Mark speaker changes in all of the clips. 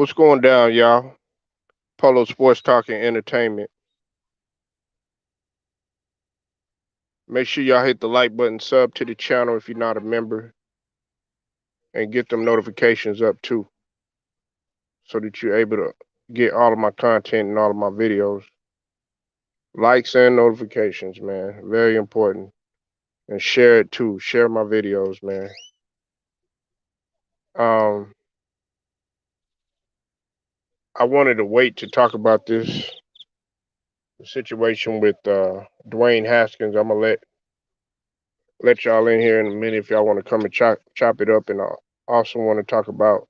Speaker 1: What's going down, y'all? Polo Sports Talk and Entertainment. Make sure y'all hit the like button, sub to the channel if you're not a member, and get them notifications up too, so that you're able to get all of my content and all of my videos. Likes and notifications, man. Very important. And share it too. Share my videos, man. Um, I wanted to wait to talk about this situation with Dwayne Haskins. I'm gonna let y'all in here in a minute if y'all want to come and chop it up, and I also want to talk about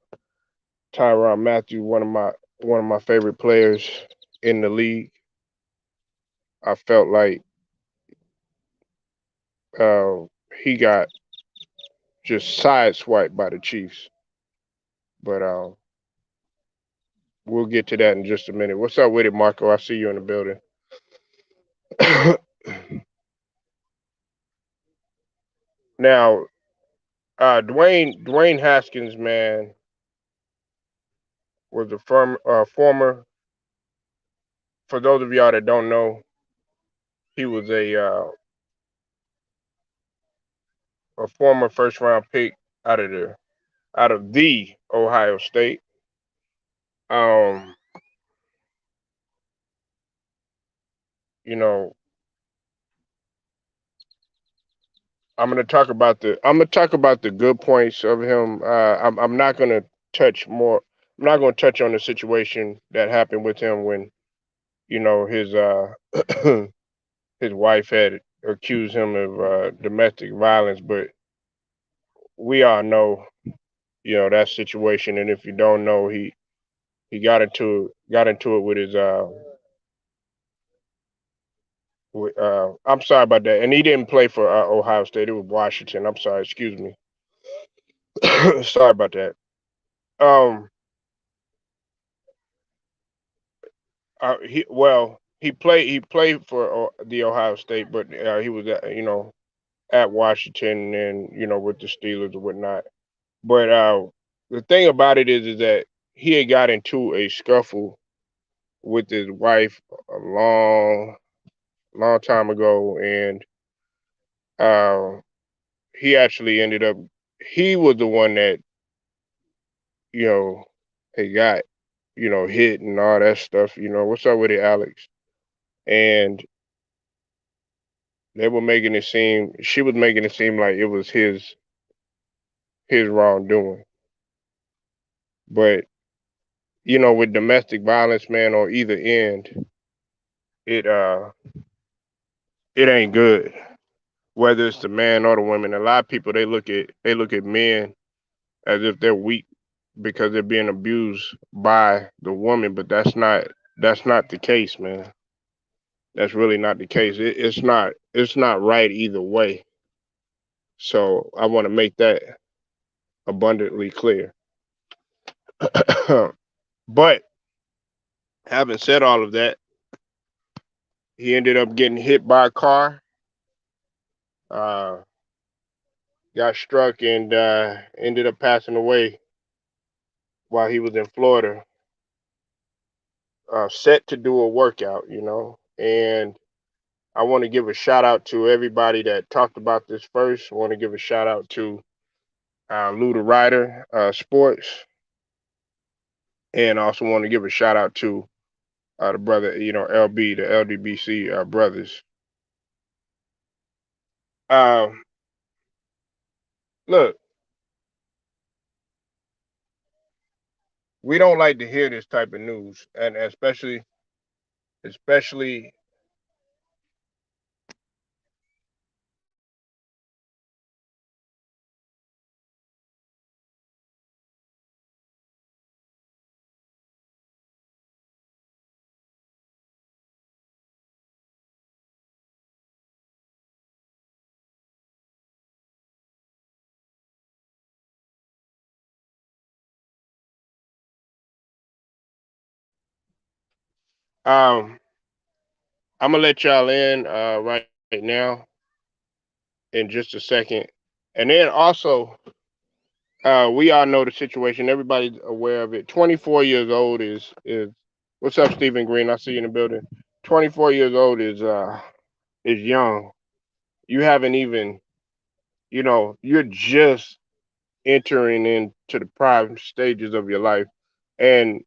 Speaker 1: Tyrann Mathieu, one of my favorite players in the league. I felt like uh, he got just sideswiped by the Chiefs, but we'll get to that in just a minute. What's up with it, Marco? I see you in the building. Now, Dwayne Haskins, man, was a former. For those of y'all that don't know, he was a former first round pick out of the Ohio State. Um, you know, I'm gonna talk about the good points of him. I'm not gonna touch more. I'm not gonna touch on the situation that happened with him when his his wife had accused him of domestic violence. But we all know that situation. And if you don't know, he got into it with his I'm sorry about that. And he didn't play for Ohio State. It was Washington. I'm sorry. Excuse me. Sorry about that. Um, he played for the Ohio State, but he was at Washington and with the Steelers and whatnot. But the thing about it is that he had got into a scuffle with his wife a long time ago, and uh, he actually ended up. He was the one that you know had got hit and all that stuff. What's up with it, Alex? And they were making it seem she was making it seem like it was his wrongdoing. But with domestic violence, man, on either end, it it ain't good. Whether it's the man or the woman, a lot of people they look at men as if they're weak because they're being abused by the woman, but that's not the case, man. That's really not the case. It's not right either way. So I want to make that abundantly clear. But having said all of that, he ended up getting hit by a car, uh, got struck, and ended up passing away while he was in Florida, set to do a workout. And I want to give a shout out to everybody that talked about this first. I want to give a shout out to Lou the Rider Sports, and also want to give a shout out to the brother, LB, the LDBC brothers. Um, Look, we don't like to hear this type of news, and especially um, I'm gonna let y'all in right now in just a second, and then also We all know the situation. Everybody's aware of it. 24 years old is what's up, Stephen Green? I see you in the building. 24 years old is young. You haven't even, you're just entering into the prime stages of your life, and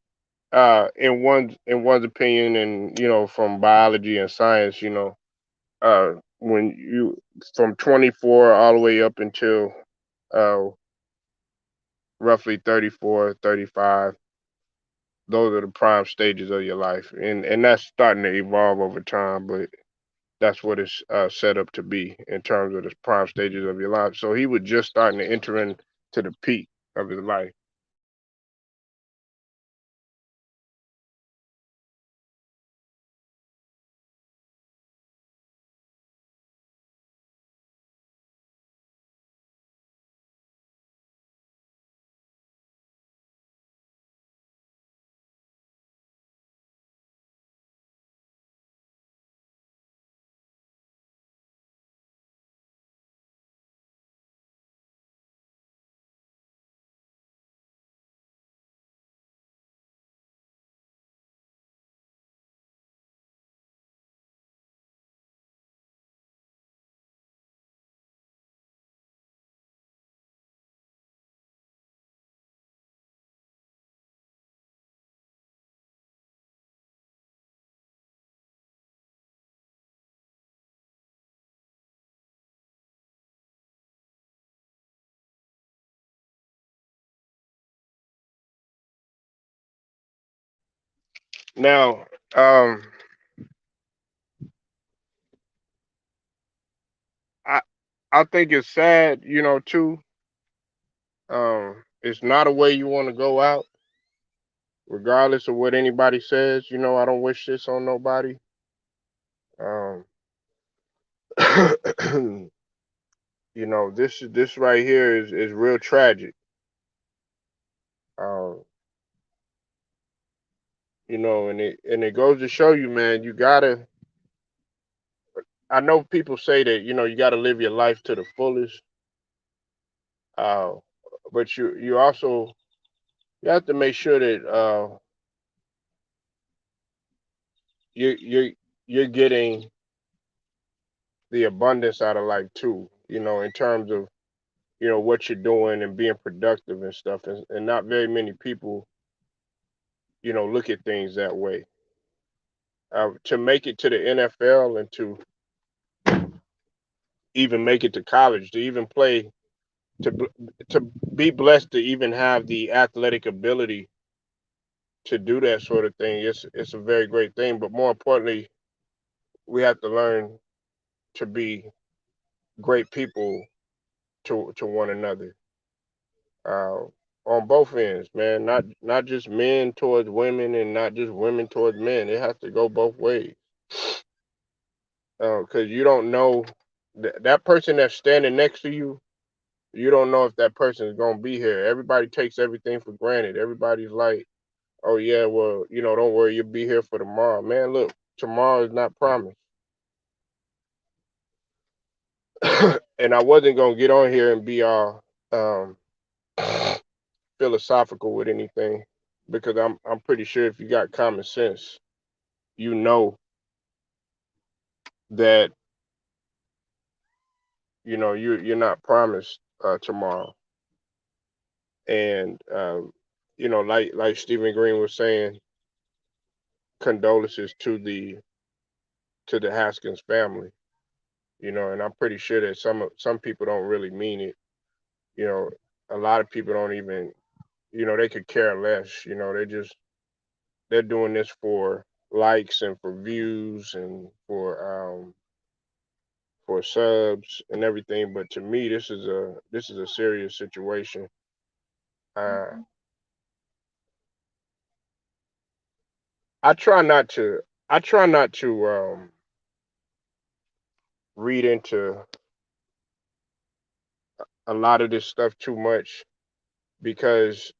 Speaker 1: in one's opinion, and from biology and science, when you from 24 all the way up until uh roughly 34, 35, those are the prime stages of your life, and that's starting to evolve over time, but that's what it's set up to be in terms of the prime stages of your life. So he was just starting to enter into the peak of his life. Now, um, I I think it's sad, too. It's not a way you want to go out, regardless of what anybody says. I don't wish this on nobody. Um, this right here is real tragic. Um, and it goes to show you, man, you gotta. I know people say that you gotta live your life to the fullest, uh, but you also you have to make sure that you you're getting the abundance out of life too. In terms of what you're doing and being productive and stuff, and not very many people look at things that way. To make it to the NFL and to even make it to college, to even play, to be blessed to even have the athletic ability to do that sort of thing, it's a very great thing. But more importantly, we have to learn to be great people to one another, uh, on both ends, man. Not just men towards women and not just women towards men. It has to go both ways, because you don't know that person that's standing next to you. You don't know if that person is gonna be here. Everybody takes everything for granted. Everybody's like, "Oh yeah, well, don't worry, you'll be here for tomorrow." Man, look, tomorrow is not promised. And I wasn't gonna get on here and be all um, philosophical with anything, because I'm pretty sure if you got common sense, you know that you're not promised tomorrow. And like Stephen Green was saying, condolences to the Haskins family. And I'm pretty sure that some people don't really mean it. You know, a lot of people don't even, they could care less. They're doing this for likes and for views and for subs and everything. But to me, this is a serious situation. Uh, I try not to I try not to read into a lot of this stuff too much, because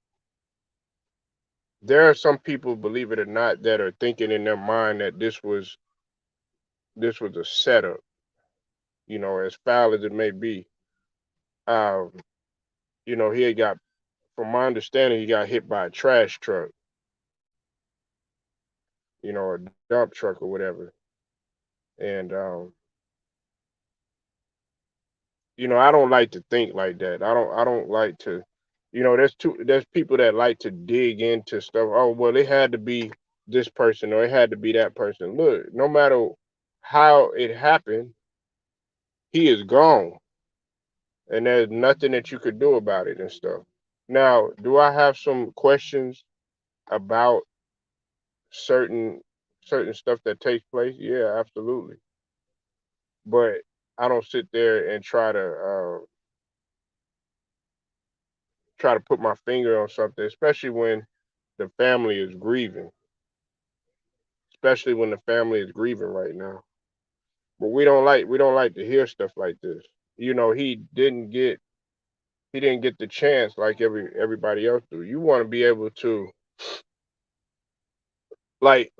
Speaker 1: there are some people, believe it or not, that are thinking in their mind that this was a setup, as foul as it may be. Um, he had got from my understanding, he got hit by a trash truck, a dump truck or whatever. And I don't like to think like that. I don't like to, there's people that like to dig into stuff. Oh, well, it had to be this person or it had to be that person. Look, no matter how it happened, he is gone. And there's nothing that you could do about it and stuff. Now, do I have some questions about certain certain stuff that takes place? Yeah, absolutely. But I don't sit there and try to put my finger on something, especially when the family is grieving, especially when the family is grieving right now. But we don't like to hear stuff like this. He didn't get the chance like everybody else do. You want to be able to like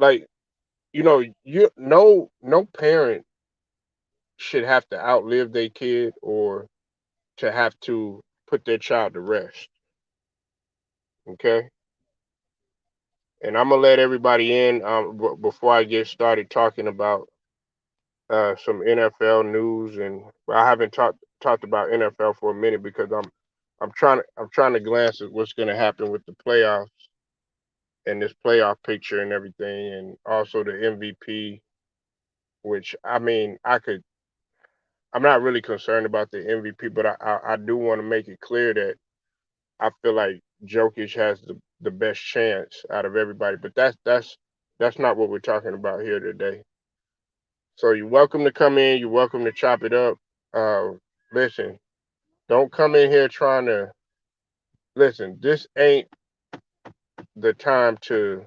Speaker 1: no parent should have to outlive their kid or to have to put their child to rest. Okay, and I'm gonna let everybody in before I get started talking about some NFL news, and I haven't talked about NFL for a minute because I'm trying to glance at what's going to happen with the playoffs and this playoff picture and everything, and also the MVP. Which I mean, I'm not really concerned about the MVP, but I do want to make it clear that I feel like Jokic has the best chance out of everybody. But that's not what we're talking about here today. So you're welcome to come in. You're welcome to chop it up. Listen, don't come in here trying to listen. This ain't the time to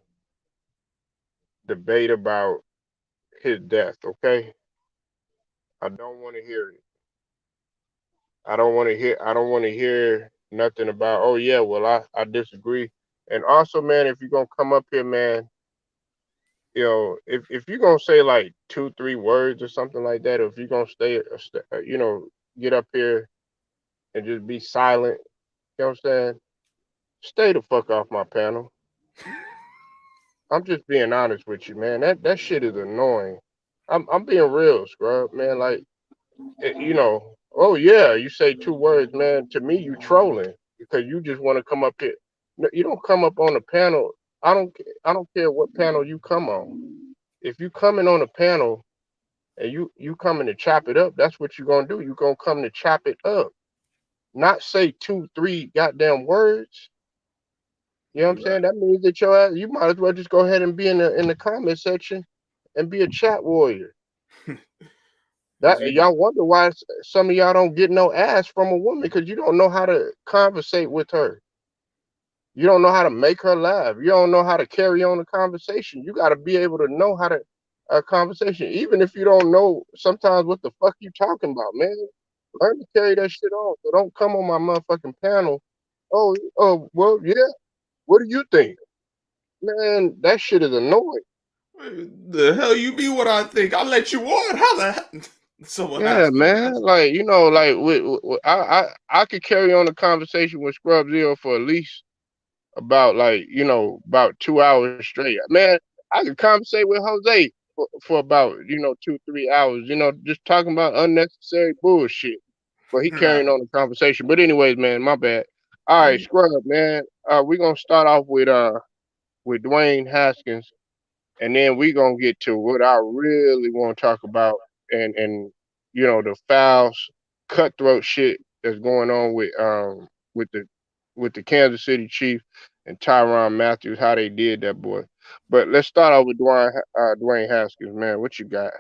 Speaker 1: debate about his death. Okay, I don't want to hear it. I don't want to hear. I don't want to hear nothing about. Oh yeah, well I disagree. And also, man, if you're gonna come up here, man, if you're gonna say like 2, 3 words or something like that, or if you're gonna get up here and just be silent, you know what I'm saying? Stay the fuck off my panel. I'm just being honest with you, man. That shit is annoying. I'm being real, scrub, man. Like, oh yeah, you say 2 words, man. To me, you trolling because you just want to come up here. No, you don't come up on the panel. I don't care what panel you come on. If you coming on a panel and you coming to chop it up, that's what you're gonna do. You're gonna come to chop it up, not say 2, 3 goddamn words. You know what I'm saying?
Speaker 2: Right.
Speaker 1: That means that your ass, you might as well just go ahead and be in the comment section and be a chat warrior.
Speaker 2: Because
Speaker 1: That
Speaker 2: you,
Speaker 1: y'all wonder why some of y'all don't get no ass from a woman because you don't know how to conversate with her. You don't know how to make her laugh. You don't know how to carry on a conversation. You got to be able to know how to a conversation, even if you don't know sometimes what the fuck you talking about, man. Learn to carry that shit on. So don't come on my motherfucking panel. Oh, well, yeah. What do you think, man? That shit is annoying.
Speaker 2: the hell you be what I think. I let you on. How the hell? Someone
Speaker 1: Yeah,
Speaker 2: asked me
Speaker 1: man.
Speaker 2: that.
Speaker 1: Like like I could carry on a conversation with Scrub Zero for at least about like about 2 hours straight. Man, I could conversate with Jose for about 2 3 hours. Just talking about unnecessary bullshit. But he carrying
Speaker 2: Right.
Speaker 1: on the conversation. But anyways, man, my bad. All right,
Speaker 2: Hey,
Speaker 1: Scrub, man. We're gonna start off with Dwayne Haskins, and then we gonna get to what I really want to talk about, and the fouls, cutthroat shit that's going on with the Kansas City Chiefs and Tyrann Matthews, how they did that boy. But let's start off with Dwayne Haskins, man. What you got?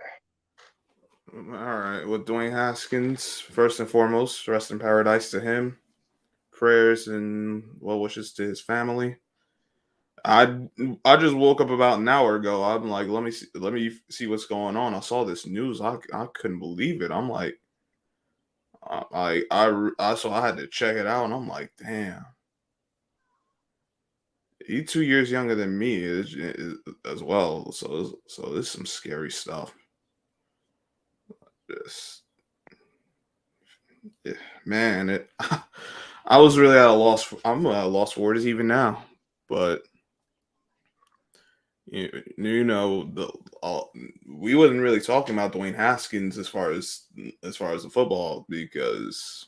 Speaker 2: all right. With Dwayne Haskins, first and foremost, rest in paradise to him. Prayers and well wishes to his family. I I just woke up about an hour ago. I'm like, let me see what's going on. I saw this news. I couldn't believe it. I'm like, so I had to check it out, and I'm like, damn, he's 2 years younger than me as well. So this is some scary stuff. Just, yeah, man, it. I was really at a loss. I'm at a loss for words even now. But the we wasn't really talking about Dwayne Haskins as far as the football because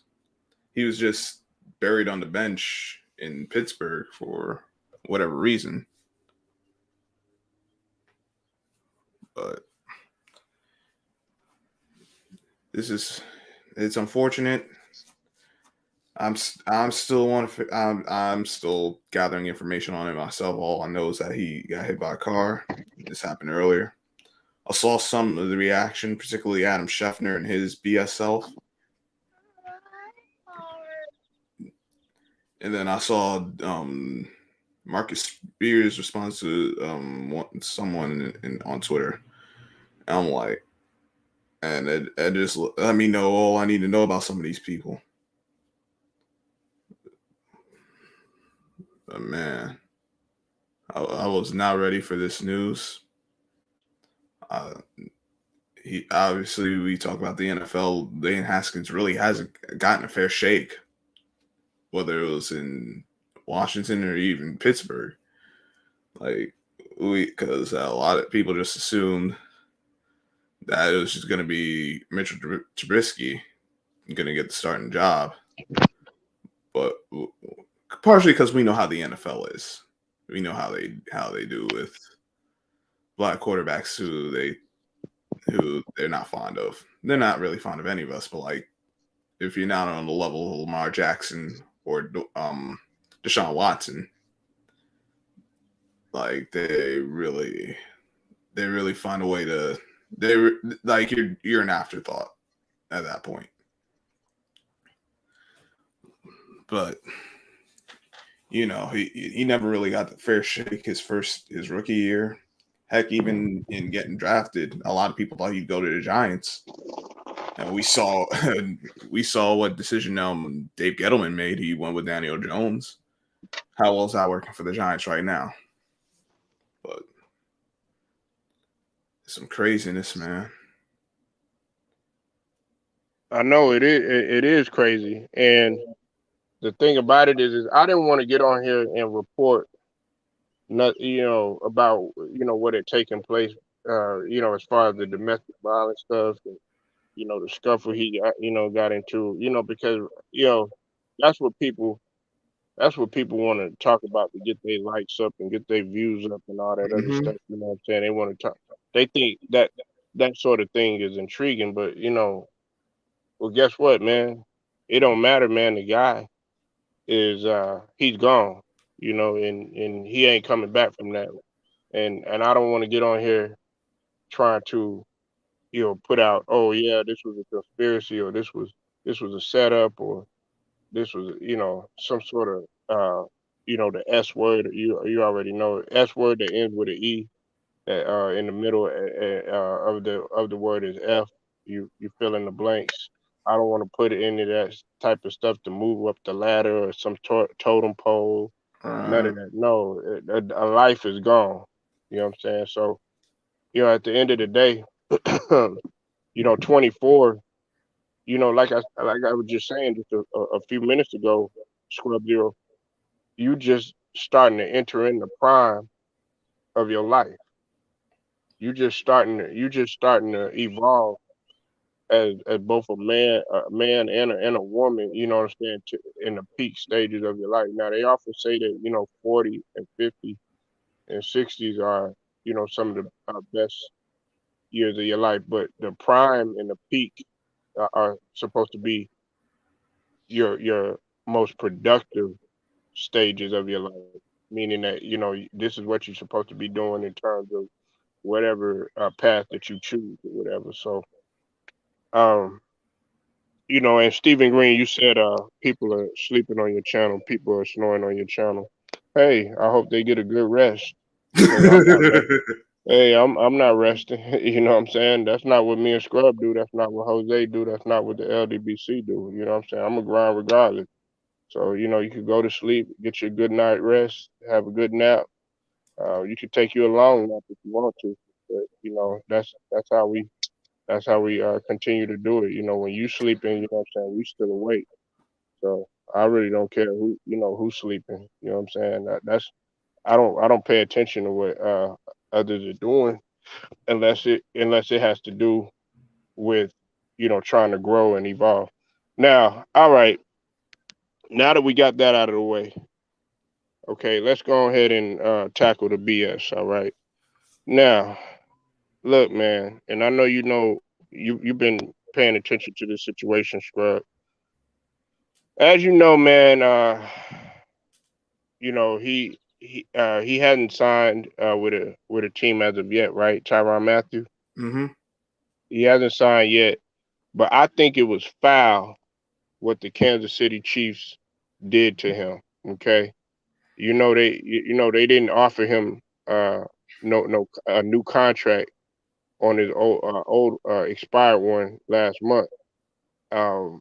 Speaker 2: he was just buried on the bench in Pittsburgh for whatever reason. But this is it's unfortunate. I'm still I'm still gathering information on it myself. All I know is that he got hit by a car. This happened earlier. I saw some of the reaction, particularly Adam Scheffner and his BS self, and then I saw Marcus Spears' response to someone on Twitter. And I'm like, and it just let me know all I need to know about some of these people. But man, I was not ready for this news. Uh, he obviously we talk about the NFL. Dwayne Haskins really hasn't gotten a fair shake, whether it was in Washington or even Pittsburgh. Like because a lot of people just assumed that it was just going to be Mitchell Trubisky going to get the starting job, but partially because we know how the NFL is. We know how they do with black quarterbacks who they're not fond of. They're not really fond of any of us, but like if you're not on the level of Lamar Jackson or Deshaun Watson, like they really find a way to they like you're an afterthought at that point. But he never really got the fair shake his rookie year. Heck, even in getting drafted, a lot of people thought he'd go to the Giants. And we saw we saw what decision Dave Gettleman made. He went with Daniel Jones. How well is that working for the Giants right now? But some craziness, man.
Speaker 1: I know it is crazy, and the thing about it is I didn't want to get on here and report not about what had taken place, as far as the domestic violence stuff, and the scuffle he got into, because you know that's what people that's what people want to talk about to get their likes up and get their views up and all that other
Speaker 2: Mm-hmm.
Speaker 1: stuff. You know what I'm saying? They want to talk. They think that sort of thing is intriguing, but well, guess what, man? It don't matter, man. The guy is he's gone, and he ain't coming back from that. And I don't want to get on here trying to put out, oh yeah, this was a conspiracy, or this was a setup, or this was some sort of the S word. You already know S word that ends with an E, that in the middle of the word is F. You fill in the blanks. I don't want to put any of that type of stuff to move up the ladder or some totem pole. None of
Speaker 2: Right.
Speaker 1: that. No, a life is gone. You know what I'm saying? So at the end of the day, 24. Like I was just saying just a few minutes ago, Scrub Zero, you just starting to enter in the prime of your life. You just starting to evolve as both a man and a woman. You know what I'm saying? In the peak stages of your life. Now they often say that 40 and 50 and 60s are some of the best years of your life, but the prime and the peak are supposed to be your most productive stages of your life, meaning that this is what you're supposed to be doing in terms of whatever path that you choose or whatever. So, um, and Stephen Green, you said people are sleeping on your channel, people are snoring on your channel. Hey, I hope they get a good rest because I'm not resting. Hey, I'm not resting. You know what I'm saying? That's not what me and Scrub do. That's not what Jose do. That's not what the LDBC do. You know what I'm saying? I'm a grind regardless. So, you could go to sleep, get your good night rest, have a good nap. You could take you a long nap if you want to, but that's how we continue to do it. When you sleeping, you know what I'm saying, we still awake. So I really don't care who's sleeping. You know what I'm saying? That's I don't pay attention to what others are doing unless it has to do with trying to grow and evolve. Now, all right, now that we got that out of the way, okay, let's go ahead and tackle the BS. All right. Now, look, man, and I know you've been paying attention to this situation, Scrub. As you know, man, he hadn't signed with a team as of yet, right? Tyrann Matthew.
Speaker 2: Mm-hmm.
Speaker 1: He hasn't signed yet, but I think it was foul what the Kansas City Chiefs did to him. Okay, they didn't offer him no a new contract on his old expired one last month. Um,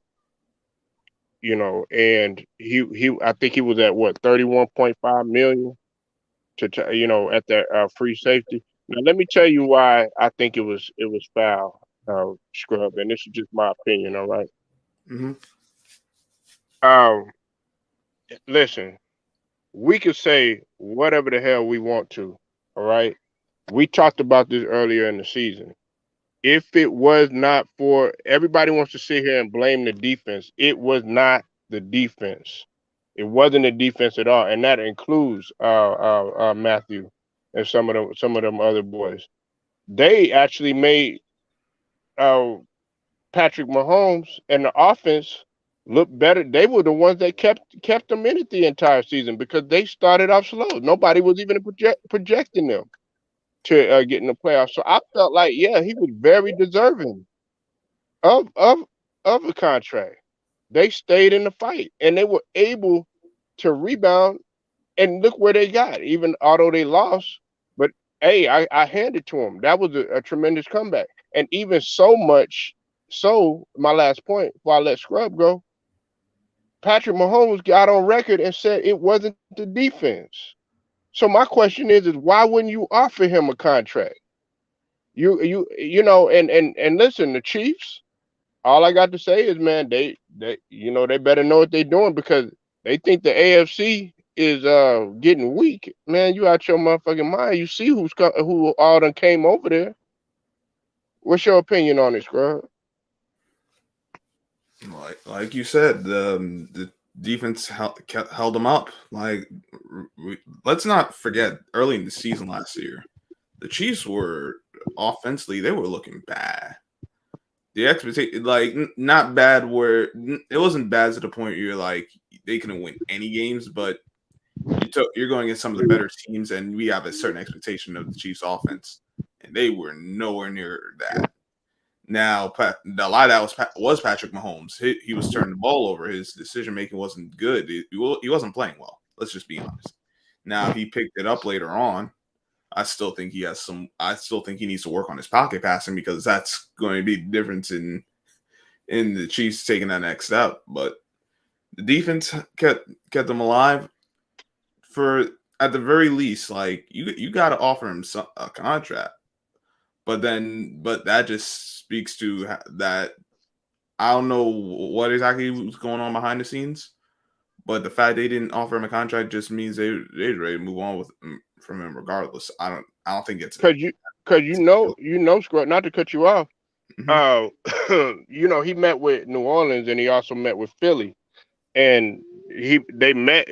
Speaker 1: and he I think he was at what 31.5 million at that free safety. Now let me tell you why I think it was foul, Scrub, and this is just my opinion. All right.
Speaker 2: Mm-hmm.
Speaker 1: Um, listen, we could say whatever the hell we want to. All right. We talked about this earlier in the season. If it was not for everybody wants to sit here and blame the defense, it was not the defense. It wasn't the defense at all, and that includes Matthew and some of them other boys. They actually made uh, Patrick Mahomes and the offense look better. They were the ones that kept them in it the entire season because they started off slow. Nobody was even projecting them to get in the playoffs. So I felt like, yeah, he was very deserving of of of a contract. They stayed in the fight and they were able to rebound and look where they got. Even although they lost, but hey, I hand it to them. That was a tremendous comeback. And even so much so, my last point before I let Scrub go, Patrick Mahomes got on record and said it wasn't the defense. So my question is why wouldn't you offer him a contract? And listen, the Chiefs, all I got to say is, man, they better know what they're doing because they think the AFC is getting weak. Man, you out your motherfucking mind. You see who all done came over there. What's your opinion on it, Scrub?
Speaker 2: Like you said, the defense held them up. Like, let's not forget, early in the season last year, the Chiefs were offensively, they were looking bad. The expectation, like, not bad where it wasn't bad to the point where you're like they couldn't win any games, but you're going against some of the better teams, and we have a certain expectation of the Chiefs' offense, and they were nowhere near that. Now, a lot of that was Patrick Mahomes. He was turning the ball over. His decision making wasn't good. He wasn't playing well. Let's just be honest. Now he picked it up later on. I still think he has some. I still think he needs to work on his pocket passing because that's going to be the difference in the Chiefs taking that next step. But the defense kept them alive for at the very least. Like you got to offer him a contract. But that just speaks to that. I don't know what exactly was going on behind the scenes, but the fact they didn't offer him a contract just means they're ready to move on from him regardless. I don't think it's
Speaker 1: Cause you, cause Scrub. Not to cut you off.
Speaker 2: mm-hmm.
Speaker 1: Uh, he met with New Orleans and he also met with Philly, and they met.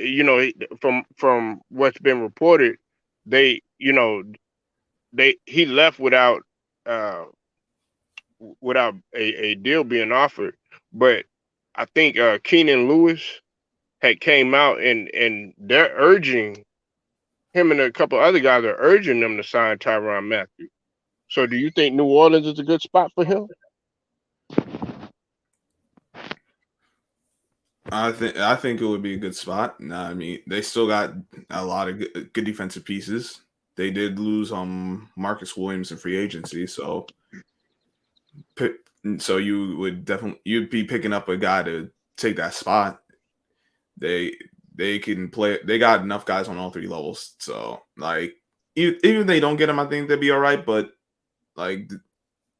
Speaker 1: From what's been reported, they he left uh without a deal being offered. But I think Keenan Lewis had came out and they're urging him and a couple other guys are urging them to sign Tyrann Matthew. So do you think New Orleans is a good spot for him?
Speaker 2: I think it would be a good spot. Nah, I mean, they still got a lot of good defensive pieces. They did lose Marcus Williams in free agency, pi- so you'd be picking up a guy to take that spot. They they can play. They got enough guys on all three levels. So like, even if they don't get him, I think they'd be all right. But like,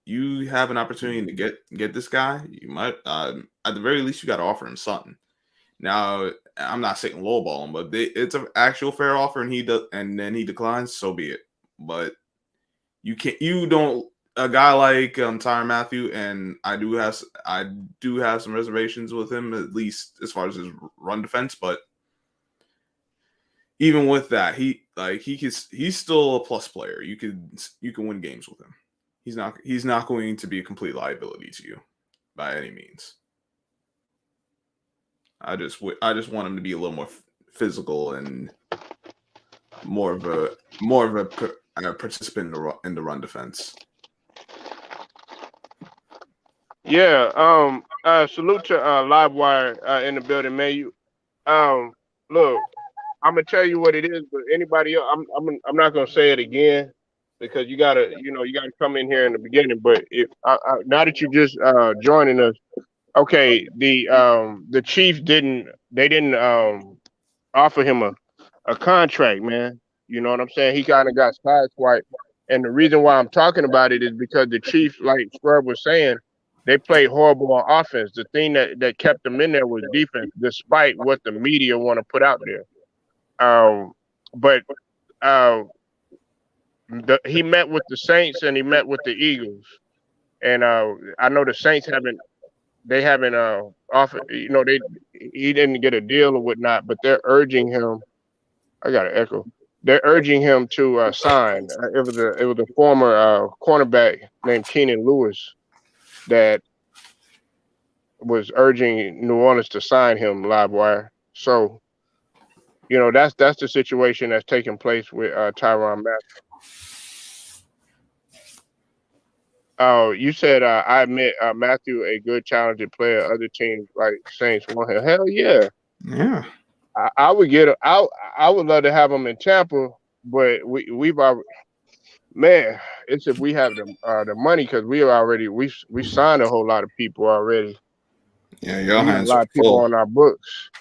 Speaker 2: you have an opportunity to get this guy. You might, at the very least, you got to offer him something. Now, I'm not saying lowball him, but it's an actual fair offer, and he does, and then he declines. So be it. But you can't. You don't. A guy like Tyrann Mathieu, and I do have some reservations with him, at least as far as his run defense. But even with that, he's still a plus player. You can win games with him. He's not going to be a complete liability to you by any means. I just want him to be a little more physical and more of a participant in the run defense.
Speaker 1: Yeah. Salute to Livewire in the building, man. Look, I'm gonna tell you what it is, but anybody else, I'm not gonna say it again because you gotta come in here in the beginning. But if now that you just joining us, okay, the Chiefs didn't offer him a contract, man. You know what I'm saying? He kind of got sideswiped, and the reason why I'm talking about it is because the Chiefs, like Scrub was saying, they played horrible on offense. The thing that kept them in there was defense, despite what the media want to put out there. But uh, he met with the Saints and he met with the Eagles, and I know the Saints haven't offered, he didn't get a deal or whatnot, but they're urging him. I got an echo. They're urging him to sign. It was a former cornerback named Keenan Lewis that was urging New Orleans to sign him. Livewire. So that's the situation that's taking place with Tyrann Mathieu. Oh, you said I admit Matthew a good talented player. Other teams like Saints want him. Hell yeah,
Speaker 2: Yeah,
Speaker 1: I would get. I would love to have him in Tampa, but we've already, man. It's if we have the money because we signed a whole lot of people already.
Speaker 2: yeah, your
Speaker 1: We got a
Speaker 2: hands are
Speaker 1: lot of people
Speaker 2: full.
Speaker 1: on our books.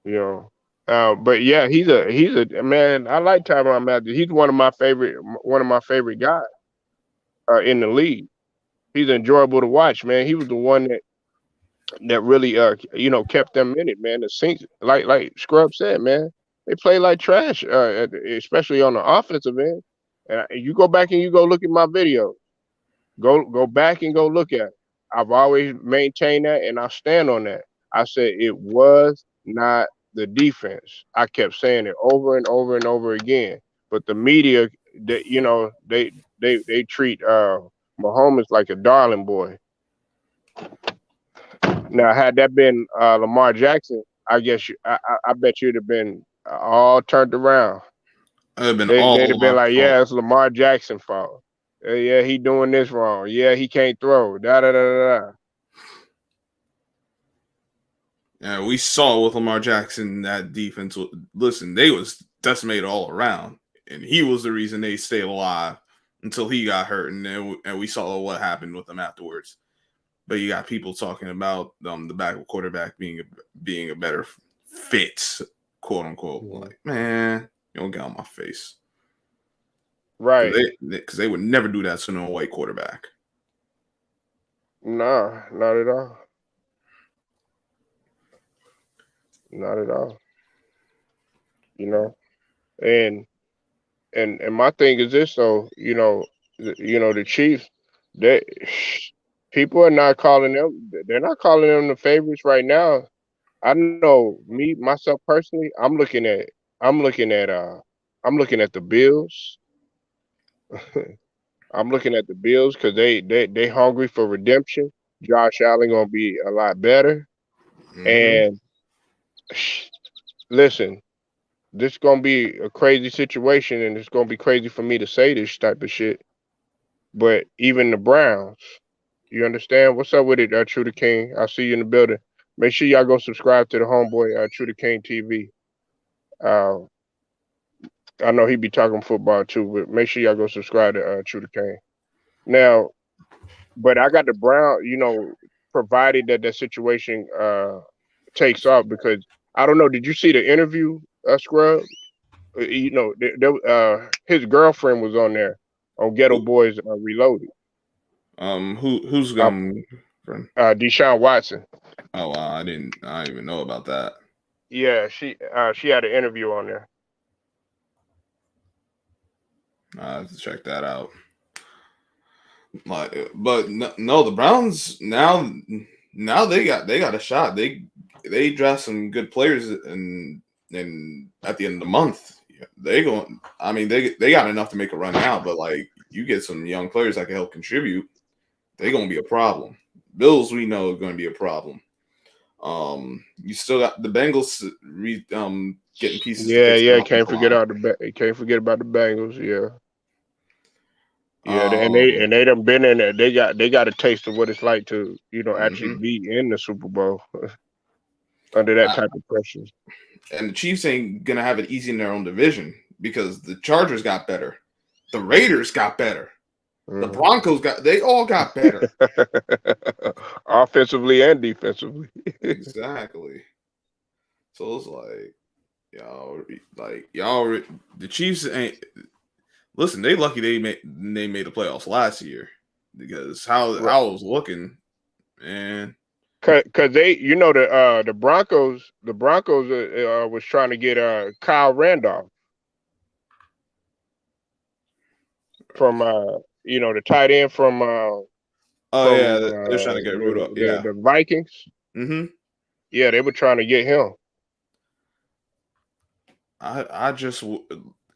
Speaker 1: You know. But yeah, he's a man. I like Tyrann Matthew. He's one of my favorite guys in the league. He's enjoyable to watch, man. He was the one that really kept them in it, man. The Saints, like Scrub said, man, they play like trash, especially on the offensive end. And you go back and you go look at my video. Go back and go look at it. I've always maintained that, and I stand on that. I said it was not the defense. I kept saying it over and over and over again. But the media, they treat Mahomes like a darling boy. Now, had that been Lamar Jackson, I guess I bet you'd have been all turned around.
Speaker 2: I've been
Speaker 1: They'd
Speaker 2: all
Speaker 1: have been
Speaker 2: my
Speaker 1: like,
Speaker 2: fault.
Speaker 1: yeah, it's Lamar Jackson fault. Yeah, he doing this wrong. Yeah, he can't throw. Da da da da. Da.
Speaker 2: Yeah, we saw with Lamar Jackson that defense. Listen, they was decimated all around, and he was the reason they stayed alive until he got hurt, and we saw what happened with them afterwards. But you got people talking about the backup quarterback being a better fit, quote unquote.
Speaker 1: Mhm.
Speaker 2: Like, man, you don't get on my face because
Speaker 1: Right.
Speaker 2: they would never do that to no white quarterback.
Speaker 1: Nah, not at all. Not at all. You know. And and my thing is this though, the Chiefs, they people are not calling them. They're not calling them the favorites right now. I know me myself personally. I'm looking at I'm looking at the Bills. I'm looking at the Bills because they hungry for redemption. Josh Allen gonna be a lot better.
Speaker 2: Mm-hmm.
Speaker 1: And listen, this gonna be a crazy situation, and it's gonna be crazy for me to say this type of shit. But even the Browns, you understand? What's up with it, True the King? I see you in the building. Make sure y'all go subscribe to the homeboy, True the King TV. Uh, I know he be talking football too, but make sure y'all go subscribe to True the King. Now, but I got the Brown, provided that that situation takes off because I don't know. Did you see the interview, Scrub? His girlfriend was on there on Ghetto Boys Reloaded.
Speaker 2: Who's
Speaker 1: I,
Speaker 2: going?
Speaker 1: Deshaun Watson.
Speaker 2: Oh wow, I didn't even know about that.
Speaker 1: Yeah, she had an interview on there.
Speaker 2: I have to check that out. Like, but no, the Browns now they got a shot. They draft some good players, and at the end of the month they going. I mean, they got enough to make a run now, but like you get some young players that can help contribute, they're gonna be a problem. Bills we know are going to be a problem. You still got the Bengals getting pieces to
Speaker 1: Yeah,
Speaker 2: fix their
Speaker 1: yeah.
Speaker 2: offensive line.
Speaker 1: Can't forget about the Bengals. Yeah, yeah.
Speaker 2: Um,
Speaker 1: And they done been in there. They got a taste of what it's like to actually
Speaker 2: mhm.
Speaker 1: be in the Super Bowl under that type of pressure.
Speaker 2: And the Chiefs ain't gonna have it easy in their own division because the Chargers got better, the Raiders got better, the
Speaker 1: Mhm.
Speaker 2: Broncos they all got better.
Speaker 1: Offensively and defensively.
Speaker 2: Exactly. So it's y'all, the Chiefs ain't listen. They lucky they made the playoffs last year because
Speaker 1: Right.
Speaker 2: how it was looking, man.
Speaker 1: Cause they, the Broncos was trying to get Kyle Randolph from the tight end
Speaker 2: Oh
Speaker 1: from
Speaker 2: yeah, they're trying to get Rudolph. Yeah.
Speaker 1: the Vikings.
Speaker 2: Mm-hmm.
Speaker 1: Yeah, they were trying to get him.
Speaker 2: I just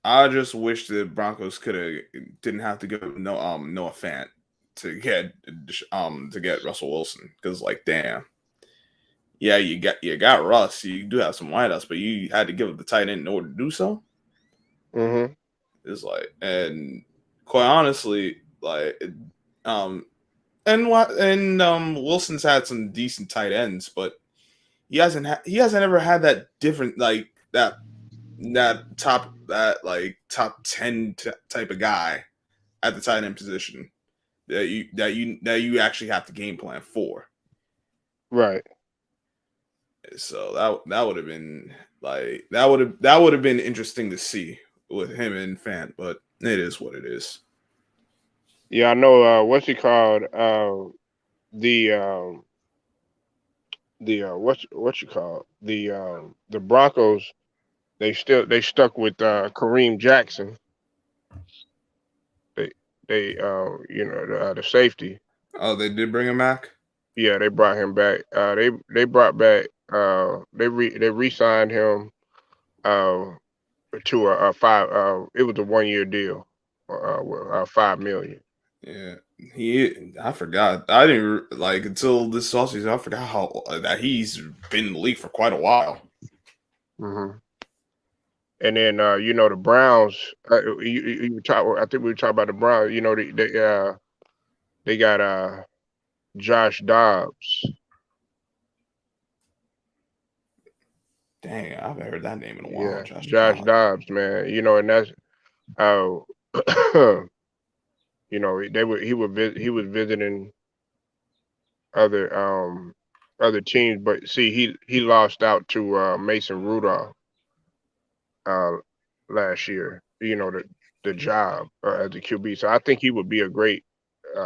Speaker 2: I just wish the Broncos could have didn't have to give Noah Fant to get Russell Wilson because like damn, yeah, you got Russ, you do have some wideouts, but you had to give up the tight end in order to do so.
Speaker 1: Hmm.
Speaker 2: It's like, and quite honestly, like um and Wilson's had some decent tight ends, but he hasn't ever had that different like that top 10 type of guy at the tight end position that you actually have to game plan for.
Speaker 1: Right.
Speaker 2: So that would have been that would have been interesting to see with him and Fant, but it is what it is.
Speaker 1: Yeah, I know. What's he called? The what you call the Broncos. They stuck with Kareem Jackson. They the safety.
Speaker 2: Oh, they did bring him back.
Speaker 1: Yeah, they brought him back. They brought back they re-signed him uh to a five it was a 1 year deal with 5 million.
Speaker 2: Yeah, I forgot. I didn't like until this offseason. I forgot how that he's been in the league for quite a while.
Speaker 1: Hmm. And then the Browns. I think we were talking about the Browns. They got Josh Dobbs.
Speaker 2: Dang, I haven't heard that name in a while.
Speaker 1: Yeah,
Speaker 2: Josh
Speaker 1: Josh
Speaker 2: Dobbs.
Speaker 1: Dobbs, man. And that's uh he was visiting other other teams, but see he lost out to Mason Rudolph uh last year. The job as a QB. So I think he would be a great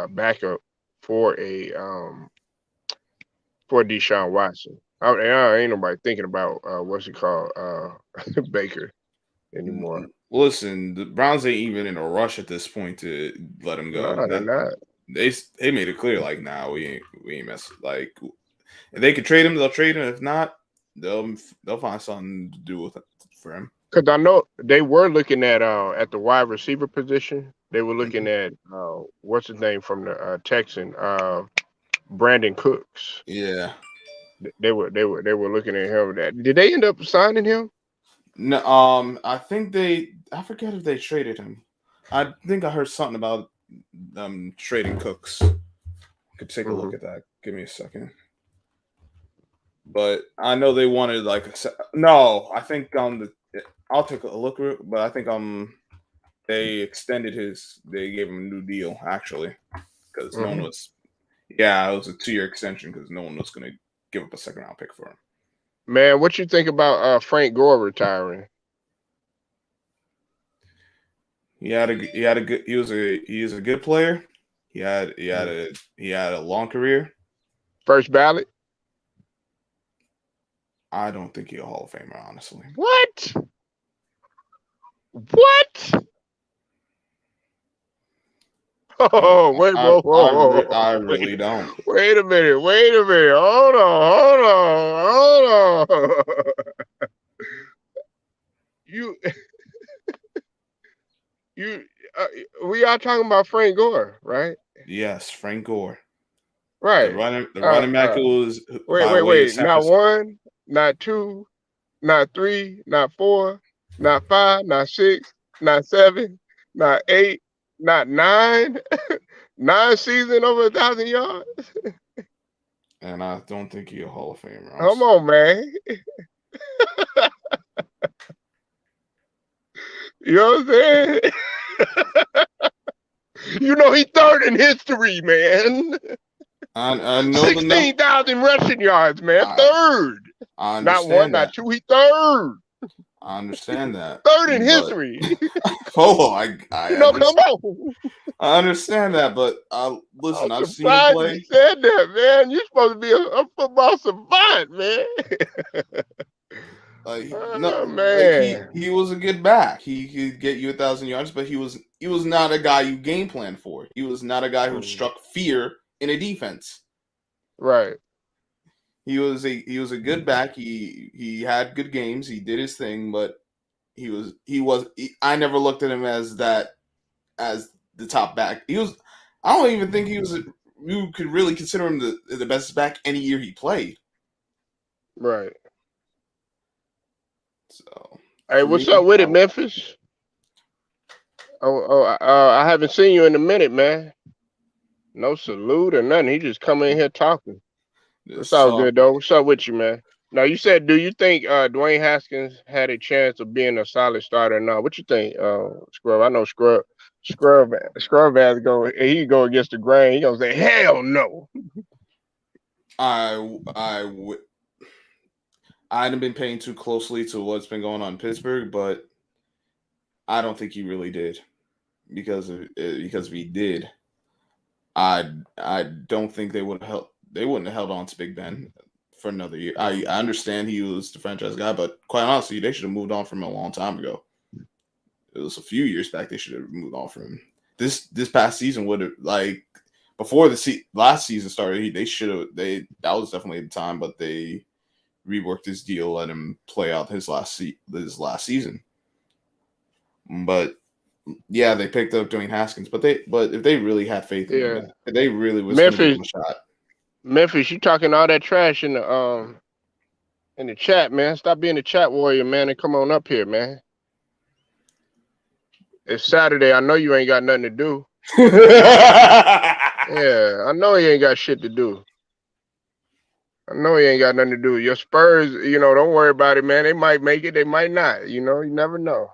Speaker 1: backup for a for Deshaun Watson. Ain't nobody thinking about what's it called Baker anymore.
Speaker 2: Listen, the Browns ain't even in a rush at this point to let him go.
Speaker 1: No, they're
Speaker 2: That
Speaker 1: not.
Speaker 2: they made it clear like, nah, we ain't mess like if they could trade him, they'll trade him. If not, they'll find something to do with it for him.
Speaker 1: Because I know they were looking at the wide receiver position. They were looking
Speaker 2: Mhm.
Speaker 1: at what's his name from the Texan, Brandon Cooks.
Speaker 2: Yeah.
Speaker 1: They were looking at him. Did they end up signing him?
Speaker 2: No, I think I forget if they traded him. I think I heard something about them trading Cooks. Could take a
Speaker 1: Hmm.
Speaker 2: look at that. Give me a second. But I know they wanted like no. I think I'll take a look, but I think they extended his. They gave him a new deal actually because no one
Speaker 1: Hmm.
Speaker 2: was. Yeah, it was a 2 year extension because no one was going to give up a second round pick for him.
Speaker 1: Man, what you think about Frank Gore retiring?
Speaker 2: He had a good he was a good player. He had a long career.
Speaker 1: First ballot.
Speaker 2: I don't think he's a Hall of Famer, honestly.
Speaker 1: What? What?
Speaker 2: No,
Speaker 1: Oh, wait, whoa, whoa, whoa.
Speaker 2: I
Speaker 1: Wait,
Speaker 2: really don't.
Speaker 1: wait a minute. Wait a minute. Hold on. Hold on. You, you, uh, we are talking about Frank Gore, right?
Speaker 2: Yes, Frank Gore,
Speaker 1: Right.
Speaker 2: the
Speaker 1: Uh,
Speaker 2: running back
Speaker 1: uh,
Speaker 2: who was
Speaker 1: wait,
Speaker 2: by
Speaker 1: wait,
Speaker 2: way of
Speaker 1: wait.
Speaker 2: San
Speaker 1: Not
Speaker 2: Francisco.
Speaker 1: one, not two, not three, not four, not five, not six, not seven, not eight, not nine. 9 seasons over 1,000 yards.
Speaker 2: And I don't think he's a Hall of Famer.
Speaker 1: Come on, man. You know what I'm saying? You know he third in history, man.
Speaker 2: I know the number.
Speaker 1: 16,000 rushing yards, man.
Speaker 2: I,
Speaker 1: Third.
Speaker 2: I
Speaker 1: Not one,
Speaker 2: understand
Speaker 1: not
Speaker 2: that.
Speaker 1: two. He third.
Speaker 2: I understand that.
Speaker 1: Third in
Speaker 2: But
Speaker 1: history.
Speaker 2: oh, I
Speaker 1: Come
Speaker 2: understand.
Speaker 1: on.
Speaker 2: I understand that. But
Speaker 1: I'm
Speaker 2: listen, I've seen him
Speaker 1: surprised you
Speaker 2: play.
Speaker 1: said that, man. You're supposed to be a football savant, man.
Speaker 2: Like no,
Speaker 1: Oh,
Speaker 2: like
Speaker 1: man.
Speaker 2: he was a good back. He could get you 1,000 yards, but he was not a guy you game plan for. He was not a guy who struck fear in a defense.
Speaker 1: Right.
Speaker 2: He was a good back. He had good games. He did his thing, but I never looked at him as the top back. He was. I don't even think he was. You could really consider him the best back any year he played.
Speaker 1: Right.
Speaker 2: So
Speaker 1: Hey,
Speaker 2: for
Speaker 1: what's
Speaker 2: me,
Speaker 1: up with it, Memphis? I haven't seen you in a minute, man. No salute or nothing. He just come in here talking. It's
Speaker 2: just
Speaker 1: all
Speaker 2: saw
Speaker 1: good though. What's up with you, man? Now you said, do you think Dwayne Haskins had a chance of being a solid starter or not? What you think, Scrub? I know Scrub has go. He go against the grain. He gonna say, hell no.
Speaker 2: I would. I hadn't been paying too closely to what's been going on in Pittsburgh, but I don't think he really did because if he did, I don't think they wouldn't have held on to Big Ben for another year. I understand he was the franchise guy, but quite honestly, they should have moved on from him a long time ago. It was a few years back they should have moved on from him. This past season would have before the last season started. They should have that was definitely the time, but they reworked his deal, let him play out his last season. But yeah, they picked up Dwayne Haskins, but if they really had faith in him,
Speaker 1: Yeah,
Speaker 2: if they really was going to give
Speaker 1: Memphis,
Speaker 2: him a shot.
Speaker 1: Memphis, you talking all that trash in the chat, man. Stop being a chat warrior, man, and come on up here, man. It's Saturday. I know you ain't got nothing to do. Yeah, I know you ain't got shit to do. I know he ain't got nothing to do. Your Spurs, don't worry about it, man. They might make it, they might not. You never know.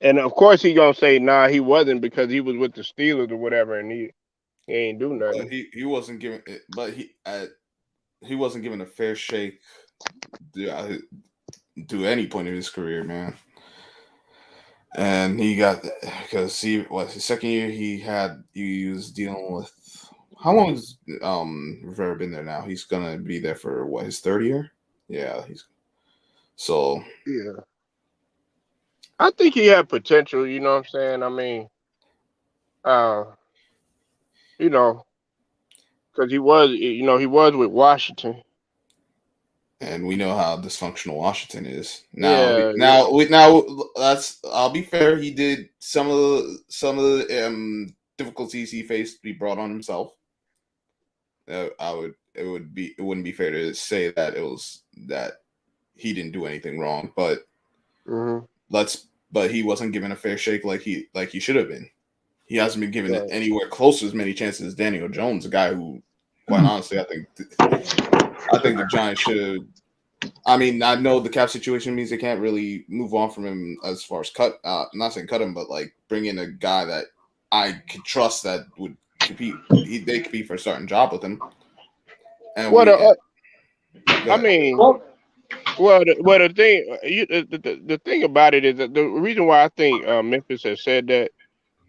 Speaker 1: And of course he gonna say, nah, he wasn't because he was with the Steelers or whatever, and he ain't do
Speaker 2: But
Speaker 1: nothing.
Speaker 2: he wasn't given it. But he wasn't given a fair shake to any point in his career, man. And he got because his second year he was dealing with how long has Rivera been there now? He's gonna be there for his third year? Yeah, so
Speaker 1: Yeah. I think he had potential, you know what I'm saying? I mean, uh, you know, because he was with Washington.
Speaker 2: and we know how dysfunctional Washington is.
Speaker 1: Yeah, yeah.
Speaker 2: Now that's I'll be fair. He did some of the difficulties he faced. He brought on himself. It wouldn't be fair to say that it was that he didn't do anything wrong, but
Speaker 1: Mm-hmm.
Speaker 2: but he wasn't given a fair shake like he should have been. He hasn't been given
Speaker 1: Right.
Speaker 2: anywhere close to as many chances as Daniel Jones, a guy who, quite honestly, I think the Giants should. I mean, I know the cap situation means they can't really move on from him as far as I'm not saying cut him, but like bring in a guy that I could trust that would compete. They compete for a starting job with him. And
Speaker 1: What?
Speaker 2: go
Speaker 1: I
Speaker 2: ahead.
Speaker 1: mean, the thing, the thing about it is that the reason why I think Memphis has said that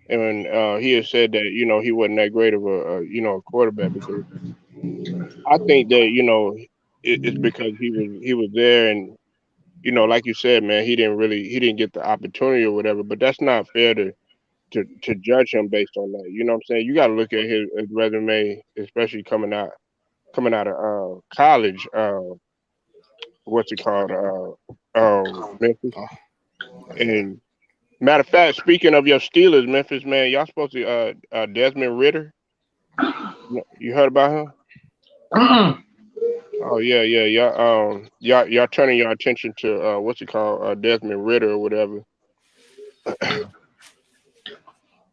Speaker 1: and he had said that he wasn't that great of a quarterback because I think that it's because he was there and like you said, man, he didn't get the opportunity or whatever. But that's not fair to judge him based on that. You know what I'm saying? You got to look at his resume, especially coming out of college. What's it called? Memphis.
Speaker 2: Oh, yeah.
Speaker 1: And matter of fact, speaking of your Steelers, Memphis, man, y'all supposed to Desmond Ritter. You heard about him?
Speaker 3: Mm-mm.
Speaker 1: Oh yeah, yeah, y'all turning your attention to what's it called? Desmond Ritter or whatever.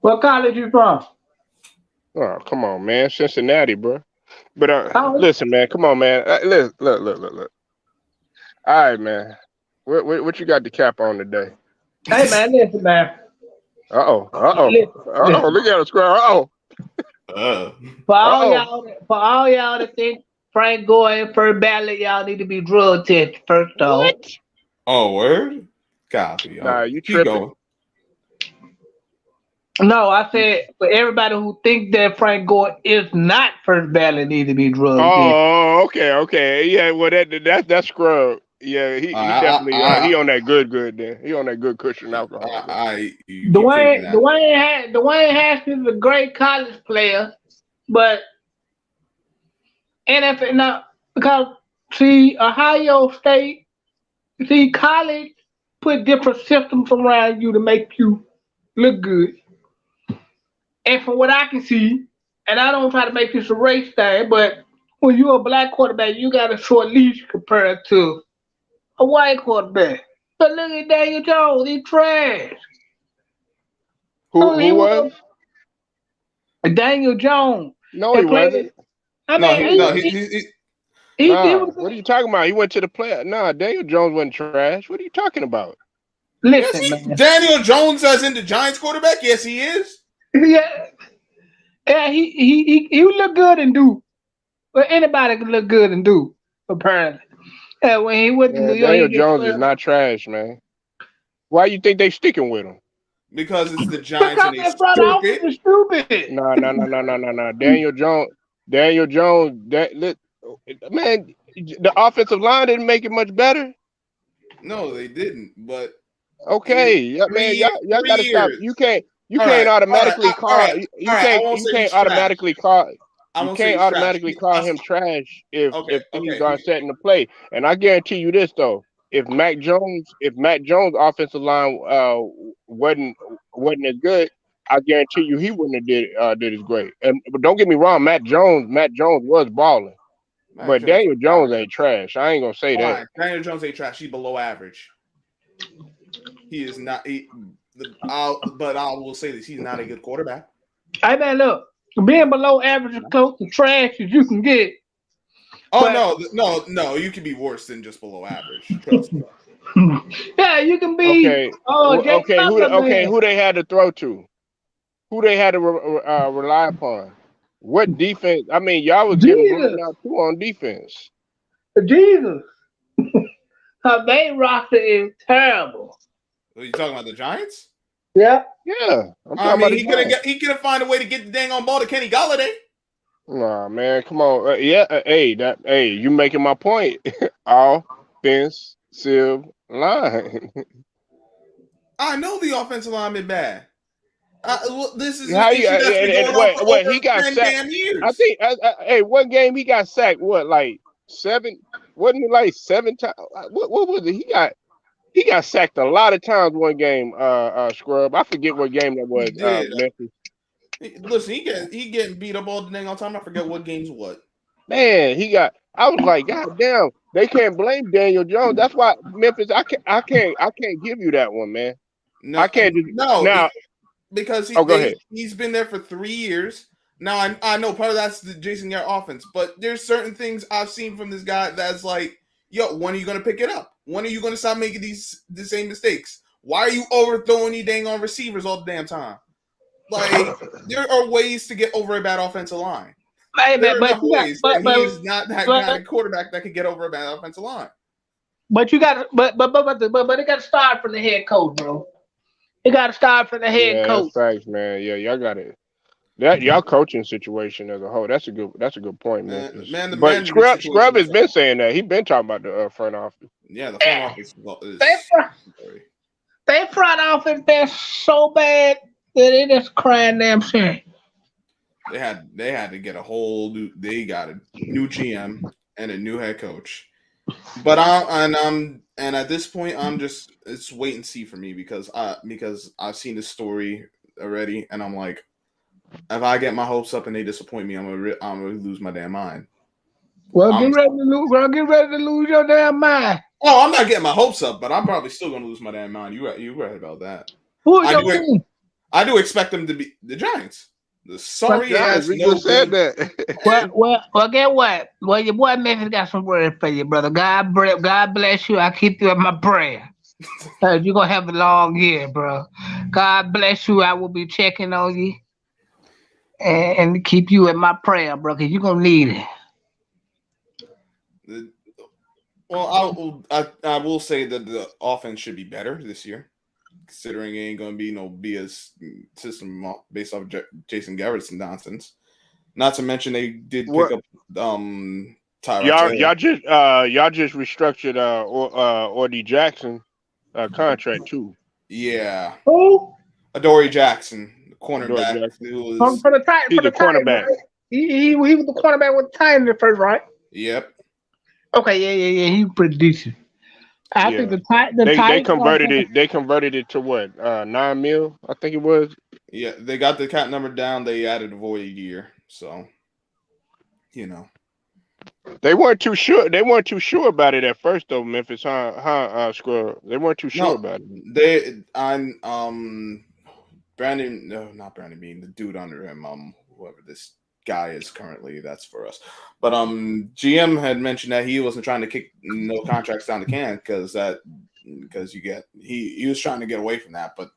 Speaker 3: What college you from?
Speaker 1: Oh, come on, man, Cincinnati, bro. But
Speaker 3: Oh,
Speaker 1: listen, man, come on, man. Look, look, look, look, look. All right, man. What you got the cap on today?
Speaker 3: hey man, listen, man.
Speaker 1: Uh oh, uh oh,
Speaker 3: Listen,
Speaker 1: uh oh.
Speaker 3: listen.
Speaker 1: Look at the square. Uh oh,
Speaker 2: Uh,
Speaker 1: uh oh.
Speaker 3: For all y'all that think Frank Gore ain't first ballot, y'all need to be drug tested first off.
Speaker 1: What?
Speaker 2: oh, word? Copy.
Speaker 1: Nah, you
Speaker 2: Keep
Speaker 1: tripping.
Speaker 2: going.
Speaker 3: No, I said for everybody who think that Frank Gore is not first ballot need to be drug tested.
Speaker 1: Oh, okay, okay. Yeah, well that's scrub. Yeah, he definitely he on that good then. He on that good cushion alcohol then.
Speaker 2: You keep thinking that.
Speaker 3: Dwayne Haskins is a great college player, but NFL now because see Ohio State, see college put different systems around you to make you look good. And from what I can see, and I don't try to make this a race thing, but when you're a black quarterback, you got a short leash compared to a white quarterback. But look at Daniel Jones, he trash.
Speaker 1: Who
Speaker 3: He
Speaker 1: was?
Speaker 3: was Daniel Jones
Speaker 1: No, he
Speaker 3: that played.
Speaker 1: wasn't.
Speaker 3: I
Speaker 2: No,
Speaker 3: mean,
Speaker 1: No, he wasn't.
Speaker 3: he
Speaker 1: Nah,
Speaker 3: was.
Speaker 1: what are you talking about? He went to the play. Nah, Daniel Jones wasn't trash. What are you talking about?
Speaker 2: yes,
Speaker 3: Listen, man.
Speaker 2: Daniel Jones as in the Giants quarterback. Yes, he is.
Speaker 3: Yeah, yeah. He would look good and do. Well, anybody can look good and do. Apparently, when he went to New
Speaker 1: Man,
Speaker 3: York, he
Speaker 1: Daniel
Speaker 3: get
Speaker 1: Jones is
Speaker 3: 12.
Speaker 1: not trash, man. Why you think they sticking with him?
Speaker 2: Because it's the Giants
Speaker 3: Because
Speaker 2: and they
Speaker 3: that front office
Speaker 2: stupid.
Speaker 3: is stupid.
Speaker 1: Nah, nah, nah, nah, nah, nah, nah. Daniel Jones. Man, the offensive line didn't make it much better.
Speaker 2: No, they didn't. But
Speaker 1: Okay, yeah, man, y'all
Speaker 2: three
Speaker 1: got to stop.
Speaker 2: years.
Speaker 1: You
Speaker 2: All
Speaker 1: can't
Speaker 2: right, all right,
Speaker 1: automatically
Speaker 2: all
Speaker 1: call
Speaker 2: right,
Speaker 1: you
Speaker 2: all right. I
Speaker 1: can't
Speaker 2: won't
Speaker 1: you
Speaker 2: say
Speaker 1: can't
Speaker 2: he's trash.
Speaker 1: automatically call
Speaker 2: I
Speaker 1: you
Speaker 2: won't say
Speaker 1: can't
Speaker 2: he's trash.
Speaker 1: automatically call him trash
Speaker 2: Okay,
Speaker 1: if things
Speaker 2: okay.
Speaker 1: aren't setting the play. And I guarantee you this though, if Mac Jones offensive line wasn't wasn't as good, I guarantee you he wouldn't have did as great. And but don't get me wrong, Matt Jones was balling,
Speaker 2: Mac
Speaker 1: but
Speaker 2: Jones
Speaker 1: Daniel
Speaker 2: is
Speaker 1: Jones
Speaker 2: average.
Speaker 1: ain't trash. I ain't gonna say that.
Speaker 2: Fine. Daniel Jones ain't trash. He's below average. He is not. But I will say this: he's not a good quarterback.
Speaker 3: I mean, look, being below average is close to trash as you can get.
Speaker 2: Oh
Speaker 3: But
Speaker 2: no, no! You can be worse than just below average. Trust me.
Speaker 3: yeah, you can be
Speaker 1: Okay,
Speaker 3: Jay Cutler, man.
Speaker 1: who they had to throw to? Who they had to rely upon? What defense? I mean, y'all was getting blown
Speaker 3: Jesus,
Speaker 1: out too on defense.
Speaker 3: Jesus. Her main roster is terrible.
Speaker 2: Are you talking about the Giants?
Speaker 3: Yeah.
Speaker 1: Yeah, I'm
Speaker 2: I
Speaker 1: talking about
Speaker 2: mean,
Speaker 1: the Giants.
Speaker 2: he could find a way to get the dang on ball to Kenny Galladay.
Speaker 1: Nah, man, come on. Yeah, hey, you making my point. Offensive line.
Speaker 2: I know the offensive line been bad. This is an
Speaker 1: How you
Speaker 2: issue that's been going
Speaker 1: and
Speaker 2: on for
Speaker 1: what he
Speaker 2: over
Speaker 1: got
Speaker 2: 10
Speaker 1: sacked?
Speaker 2: damn
Speaker 1: I
Speaker 2: years.
Speaker 1: think hey, one game he got sacked. What like seven? Wasn't it like 7 times? What was it? He got sacked a lot of times one game. Scrub. I forget what game that
Speaker 2: He
Speaker 1: was.
Speaker 2: did.
Speaker 1: Memphis.
Speaker 2: Listen, he getting beat up all the dang on time. I forget what game's what.
Speaker 1: Man, he got. I was like, God damn, they can't blame Daniel Jones. That's why Memphis. I can't give you that one, man.
Speaker 2: No,
Speaker 1: I can't just
Speaker 2: no,
Speaker 1: now.
Speaker 2: because
Speaker 1: Oh, go ahead.
Speaker 2: he's been there for 3 years. Now I know part of that's the Jason Garrett offense, but there's certain things I've seen from this guy that's like, yo, when are you gonna pick it up? When are you gonna stop making the same mistakes? Why are you overthrowing you dang on receivers all the damn time? Like there are ways to get over a bad offensive line.
Speaker 3: Hey
Speaker 2: There
Speaker 3: man,
Speaker 2: are
Speaker 3: but
Speaker 2: enough
Speaker 3: you got
Speaker 2: ways, and he is not that kind of quarterback that could get over a bad offensive line.
Speaker 3: but you got but it got to start from the head coach, bro. It got to start from the head
Speaker 1: Yeah, that's
Speaker 3: coach.
Speaker 1: facts, man. Yeah, y'all got it. That y'all coaching situation as a whole. That's a good point, Memphis.
Speaker 2: Man, the
Speaker 1: But
Speaker 2: management
Speaker 1: Scrub
Speaker 2: situation
Speaker 1: has
Speaker 2: is
Speaker 1: been saying that. He been talking about the front office.
Speaker 2: yeah, the front
Speaker 3: Yeah.
Speaker 2: office
Speaker 3: They
Speaker 2: is
Speaker 3: fr-
Speaker 2: sorry.
Speaker 3: they front office been so bad that it is crying damn shame.
Speaker 2: They had to get a whole new. They got a new GM and a new head coach. But and at this point I'm just it's wait and see for me because I've seen this story already and I'm like if I get my hopes up and they disappoint me I'm gonna lose my damn mind.
Speaker 3: Well,
Speaker 2: I'm
Speaker 3: get ready to lose your damn mind.
Speaker 2: I'm not getting my hopes up, but I'm probably still gonna lose my damn mind. You right about that.
Speaker 3: Who is
Speaker 2: I
Speaker 3: your
Speaker 2: do
Speaker 3: team?
Speaker 2: I do expect them to be the Giants. The
Speaker 3: But
Speaker 2: sorry
Speaker 1: Guys,
Speaker 2: ass
Speaker 1: we
Speaker 2: no
Speaker 1: just said
Speaker 2: good.
Speaker 1: that.
Speaker 3: get what? Well, your boy Memphis got some words for you, brother. God bless you. I keep you in my prayer. You're gonna have a long year, bro. God bless you. I will be checking on you and keep you in my prayer, bro, because you're gonna need it.
Speaker 2: The- Well, I will say that the offense should be better this year, considering it ain't going to be no BS system based off Jason Garrett's nonsense. Not to mention they did pick
Speaker 1: What
Speaker 2: up Tyrod Taylor.
Speaker 1: y'all just restructured Ordy Jackson contract too.
Speaker 2: Yeah,
Speaker 3: Who?
Speaker 2: Adoree Jackson, the
Speaker 1: Adore
Speaker 2: cornerback,
Speaker 1: Jackson.
Speaker 2: who
Speaker 3: From
Speaker 2: was
Speaker 3: for the Titans,
Speaker 1: He's a cornerback.
Speaker 3: right? He was the cornerback with the Titans at first, right?
Speaker 2: yep,
Speaker 3: Okay, yeah. He was pretty decent. I think
Speaker 1: Yeah.
Speaker 3: the
Speaker 1: They
Speaker 3: Titans
Speaker 1: converted it. They converted it to what? 9 mil, I think it was.
Speaker 2: yeah, they got the cap number down. They added a void year, so you know.
Speaker 1: They weren't too sure. They weren't too sure about it at first, though. Memphis, Scrub. They weren't too sure
Speaker 2: No,
Speaker 1: about it.
Speaker 2: they I'm Brandon, no, not Brandon Bean, the dude under him, whoever this guy is currently, that's for us. But GM had mentioned that he wasn't trying to kick no contracts down the can because he was trying to get away from that, but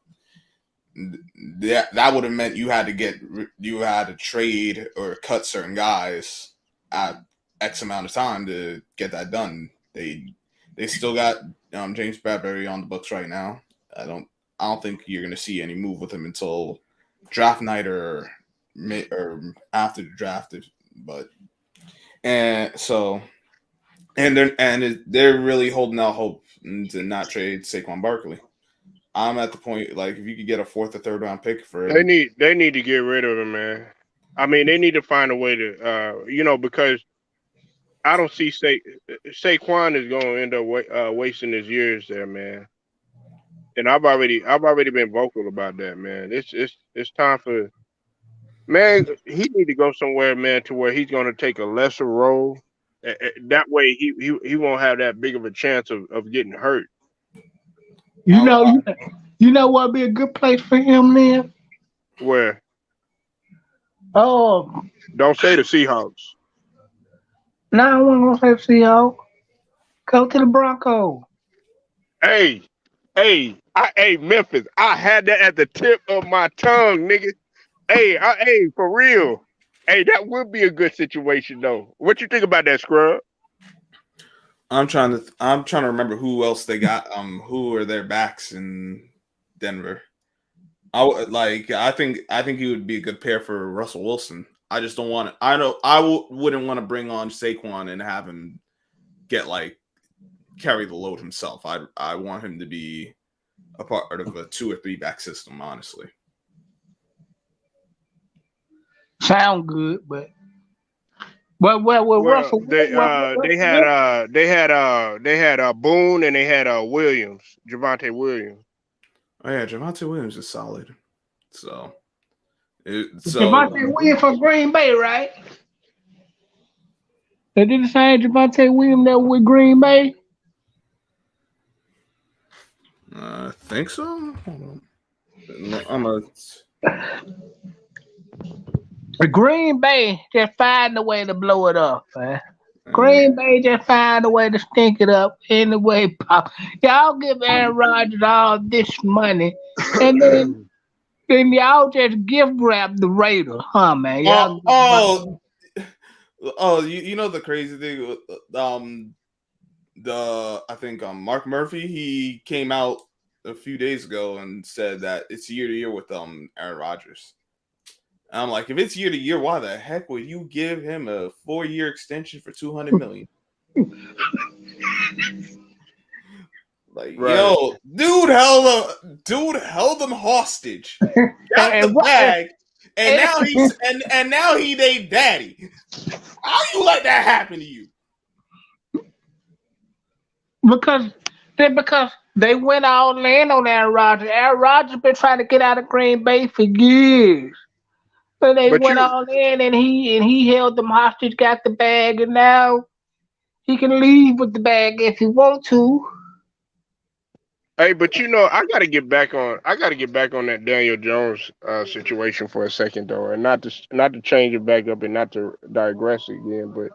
Speaker 2: that would have meant you had to trade or cut certain guys at X amount of time to get that done. They still got James Bradbury on the books right now. I don't think you're going to see any move with him until draft night or after the draft. But and so they're really holding out hope to not trade Saquon Barkley. I'm at the point like if you could get a fourth or third round pick for him.
Speaker 1: They need to get rid of him, man. I mean, they need to find a way to, because I don't see Saquon is going to end up wasting his years there, man. And I've already been vocal about that, man. It's time for man. He need to go somewhere, man, to where he's going to take a lesser role. That way, he won't have that big of a chance of getting hurt.
Speaker 3: You
Speaker 2: I,
Speaker 3: know,
Speaker 2: I,
Speaker 3: you know what would be a good place for him then?
Speaker 1: Where
Speaker 3: Oh,
Speaker 1: don't say the Seahawks.
Speaker 3: no, I wasn't gonna say Seahawks. Go to the Broncos.
Speaker 1: Hey, hey, Memphis. I had that at the tip of my tongue, nigga. Hey, for real. Hey, that would be a good situation though. What you think about that, Scrub?
Speaker 2: I'm trying to remember who else they got. Who are their backs in Denver? I think he would be a good pair for Russell Wilson. I just don't want to. Wouldn't want to bring on Saquon and have him get like carry the load himself. I want him to be a part of a 2 or 3 back system. Honestly,
Speaker 3: Sound good, but with
Speaker 1: Well,
Speaker 3: Russell,
Speaker 1: they had Boone and they had Williams, Javante Williams.
Speaker 2: oh yeah, Javante Williams is solid. So, so
Speaker 3: Javante Williams from Green Bay, right? They did the same Javante Williams that with Green Bay.
Speaker 2: I think so. Hold on. I'm a
Speaker 3: The Green Bay just find a way to blow it up, man. Green Bay just find a way to stink it up any way pop. Y'all give Aaron Rodgers all this money, and then y'all just gift wrap the Raiders, huh, man?
Speaker 2: oh
Speaker 3: Y'all
Speaker 2: oh you know the crazy thing the I think Mark Murphy he came out a few days ago and said that it's year to year with Aaron Rodgers. And I'm like, if it's year to year, why the heck would you give him a 4-year extension for $200 million? Like,
Speaker 1: Right.
Speaker 2: yo, dude held them hostage, got the
Speaker 3: and,
Speaker 2: bag, and
Speaker 3: and,
Speaker 2: now he they daddy. How you let that happen to you?
Speaker 3: because because they went all in on Aaron Rodgers. Aaron Rodgers been trying to get out of Green Bay for years. But they
Speaker 1: But
Speaker 3: went
Speaker 1: you,
Speaker 3: all in, and he held them hostage, got the bag, and now he can leave with the bag if he want to.
Speaker 1: hey, but I gotta get back on that Daniel Jones situation for a second though, and not to change it back up and not to digress again, but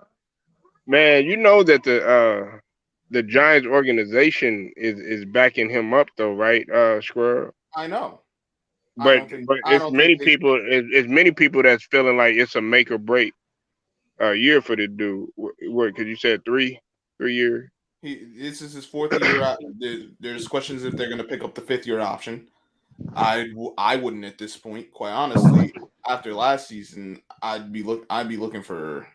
Speaker 1: man, you know that the Giants organization is backing him up though, right, Scrub?
Speaker 2: I know. I
Speaker 1: But
Speaker 2: don't think
Speaker 1: but
Speaker 2: I don't think they.
Speaker 1: it's many people that's feeling like it's a make or break year for the dude. What? Because you said 3 years.
Speaker 2: This is his 4th year. There's questions if they're going to pick up the 5th year option. I wouldn't at this point, quite honestly. After last season, I'd be looking for.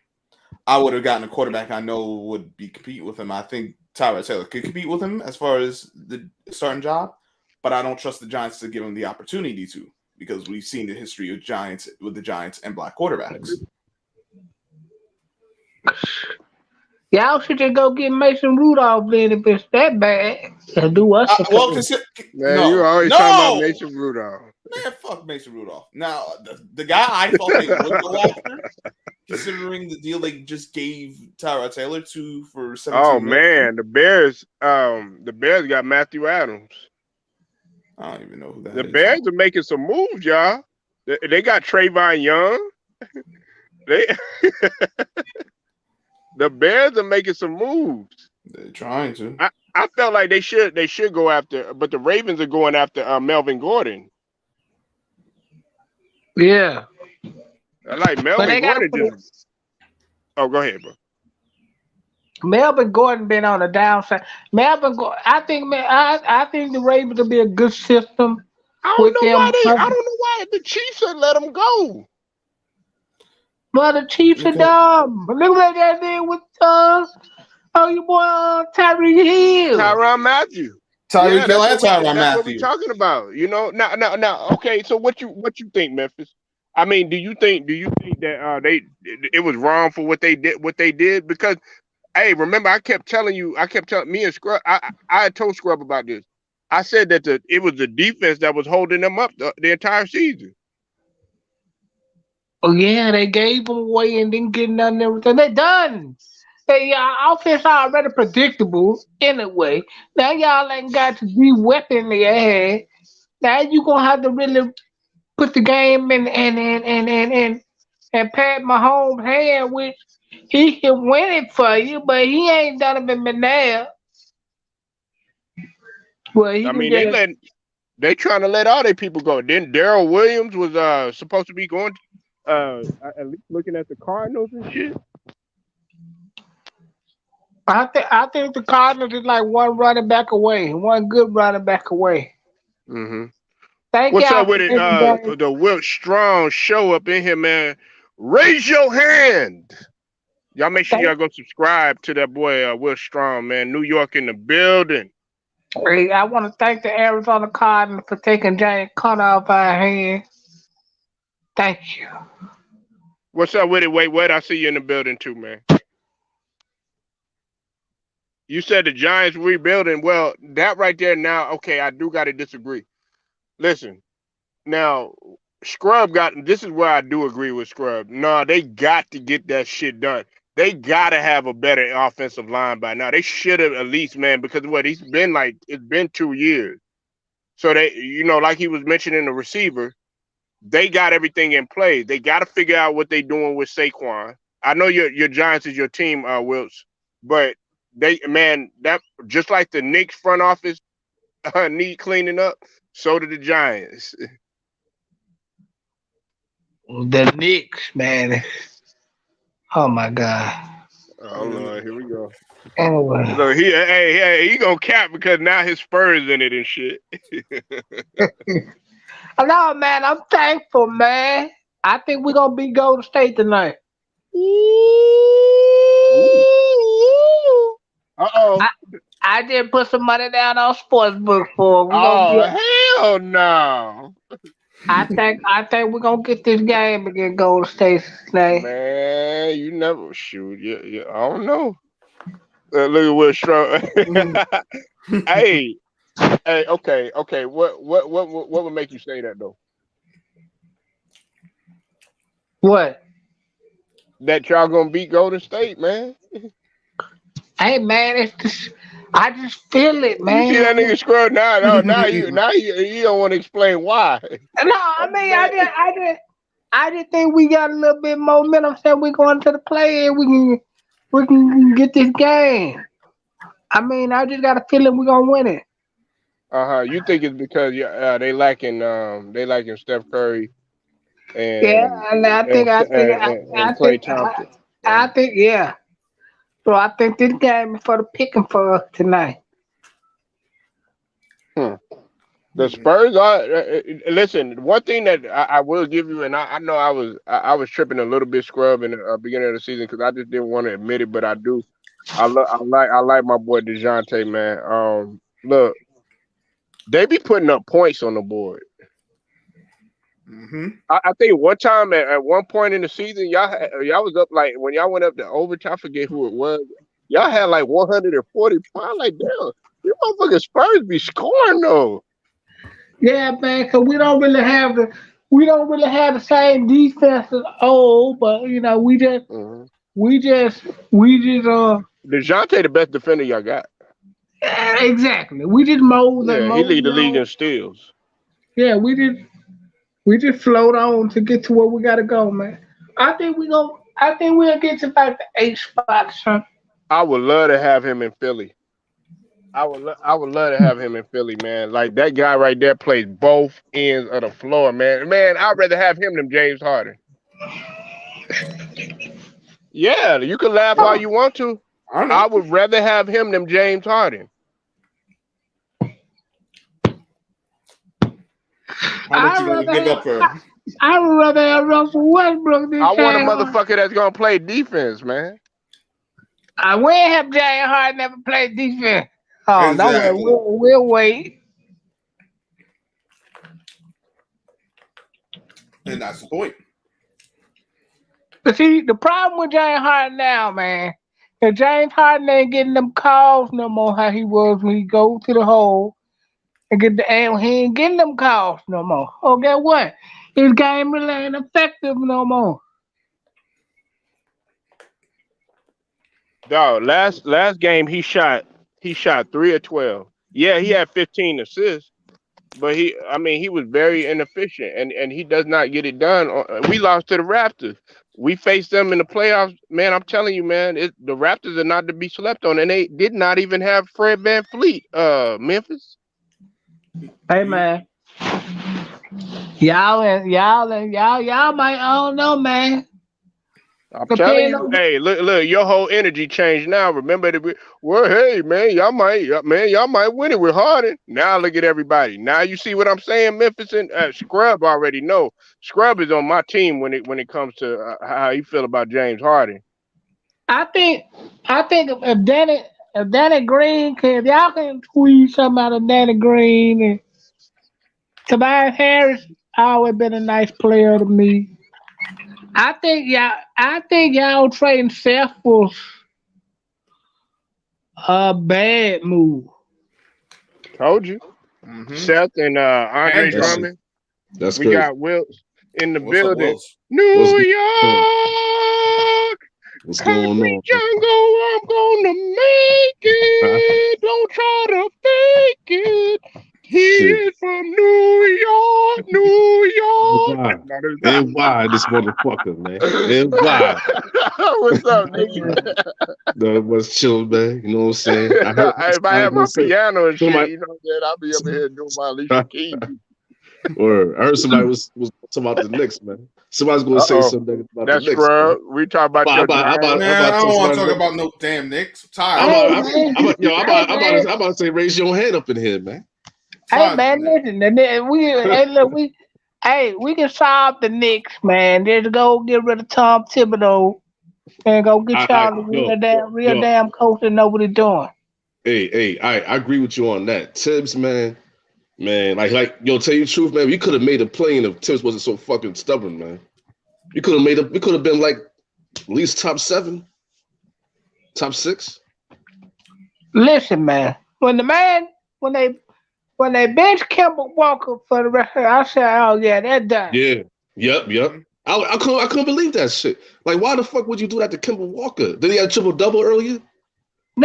Speaker 2: I would have gotten a quarterback I know would be compete with him. I think Tyrod Taylor could compete with him as far as the starting job, but I don't trust the Giants to give him the opportunity to because we've seen the history of Giants with the Giants and black quarterbacks.
Speaker 3: Y'all should just go get Mason Rudolph then if it's that bad. And do us a
Speaker 2: Well,
Speaker 3: favor.
Speaker 1: Man, you always talking about Mason Rudolph.
Speaker 2: Man, fuck Mason Rudolph. Now, the guy I thought they would go after, considering the deal they just gave Tyrod Taylor for 17
Speaker 1: Oh
Speaker 2: million.
Speaker 1: man, the Bears got Matthew Adams.
Speaker 2: I don't even know who that
Speaker 1: The
Speaker 2: is.
Speaker 1: Bears are making some moves, y'all. They got Trayvon Young. They the Bears are making some moves.
Speaker 2: They're trying to.
Speaker 1: I felt like they should go after, but the Ravens are going after Melvin Gordon.
Speaker 3: Yeah.
Speaker 1: I like
Speaker 3: But
Speaker 1: Melvin
Speaker 3: they gotta
Speaker 1: Gordon
Speaker 3: put it.
Speaker 1: just. Oh, go ahead, bro.
Speaker 3: Melvin Gordon been on the downside. I think the Ravens will be a good system with them.
Speaker 1: I don't know why the Chiefs would let him go.
Speaker 3: But the Chiefs are
Speaker 2: Because
Speaker 3: dumb. Look what they did with your boy Tyreek Hill.
Speaker 1: Tyrann Matthew.
Speaker 2: Tyreek
Speaker 1: Yeah,
Speaker 2: Hill and Tyrann
Speaker 1: that's what we
Speaker 2: Matthew.
Speaker 1: talking about. You know, now. Okay, so what you think, Memphis? I mean, do you think that it was wrong for what they did? Because hey, remember I kept telling me and Scrub. I had told Scrub about this. I said that it was the defense that was holding them up the entire season.
Speaker 3: Oh yeah, they gave them away and didn't get nothing. Everything they done. Offense already predictable anyway. Now y'all ain't got the weapon they had. Now you gonna have to really put the game and Pat Mahomes' hand, which he can win it for you, but he ain't done it in McNair. Well, he
Speaker 1: I
Speaker 3: can
Speaker 1: mean,
Speaker 3: get it.
Speaker 1: they trying to let all their people go. Then Daryl Williams was supposed to be going at least looking at the Cardinals and shit.
Speaker 3: I think the Cardinals is like one running back away, one good running back away.
Speaker 1: Hmm.
Speaker 3: Thank
Speaker 1: What's
Speaker 3: y'all
Speaker 1: up
Speaker 3: for
Speaker 1: with it?
Speaker 3: taking game.
Speaker 1: The Wilt Strong show up in here, man. Raise your hand. Y'all make sure
Speaker 3: Thank,
Speaker 1: y'all go subscribe to that boy Wilt Strong, man. New York in the building.
Speaker 3: hey, I want to thank the Arizona Cardinals for taking Giant Cutter off our hands. Thank you.
Speaker 1: What's up with it? Wait, I see you in the building too, man. You said the Giants rebuilding. Well, that right there now, okay, I do gotta disagree. Listen, now Scrub got this is where I do agree with Scrub. No, they got to get that shit done. They gotta have a better offensive line by now. They should have at least, man, because it's been 2 years. So they, like he was mentioning the receiver, they got everything in play. They got to figure out what they're doing with Saquon. I know your Giants is your team, Wilts, but that just like the Knicks front office need cleaning up, so do the Giants.
Speaker 3: The Knicks, man. Oh my God.
Speaker 1: Oh Lord, here we go.
Speaker 3: Anyway.
Speaker 1: Look, he gonna cap because now his Spurs in it and shit.
Speaker 3: No, man, I'm thankful, man. I think we're gonna beat Golden State tonight.
Speaker 1: Uh-oh.
Speaker 3: I did put some money down on sportsbook for. We gonna get.
Speaker 1: Oh hell no.
Speaker 3: I think we're gonna get this game against Golden State tonight.
Speaker 1: Man, you never shoot. Yeah, I don't know. Look at Will Strong. hey, okay. What would make you say that though?
Speaker 3: What?
Speaker 1: That y'all gonna beat Golden State, man.
Speaker 3: Hey, man, it's just I just feel it,
Speaker 1: You see that
Speaker 3: man.
Speaker 1: nigga scrub now? No, you don't want to explain why.
Speaker 3: No, I mean, I just think we got a little bit more momentum. Said we going to the play and we can get this game. I mean, I just got a feeling we gonna win it.
Speaker 1: You think it's because they lacking Steph Curry
Speaker 3: Yeah,
Speaker 1: and
Speaker 3: and
Speaker 1: and Klay Thompson.
Speaker 3: I think, yeah. So I think this game is for the picking for us tonight.
Speaker 1: The Spurs are listen. One thing that I will give you, and I know I was tripping a little bit scrub in the beginning of the season because I just didn't want to admit it, but I do. I like my boy DeJounte, man. Look, they be putting up points on the board. I think one time at one point in the season, y'all was up like when y'all went up to overtime. I forget who it was. Y'all had like 140 points. I'm like, damn, you motherfucking Spurs be scoring though.
Speaker 3: Yeah, man, cause we don't really have the same defense as old, but you know we just
Speaker 1: DeJounte the best defender y'all got.
Speaker 3: exactly we just mold and
Speaker 1: Yeah, he
Speaker 3: mold.
Speaker 1: lead the league in steals.
Speaker 3: Yeah, we just float on to get to where we gotta go, man. I think we'll get to like the 8th spot, son.
Speaker 1: I would love to have him in Philly. I would love to have him in Philly, man. Like that guy right there plays both ends of the floor, man. Man, I'd rather have him than James Harden. Yeah, you can laugh all you want to. I would rather have him than James Harden.
Speaker 2: How much you gonna give up for him?
Speaker 3: I would rather have Russell Westbrook than
Speaker 1: I want a
Speaker 3: James Harden.
Speaker 1: motherfucker that's gonna play defense, man.
Speaker 3: We ain't have James Harden never play defense. Oh,
Speaker 2: Exactly.
Speaker 3: no, we'll wait.
Speaker 2: And that's the point.
Speaker 3: But see, the problem with James Harden now, man, is James Harden ain't getting them calls no more how he was when he go to the hole and he ain't getting them calls no more. Oh, guess what? His game really ain't effective no more.
Speaker 1: Dog, last game he shot 3 of 12. Yeah, he had 15 assists, but he was very inefficient and he does not get it done. We lost to the Raptors. We faced them in the playoffs, man. I'm telling you, man, the Raptors are not to be slept on, and they did not even have Fred VanVleet. Memphis.
Speaker 3: Hey, man, y'all might, I don't know, man.
Speaker 1: I'm telling you, hey, look, your whole energy changed now. Remember hey, man, y'all might win it with Harden. Now look at everybody. Now you see what I'm saying, Memphis and Scrub already know. Scrub is on my team when it comes to how you feel about James Harden.
Speaker 3: I think if Danny Green if y'all can squeeze something out of Danny Green and Tobias Harris always been a nice player to me. I think y'all trading Seth was a bad move.
Speaker 1: Told you. Seth and Andre Drummond.
Speaker 4: That's
Speaker 1: we
Speaker 4: crazy.
Speaker 1: Got Wilts in the building.
Speaker 2: Up,
Speaker 1: New York.
Speaker 4: What's going on?
Speaker 1: Jungle, I'm gonna make it. Don't try to fake it. He's from New York, New York.
Speaker 4: And why this motherfucker, man? And why?
Speaker 1: What's up, nigga?
Speaker 4: No, was chill, man. You know what I'm saying?
Speaker 1: If I had my piano and shit,
Speaker 4: somebody,
Speaker 1: you know what I'm saying? I'll be up here doing my Alicia Keys.
Speaker 4: Or I heard somebody was talking about the Knicks, man. Somebody's gonna say
Speaker 1: Uh-oh.
Speaker 4: something about the
Speaker 1: That's
Speaker 4: Knicks, man.
Speaker 1: scrub. We talk about
Speaker 4: I'm
Speaker 1: your
Speaker 4: about, I'm
Speaker 1: giant.
Speaker 4: about, I'm
Speaker 2: Man,
Speaker 4: about
Speaker 2: I
Speaker 4: to tell
Speaker 2: don't want to
Speaker 4: somebody.
Speaker 2: talk about no damn Knicks. I'm
Speaker 3: Hey
Speaker 2: tired.
Speaker 3: man, hey
Speaker 4: I'm
Speaker 3: man,
Speaker 4: about to say raise your hand up in here, man.
Speaker 3: hey
Speaker 2: Tired of
Speaker 3: man.
Speaker 2: Knicks.
Speaker 3: Listen, we can solve the Knicks, man. Just go get rid of Tom Thibodeau and go get y'all a real
Speaker 4: Yo,
Speaker 3: damn coach that know what he's doing.
Speaker 4: hey, I agree with you on that. Tibbs, man, yo, tell you the truth, man. We could have made a plane if Tibbs wasn't so fucking stubborn, man. We could have been like at least top 7, top 6.
Speaker 3: Listen, man. When they bench Kemba Walker for the rest, I said, oh yeah, that's done.
Speaker 4: Yeah. Yep.
Speaker 2: Mhm.
Speaker 4: I couldn't believe that shit. Like, why the fuck would you do that to Kimball Walker? Did he have a triple double earlier?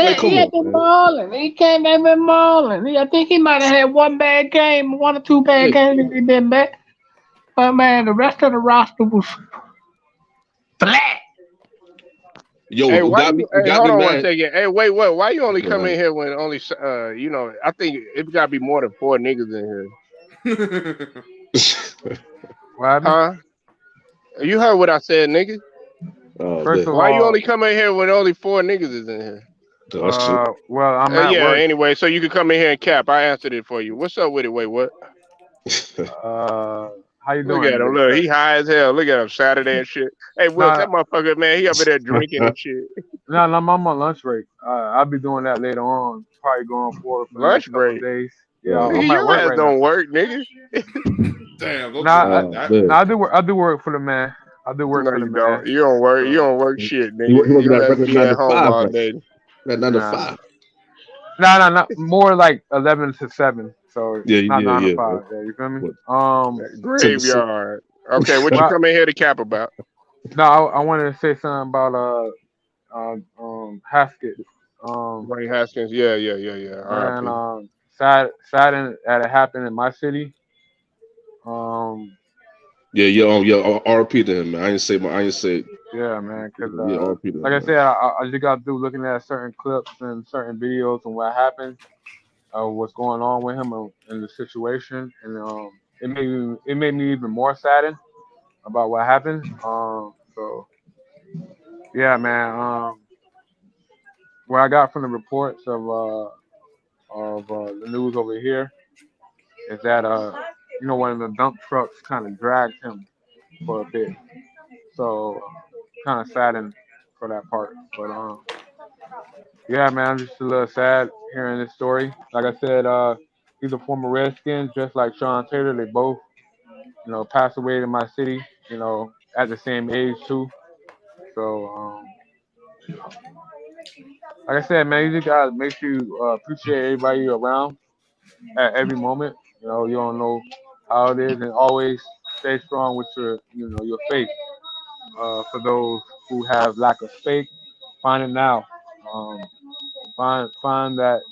Speaker 4: Like,
Speaker 3: Man, he
Speaker 4: come
Speaker 3: had
Speaker 4: on,
Speaker 3: been
Speaker 4: man.
Speaker 3: balling. He came back been balling. I think he might have had one bad game, one or two bad
Speaker 4: Yeah.
Speaker 3: games. He been back. But man, the rest of the roster was flat.
Speaker 4: Yo,
Speaker 1: Hey,
Speaker 4: what
Speaker 1: why
Speaker 4: got me
Speaker 1: you?
Speaker 4: what
Speaker 1: Hey,
Speaker 4: got
Speaker 1: hold
Speaker 4: me
Speaker 1: on one
Speaker 4: mad.
Speaker 1: second. Hey, wait. Why you only
Speaker 4: Go
Speaker 1: come in
Speaker 4: ahead.
Speaker 1: here when only I think it got to be more than 4 niggas in here,
Speaker 5: What happened?
Speaker 1: huh? You heard what I said, nigga.
Speaker 4: Oh
Speaker 5: First
Speaker 4: man.
Speaker 5: of
Speaker 1: Why you
Speaker 5: all,
Speaker 1: only come in here when only 4 niggas is in here?
Speaker 4: That's true.
Speaker 5: well, I'm at
Speaker 1: Yeah.
Speaker 5: work.
Speaker 1: Anyway, so you can come in here and cap. I answered it for you. What's up with it? Wait, what?
Speaker 5: How you
Speaker 1: Look
Speaker 5: doing
Speaker 1: at him.
Speaker 5: today,
Speaker 1: Look,
Speaker 5: sir?
Speaker 1: he high as hell. Look at him Saturday and shit. Hey, Will,
Speaker 5: Nah,
Speaker 1: that motherfucker, man, he over there drinking and shit.
Speaker 5: no, I'm on lunch break. I'll be doing that later on. Probably going forward for the
Speaker 1: Lunch
Speaker 5: next couple of
Speaker 1: break.
Speaker 5: days. Yeah,
Speaker 4: uh,
Speaker 1: Nigga,
Speaker 5: I'm at
Speaker 1: your
Speaker 5: work
Speaker 1: ass
Speaker 5: right now.
Speaker 1: don't work, nigga.
Speaker 2: Damn, don't do it
Speaker 5: Nah,
Speaker 2: like
Speaker 4: oh
Speaker 2: that.
Speaker 4: man.
Speaker 5: I do work. I do work for the man. I do work
Speaker 1: No,
Speaker 5: for the
Speaker 1: you
Speaker 5: man.
Speaker 1: don't. You don't work. You
Speaker 5: So
Speaker 1: don't work shit,
Speaker 4: He
Speaker 1: nigga.
Speaker 4: working
Speaker 1: Your
Speaker 4: that
Speaker 1: ass
Speaker 4: regular
Speaker 1: be
Speaker 4: 9
Speaker 1: at
Speaker 4: to
Speaker 1: home
Speaker 4: 5,
Speaker 1: all
Speaker 4: right?
Speaker 1: day.
Speaker 4: That 9 to
Speaker 5: nah,
Speaker 4: 5.
Speaker 5: not more like 11 to 7. So not nine to
Speaker 4: Yeah.
Speaker 5: five. Yeah, you feel me?
Speaker 4: What 10 to 6?
Speaker 1: Graveyard. Okay, what you
Speaker 5: Well,
Speaker 1: come in here to cap about?
Speaker 5: no, I wanted to say something about Haskett. Um,
Speaker 1: Dwayne Haskins. Yeah.
Speaker 5: man,
Speaker 1: R.I.P.
Speaker 5: sad that it happened in my city. Um,
Speaker 4: Yeah, RP to him, man. I ain't say
Speaker 5: yeah, man, cause
Speaker 4: yeah, RP to
Speaker 5: like
Speaker 4: him,
Speaker 5: I
Speaker 4: man.
Speaker 5: said, I just got through looking at certain clips and certain videos and what happened, what's going on with him and the situation, and it made me even more saddened about what happened. So yeah, man. What I got from the reports of the news over here is that one of the dump trucks kind of dragged him for a bit. So kind of saddened for that part. But yeah, man, I'm just a little sad hearing this story. Like I said, he's a former Redskins, just like Sean Taylor. They both, passed away in my city. At the same age too. So like I said, man, you just gotta make sure you appreciate everybody you're around at every moment. You don't know how it is, and always stay strong with your faith. For those who have lack of faith, find it now. Um, find that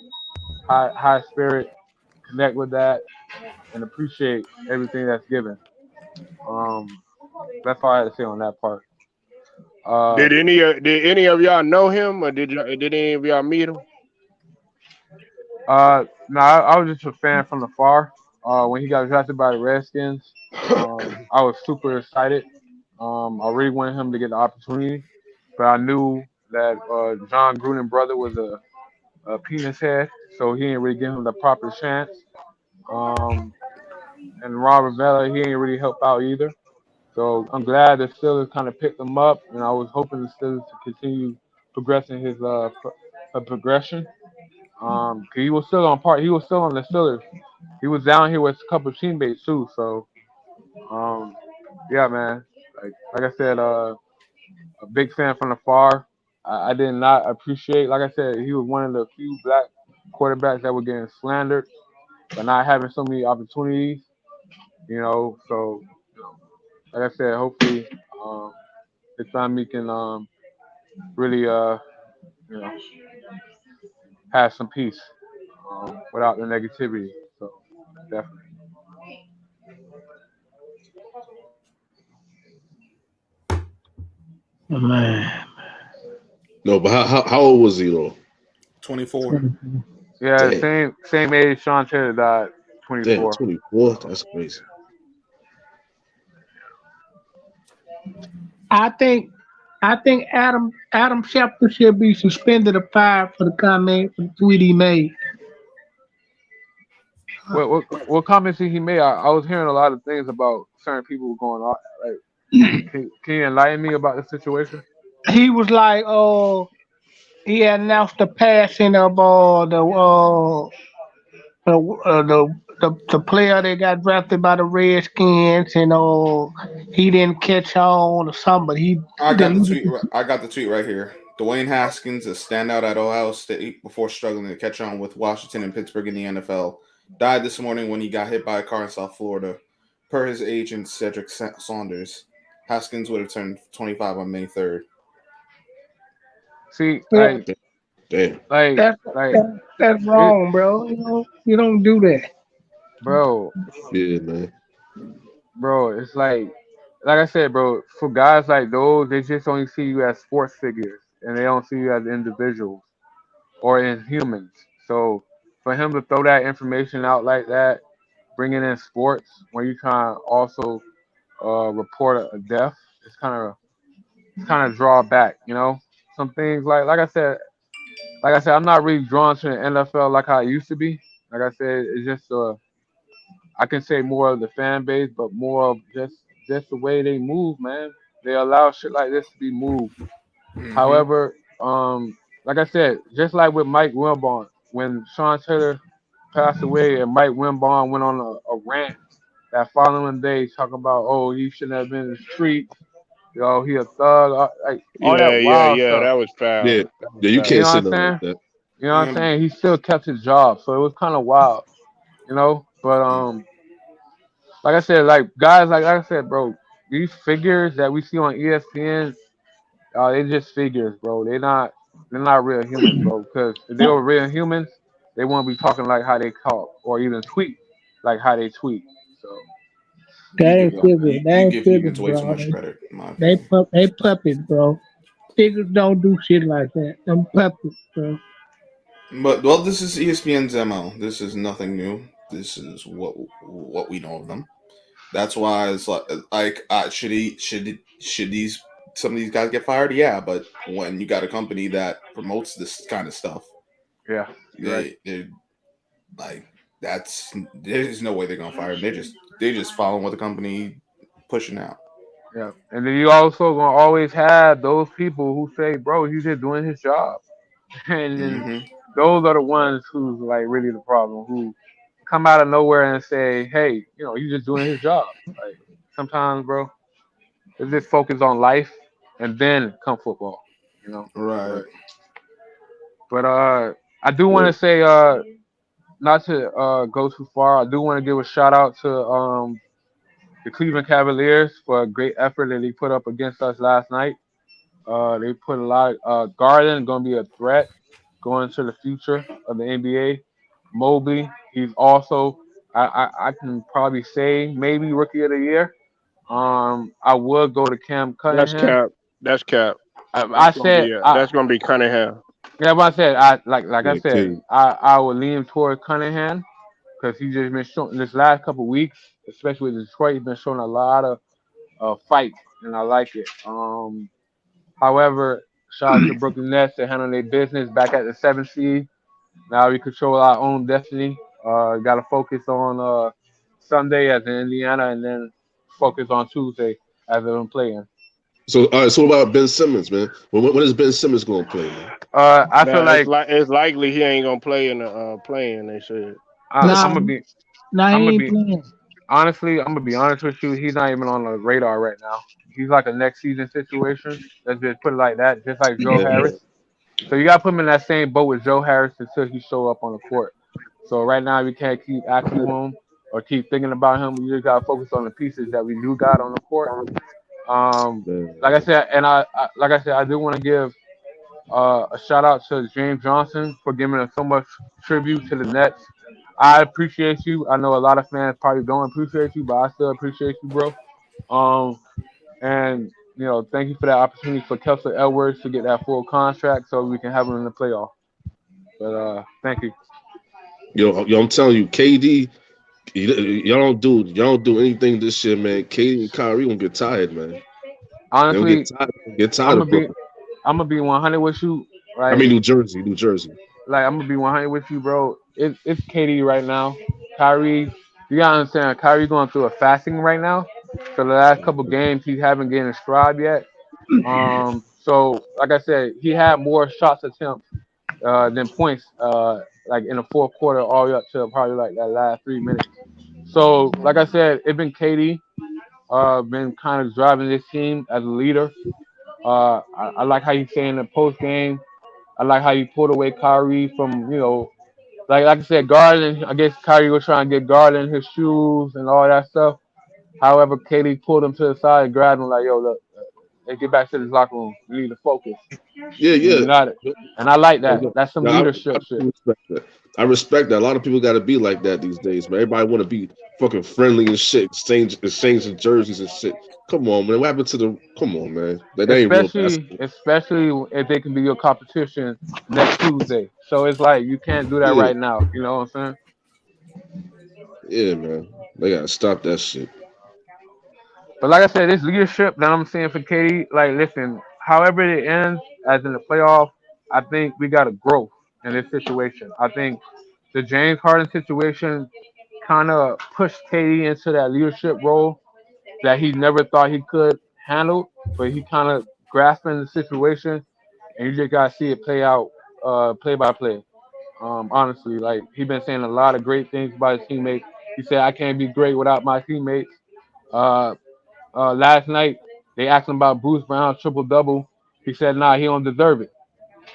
Speaker 5: high spirit, connect with that, and appreciate everything that's given. Um, that's all I had to say on that part. Uh,
Speaker 1: Did any of y'all know him, or did any of y'all meet him?
Speaker 5: no, I was just a fan from afar. When he got drafted by the Redskins, I was super excited. I really wanted him to get the opportunity, but I knew that John Gruden brother was a penis head, so he didn't really give him the proper chance. Um, and Robert Vela, he ain't really help out either. So I'm glad the Steelers kind of picked him up, and I was hoping the Steelers to continue progressing his progression. 'Cause he was still on the Steelers. He was down here with a couple of teammates too. So um, yeah, man. Like I said, a big fan from afar. I did not appreciate. Like I said, he was one of the few black quarterbacks that were getting slandered for not having so many opportunities. So like I said, hopefully this time he can really you know have some peace without the negativity. So definitely.
Speaker 3: Man.
Speaker 4: No, but how old was he though?
Speaker 2: 24.
Speaker 5: Yeah,
Speaker 4: Damn,
Speaker 5: same age. Sean Taylor died
Speaker 4: damn,
Speaker 5: 24.
Speaker 4: 24. That's crazy.
Speaker 3: I think I think Adam Schefter should be suspended or fired for the comment for the tweet he made.
Speaker 5: What comments did he made? I was hearing a lot of things about certain people going on. Like, can you enlighten me about the situation?
Speaker 3: He was like, oh, he announced the passing of the player that got drafted by the Redskins, and he didn't catch on or something, but he
Speaker 2: I got the
Speaker 3: deleted.
Speaker 2: tweet. I got the tweet right here. Dwayne Haskins, a standout at Ohio State before struggling to catch on with Washington and Pittsburgh in the NFL, died this morning when he got hit by a car in South Florida. Per his agent Cedric Saunders, Haskins would have turned 25 on May 3rd.
Speaker 5: See,
Speaker 3: Yeah,
Speaker 4: Damn.
Speaker 5: like,
Speaker 3: that's
Speaker 5: like
Speaker 3: that's
Speaker 5: it,
Speaker 3: wrong, bro. You don't do that.
Speaker 5: bro,
Speaker 4: Yeah, man.
Speaker 5: It's like I said, bro. For guys like those, they just only see you as sports figures, and they don't see you as individuals or as humans. So for him to throw that information out like that, bringing in sports when you try to also report a death, it's kind of draw back. Some things like I said, I'm not really drawn to the NFL like I used to be. Like I said, it's just I can say more of the fan base, but more of just the way they move, man. They allow shit like this to be moved.
Speaker 2: Mm-hmm.
Speaker 5: However, like I said, just like with Mike Wilbon, when Sean Taylor passed away and Mike Wilbon went on a rant that following day talking about, oh, he shouldn't have been in the streets, he a thug, like all
Speaker 1: Yeah,
Speaker 5: that
Speaker 1: yeah,
Speaker 5: wild
Speaker 1: yeah.
Speaker 5: stuff.
Speaker 1: That was
Speaker 4: Yeah.
Speaker 1: foul. That was
Speaker 4: Yeah, you
Speaker 5: You
Speaker 4: can't
Speaker 1: foul.
Speaker 5: know what
Speaker 4: say
Speaker 5: I'm
Speaker 4: nothing like
Speaker 5: saying?
Speaker 4: that.
Speaker 5: You know what I'm
Speaker 2: And
Speaker 5: saying? He still kept his job, so it was kind of wild, But like I said, like guys, like I said, bro, these figures that we see on ESPN, they just figures, bro. They're not real humans, bro. Because if they were real humans, they wouldn't be talking like how they talk, or even tweet like how they tweet. So
Speaker 3: They
Speaker 2: you give
Speaker 3: ain't
Speaker 2: them,
Speaker 3: figures. They
Speaker 2: you
Speaker 3: ain't
Speaker 2: give
Speaker 3: figures,
Speaker 2: humans way too
Speaker 3: bro.
Speaker 2: much credit, in my
Speaker 3: They
Speaker 2: opinion.
Speaker 3: they puppets, bro. Figures don't do shit like that. Them puppets, bro.
Speaker 2: But well, this is ESPN's MO. This is nothing new. This is what we know of them. That's why it's like should these some of these guys get fired? Yeah, but when you got a company that promotes this kind of stuff,
Speaker 5: yeah, you're right.
Speaker 2: they're like that's there's no way they're gonna fire them. They just following what the company pushing out.
Speaker 5: Yeah, and then you also gonna always have those people who say, "Bro, he's just doing his job," and then
Speaker 2: Mm-hmm.
Speaker 5: those are the ones who's like really the problem. Who come out of nowhere and say, "Hey, he's just doing his job." Like sometimes, bro, let's just focus on life and then come football. You know,
Speaker 2: Right.
Speaker 5: but but I do want
Speaker 4: Yeah.
Speaker 5: to say not to go too far. I do want to give a shout out to the Cleveland Cavaliers for a great effort that they put up against us last night. They put a lot. Garden going to be a threat going into the future of the NBA. Mobley, he's also I can probably say maybe rookie of the year. I would go to Cam
Speaker 1: That's
Speaker 5: Cunningham.
Speaker 1: cap. That's cap.
Speaker 5: I said
Speaker 1: That's gonna be Cunningham.
Speaker 5: yeah, but I said like I
Speaker 4: Yeah,
Speaker 5: said
Speaker 4: King.
Speaker 5: I would lean toward Cunningham because he's just been showing this last couple weeks, especially with Detroit. He's been showing a lot of fight, and I like it. However, shout out to Brooklyn Nets. They handle their business back at the seventh seed. Now we control our own destiny. Got to focus on Sunday as in Indiana, and then focus on Tuesday as I'm playing.
Speaker 4: So, all right. So, what about Ben Simmons, man? When is Ben Simmons going to play, man?
Speaker 5: I feel
Speaker 1: Now it's
Speaker 5: like
Speaker 1: like it's likely he ain't gonna play in the playing. They said.
Speaker 5: I,
Speaker 3: Nah,
Speaker 5: I'm gonna be.
Speaker 3: nah,
Speaker 5: I'm
Speaker 3: he
Speaker 5: gonna
Speaker 3: ain't
Speaker 5: be
Speaker 3: playing.
Speaker 5: honestly. I'm gonna be honest with you. He's not even on the radar right now. He's like a next season situation. Let's just put it like that. Just like Joe
Speaker 4: Yeah.
Speaker 5: Harris. So you gotta put him in that same boat with Joe Harris until he show up on the court. So right now we can't keep asking him or keep thinking about him. We just gotta focus on the pieces that we do got on the court. Like I
Speaker 4: Man.
Speaker 5: said, and like I said, I do want to give a shout out to James Johnson for giving us so much tribute to the Nets. I appreciate you. I know a lot of fans probably don't appreciate you, but I still appreciate you, bro. Um, and thank you for that opportunity for Kessler Edwards to get that full contract so we can have him in the playoff. But thank you.
Speaker 4: I'm telling you, KD, y'all don't do anything this year, man. KD and Kyrie gonna get tired, man. They don't get
Speaker 5: Honestly,
Speaker 4: tired. Get tired
Speaker 5: I'm
Speaker 4: of
Speaker 5: gonna be
Speaker 4: Brooklyn.
Speaker 5: I'm gonna be 100 with you.
Speaker 4: I mean,
Speaker 5: Like
Speaker 4: New Jersey, New Jersey.
Speaker 5: I'm gonna be 100 with you, bro. It's KD right now. Kyrie, you gotta understand, Kyrie going through a fasting right now. So the last couple games he haven't getting his stride yet. So like I said, he had more shots attempts than points. Like in the fourth quarter, all the way up to probably like that last 3 minutes. So like I said, it's been KD. Been kind of driving this team as a leader. I like how you say in the post game. I like how you pulled away Kyrie from, like I said, Garland. I guess Kyrie was trying to get Garland his shoes and all that stuff. However, Katie pulled him to the side and grabbed him like, "Yo, look, let's get back to this locker room. We need to focus."
Speaker 4: Yeah,
Speaker 5: And
Speaker 4: yeah.
Speaker 5: united. And I like
Speaker 4: No,
Speaker 5: that.
Speaker 4: no,
Speaker 5: That's some
Speaker 4: no, I
Speaker 5: leadership shit.
Speaker 4: respect that. I respect that. A lot of people got to be like that these days, man. Everybody want to be fucking friendly and shit, exchanging jerseys and shit. Come on, man. What happened to the? Come on, man. That ain't real
Speaker 5: Especially,
Speaker 4: basketball.
Speaker 5: especially if they can be your competition next Tuesday. So it's like you can't do that
Speaker 4: Yeah,
Speaker 5: right now. You know what I'm saying?
Speaker 4: yeah, man. They gotta stop that shit.
Speaker 5: But like I said, this leadership that I'm seeing for Katie, like, listen, however it ends, as in the playoff, I think we got to grow in this situation. I think the James Harden situation kind of pushed Katie into that leadership role that he never thought he could handle, but he kind of grasping the situation, and you just gotta see it play out, play by play. Honestly, like he been saying a lot of great things about his teammates. He said, "I can't be great without my teammates." Uh, Last night they asked him about Bruce Brown's triple double. He said, "Nah, he don't deserve it."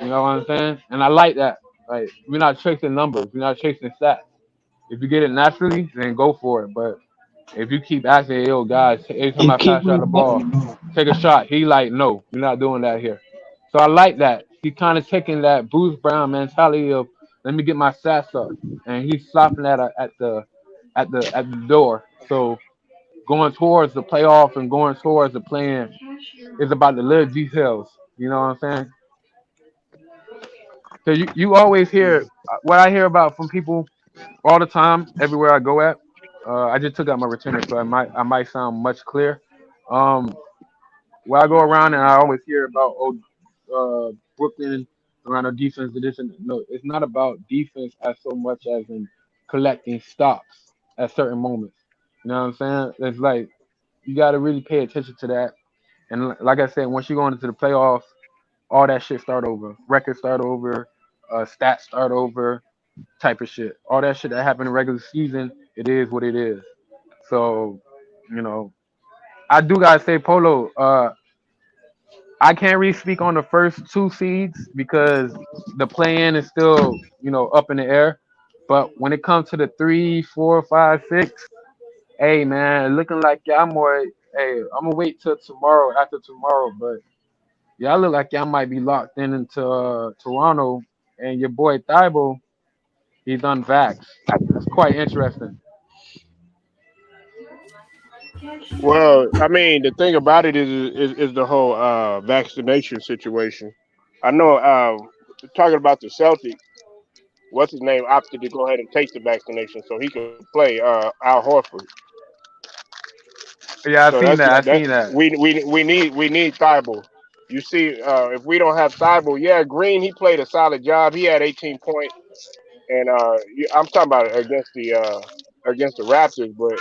Speaker 5: You know what I'm saying? And I like that. Like we're not chasing numbers, we're not chasing stats. If you get it naturally, then go for it. But if you keep asking, "Yo, guys, every time
Speaker 3: and
Speaker 5: I
Speaker 3: keep
Speaker 5: pass out the ball,
Speaker 3: rebounding.
Speaker 5: take a shot," he like, "No, you're not doing that here." So I like that. He kind of taking that Bruce Brown mentality of let me get my stats up, and he's stopping that at the door. So going towards the playoff and going towards the plan is about the little details. You know what I'm saying? So you always hear what I hear about from people all the time, everywhere I go at. I just took out my retainer, so I might sound much clear. Um, where I go around and I always hear about Brooklyn around our defense and this and no, it's not about defense as so much as in collecting stops at certain moments. You know what I'm saying? It's like you got to really pay attention to that. And like I said, once you go into the playoffs, all that shit start over. Records start over, stats start over, type of shit. All that shit that happened in regular season, it is what it is. So, you know, I do gotta say, Polo. I can't really speak on the first two seeds because the play-in is still, up in the air. But when it comes to the 3, 4, 5, 6, hey man, looking like y'all more. Hey, I'm gonna wait till tomorrow, after tomorrow, but y'all look like y'all might be locked in into Toronto, and your boy Thibault, he's unvaxxed. It's quite interesting.
Speaker 1: Well, I mean, the thing about it is the whole vaccination situation. I know, talking about the Celtics, what's his name opted to go ahead and take the vaccination so he could play Al Horford.
Speaker 5: Yeah, I
Speaker 1: So
Speaker 5: seen
Speaker 1: that's
Speaker 5: that. I
Speaker 1: that
Speaker 5: seen that.
Speaker 1: we need Thibault. You see, if we don't have Thibault, yeah, Green, he played a solid job. He had 18 points, and I'm talking about against the Raptors, but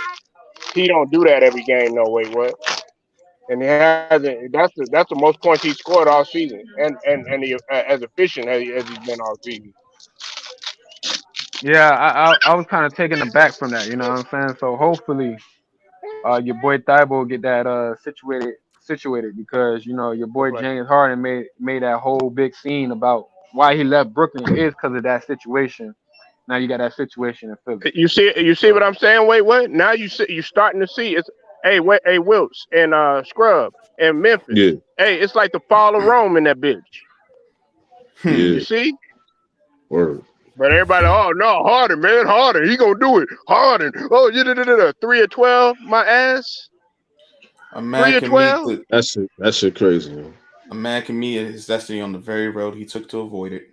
Speaker 1: he don't do that every game. No, wait, what? And he hasn't. That's the most points he scored all season, and he as efficient as he's been all season.
Speaker 5: Yeah, I was kind of taken aback from that. You know what I'm saying? So hopefully, your boy Thibault get that situated because your boy
Speaker 1: Right.
Speaker 5: James Harden made that whole big scene about why he left Brooklyn is because of that situation. Now you got that situation in Philly.
Speaker 1: You see what
Speaker 5: So
Speaker 1: I'm saying? Wait, what? Now you starting to see it's hey wait hey Wilts and Scrub and Memphis.
Speaker 4: Yeah,
Speaker 1: Hey, it's like the fall of Rome in that bitch. You
Speaker 2: Hmm.
Speaker 4: yeah.
Speaker 1: see?
Speaker 4: Word.
Speaker 1: But everybody, oh no, Harden, man, Harden, he gonna do it. Harden, oh yeah, 3 of 12, my ass,
Speaker 2: A
Speaker 1: three
Speaker 2: man
Speaker 1: of
Speaker 2: can meet
Speaker 1: 12.
Speaker 2: the
Speaker 4: That shit crazy, man.
Speaker 2: a man can meet his destiny on the very road he took to avoid it.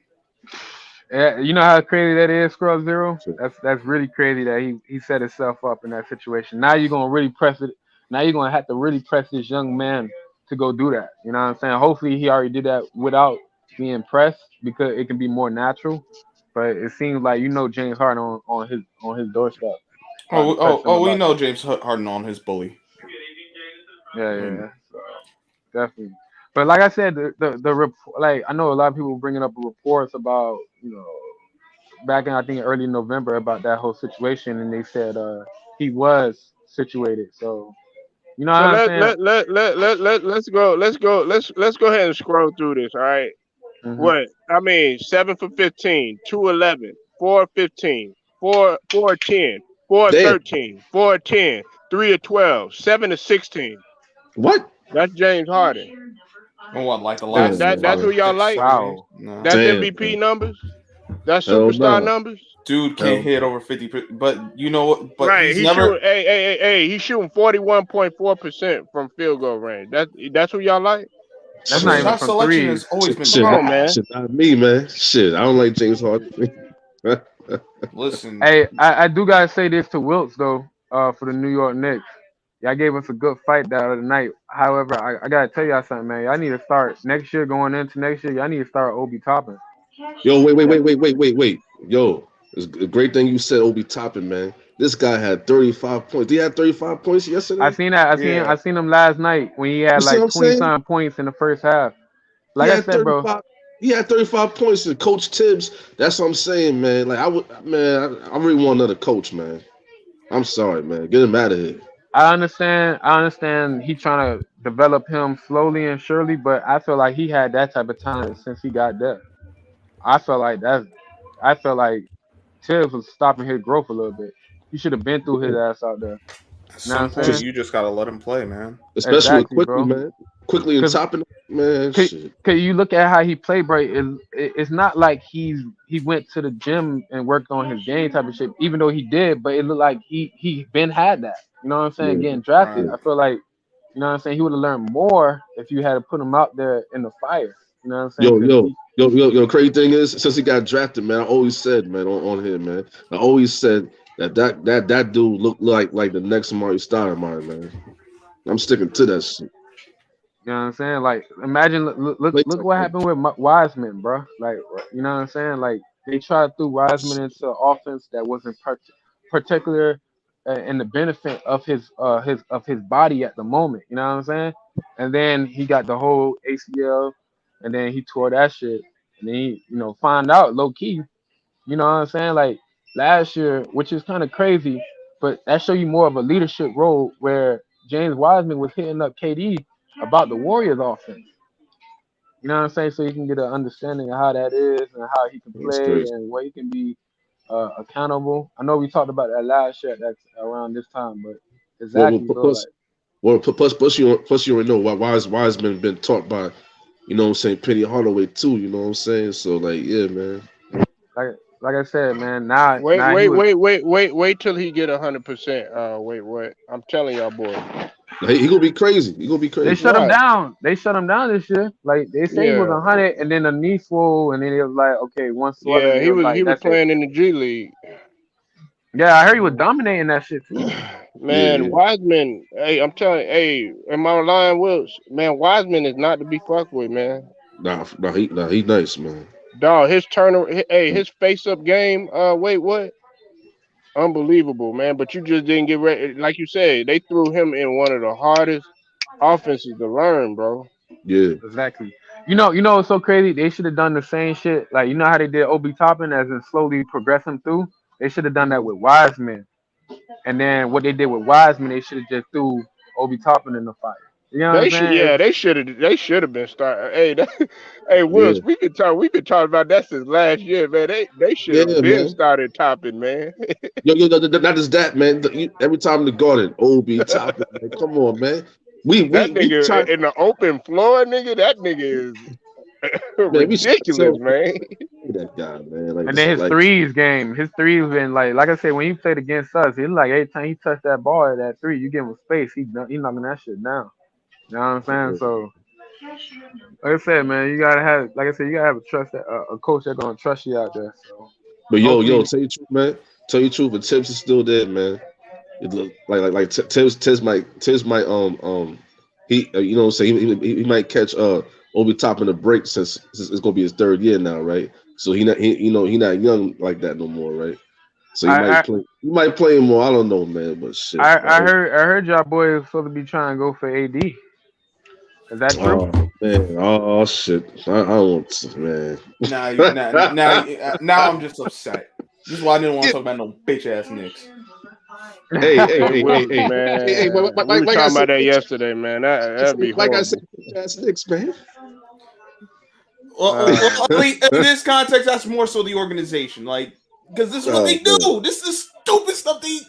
Speaker 5: yeah, you know how crazy that is, Scrub Zero.
Speaker 4: Shit.
Speaker 5: That's really crazy that he set himself up in that situation. Now you're gonna really press it. Now you're gonna have to really press this young man to go do that. You know what I'm saying? Hopefully he already did that without being pressed because it can be more natural. But it seems like James Harden on his doorstep, starting to press him
Speaker 2: We
Speaker 5: about
Speaker 2: know
Speaker 5: that.
Speaker 2: James Harden on his bully.
Speaker 5: Yeah,
Speaker 2: I
Speaker 5: yeah,
Speaker 2: mean,
Speaker 5: yeah. So, definitely. But like I said, like I know a lot of people bringing up reports about back in I think early November about that whole situation, and they said he was situated. So you know what
Speaker 1: So
Speaker 5: I'm
Speaker 1: let
Speaker 5: saying?
Speaker 1: let let let let let let's go ahead and scroll through this. All right.
Speaker 5: Hmm.
Speaker 1: What I mean, 7 for 15, 2 11, 4 15, 4 10, four
Speaker 4: Damn.
Speaker 1: 13, 4 10, 3 of 12, 7 of 16.
Speaker 4: What?
Speaker 1: That's James Harden.
Speaker 2: what, like the
Speaker 1: That
Speaker 2: last
Speaker 1: that
Speaker 4: Damn,
Speaker 1: that's who
Speaker 4: man.
Speaker 1: y'all
Speaker 2: six,
Speaker 1: like.
Speaker 2: 7 games?
Speaker 5: Wow.
Speaker 2: No,
Speaker 1: That's
Speaker 4: Damn,
Speaker 1: MVP
Speaker 4: man.
Speaker 1: numbers. That's
Speaker 4: Hell
Speaker 1: superstar
Speaker 4: no.
Speaker 1: numbers.
Speaker 2: dude can't
Speaker 4: Hell
Speaker 2: hit
Speaker 4: no.
Speaker 2: over 50. But you know what? But
Speaker 1: Right.
Speaker 2: he's
Speaker 1: He's shooting.
Speaker 2: never.
Speaker 1: Hey. He's shooting 41.4% from field goal range. That's who y'all like.
Speaker 5: That's
Speaker 2: His
Speaker 5: not even
Speaker 2: shot
Speaker 4: Shit.
Speaker 5: from
Speaker 2: selection
Speaker 5: threes.
Speaker 2: has always
Speaker 4: Shit,
Speaker 2: been
Speaker 1: Come
Speaker 4: shit,
Speaker 1: on, man.
Speaker 2: trash.
Speaker 4: shit, not me, man. Shit, I don't like James Harden.
Speaker 2: Listen,
Speaker 5: Hey, I do gotta say this to Wilkes though, for the New York Knicks. Y'all gave us a good fight that other night. However, I gotta tell y'all something, man. Y'all need to start next year, going into next year. Y'all need to start Obi Toppin.
Speaker 4: Yo, wait, wait,
Speaker 5: Yeah.
Speaker 4: wait, wait, wait, wait, wait. Yo, it's a great thing you said, Obi Toppin, man. This guy had 35 points. He had 35 points
Speaker 5: I
Speaker 4: yesterday.
Speaker 5: seen that. I
Speaker 2: yeah.
Speaker 5: seen him last night when he
Speaker 4: You
Speaker 5: had
Speaker 4: see what
Speaker 5: like
Speaker 4: I'm
Speaker 5: 20
Speaker 4: saying?
Speaker 5: something points in the first half.
Speaker 4: He
Speaker 5: Like I
Speaker 4: had
Speaker 5: said, bro,
Speaker 4: 35. He had 35 points. And Coach Tibbs, that's what I'm saying, man. Like I would, man. I really want another coach, man. I'm sorry, man. Get him out of here.
Speaker 5: I understand. I understand he trying to develop him slowly and surely, but I feel like he had that type of talent since he got there. I felt like that. I felt like Tibbs was stopping his growth a little bit. He should have been through his ass out there.
Speaker 2: At
Speaker 5: You know what I'm
Speaker 2: some point,
Speaker 5: saying?
Speaker 4: Just
Speaker 2: you just gotta let him play, man.
Speaker 4: especially with
Speaker 5: Exactly,
Speaker 4: quickly,
Speaker 5: bro.
Speaker 4: man. Quickly and
Speaker 5: Cause,
Speaker 4: topping, man.
Speaker 5: cause,
Speaker 4: Shit.
Speaker 5: 'cause you look at how he played, bro. It's not like he went to the gym and worked on his game type of shit. Even though he did, but it looked like he been had that. You know what I'm saying?
Speaker 4: Yeah,
Speaker 5: Getting
Speaker 2: Right.
Speaker 5: drafted, I feel like you know what I'm saying. He would have learned more if you had to put him out there in the fire. You know what I'm saying?
Speaker 4: Yo,
Speaker 5: Cause
Speaker 4: yo,
Speaker 5: he,
Speaker 4: yo, yo, yo. Crazy thing is, since he got drafted, man, I always said, man, on him, man. I always said that dude looked like the next Amari Stoudemire, man. I'm sticking to that shit.
Speaker 5: you know what I'm saying? Like, imagine
Speaker 4: Play
Speaker 5: look what
Speaker 4: technique.
Speaker 5: happened with Wiseman, bro. Like, you know what I'm saying? Like, they tried threw Wiseman into an offense that wasn't particular in the benefit of his body at the moment. You know what I'm saying? And then he got the whole ACL, and then he tore that shit, and then he find out low key. You know what I'm saying? Like last year, which is kind of crazy, but that show you more of a leadership role where James Wiseman was hitting up KD about the Warriors offense. You know what I'm saying? So you can get an understanding of how that is and how he can
Speaker 4: That's
Speaker 5: play
Speaker 4: crazy.
Speaker 5: and what he can be accountable. I know we talked about that last year. That's around this time, but
Speaker 4: Well,
Speaker 5: exactly, bro.
Speaker 4: plus,
Speaker 5: Like
Speaker 4: plus you know why Wiseman been taught by, what I'm saying, Penny Hardaway too. You know what I'm saying? So like, yeah, man.
Speaker 5: like I said, man. Now
Speaker 1: Wait,
Speaker 5: now he
Speaker 1: wait,
Speaker 5: was.
Speaker 1: wait, wait, wait, wait till he get 100%. Wait, what? I'm telling y'all, boys.
Speaker 4: Like, he gonna be crazy. He gonna be
Speaker 5: They
Speaker 4: crazy.
Speaker 5: shut him
Speaker 1: Right?
Speaker 5: down. They shut him down this year. Like they say he was
Speaker 1: Yeah,
Speaker 5: 100, and then the knee swole, and then it was like, okay, one swelling,
Speaker 1: yeah.
Speaker 5: and it
Speaker 1: He
Speaker 5: was
Speaker 1: was he
Speaker 5: like,
Speaker 1: was
Speaker 5: that's it.
Speaker 1: playing in the G League.
Speaker 5: Yeah, I heard he was dominating that shit too.
Speaker 4: Yeah,
Speaker 1: Man,
Speaker 4: yeah.
Speaker 1: Wiseman. Hey, I'm telling. Hey, am I lying, Wills? Man, Wiseman is not to be fucked with, man.
Speaker 4: He nice, man.
Speaker 1: Dog, his turner. Hey, his face up game. Wait, what? Unbelievable, man. But you just didn't get ready. Like you said, they threw him in one of the hardest offenses to learn, bro.
Speaker 4: Yeah,
Speaker 5: Exactly. It's so crazy. They should have done the same shit. Like you know how they did Obi Toppin, as in slowly progress him through. They should have done that
Speaker 1: Mhm.
Speaker 5: with Wiseman, and then what they did with Wiseman, they should have just threw Obi Toppin in the fire. You know what I'm
Speaker 1: They should,
Speaker 5: saying?
Speaker 1: yeah, they should have been starting. Hey, hey,
Speaker 4: yeah,
Speaker 1: Wills, we've been talking about that since last year, man. They should have
Speaker 4: yeah,
Speaker 1: been
Speaker 4: man.
Speaker 1: started topping, man.
Speaker 4: Yo, not just that, man. Every time in the garden, OB topic, man. Come on, man. We
Speaker 1: That
Speaker 4: we
Speaker 1: nigga
Speaker 4: try,
Speaker 1: in the open floor, nigga. That nigga is
Speaker 4: man. We try to
Speaker 1: ridiculous,
Speaker 4: tell
Speaker 1: man.
Speaker 4: that guy, man. Like
Speaker 5: And
Speaker 4: this,
Speaker 5: then his
Speaker 4: like
Speaker 5: threes game, his threes been like I said, when he played against us, he like every time he touched that ball at that three, you give him space, he knocking that shit down. You know what I'm saying? So like I said, man, you gotta have, like I said, you gotta have a coach that's gonna trust you out there. So
Speaker 4: but yo,
Speaker 5: hopefully,
Speaker 4: tell you the truth, man. Tell you the truth, but Tibbs is still there, man. It look like Tibbs might he you know what I'm saying he might catch Obi Toppin the break since it's gonna be his third year now, right? So he not young like that no more, right? So
Speaker 5: I
Speaker 4: he might play him more. I don't know, man, but shit.
Speaker 5: I heard y'all boys supposed to be trying to go for AD. Is that true?
Speaker 4: Oh man, oh shit. I don't want man.
Speaker 2: Now I'm just upset. This is why I didn't want
Speaker 4: Yeah.
Speaker 2: to talk about no bitch ass Knicks.
Speaker 4: Hey, hey,
Speaker 1: Hey
Speaker 4: hey, hey,
Speaker 1: Wills,
Speaker 4: hey, hey, hey,
Speaker 1: man, we was
Speaker 4: like I
Speaker 1: talking
Speaker 4: said,
Speaker 1: about that yesterday, man. That'd be
Speaker 4: like I said,
Speaker 1: horrible.
Speaker 4: ass Knicks, man.
Speaker 2: Well,
Speaker 1: Uh,
Speaker 2: in this context, that's more so the organization, like because this is what
Speaker 4: Oh
Speaker 2: they
Speaker 4: man.
Speaker 2: do. This is stupid stuff they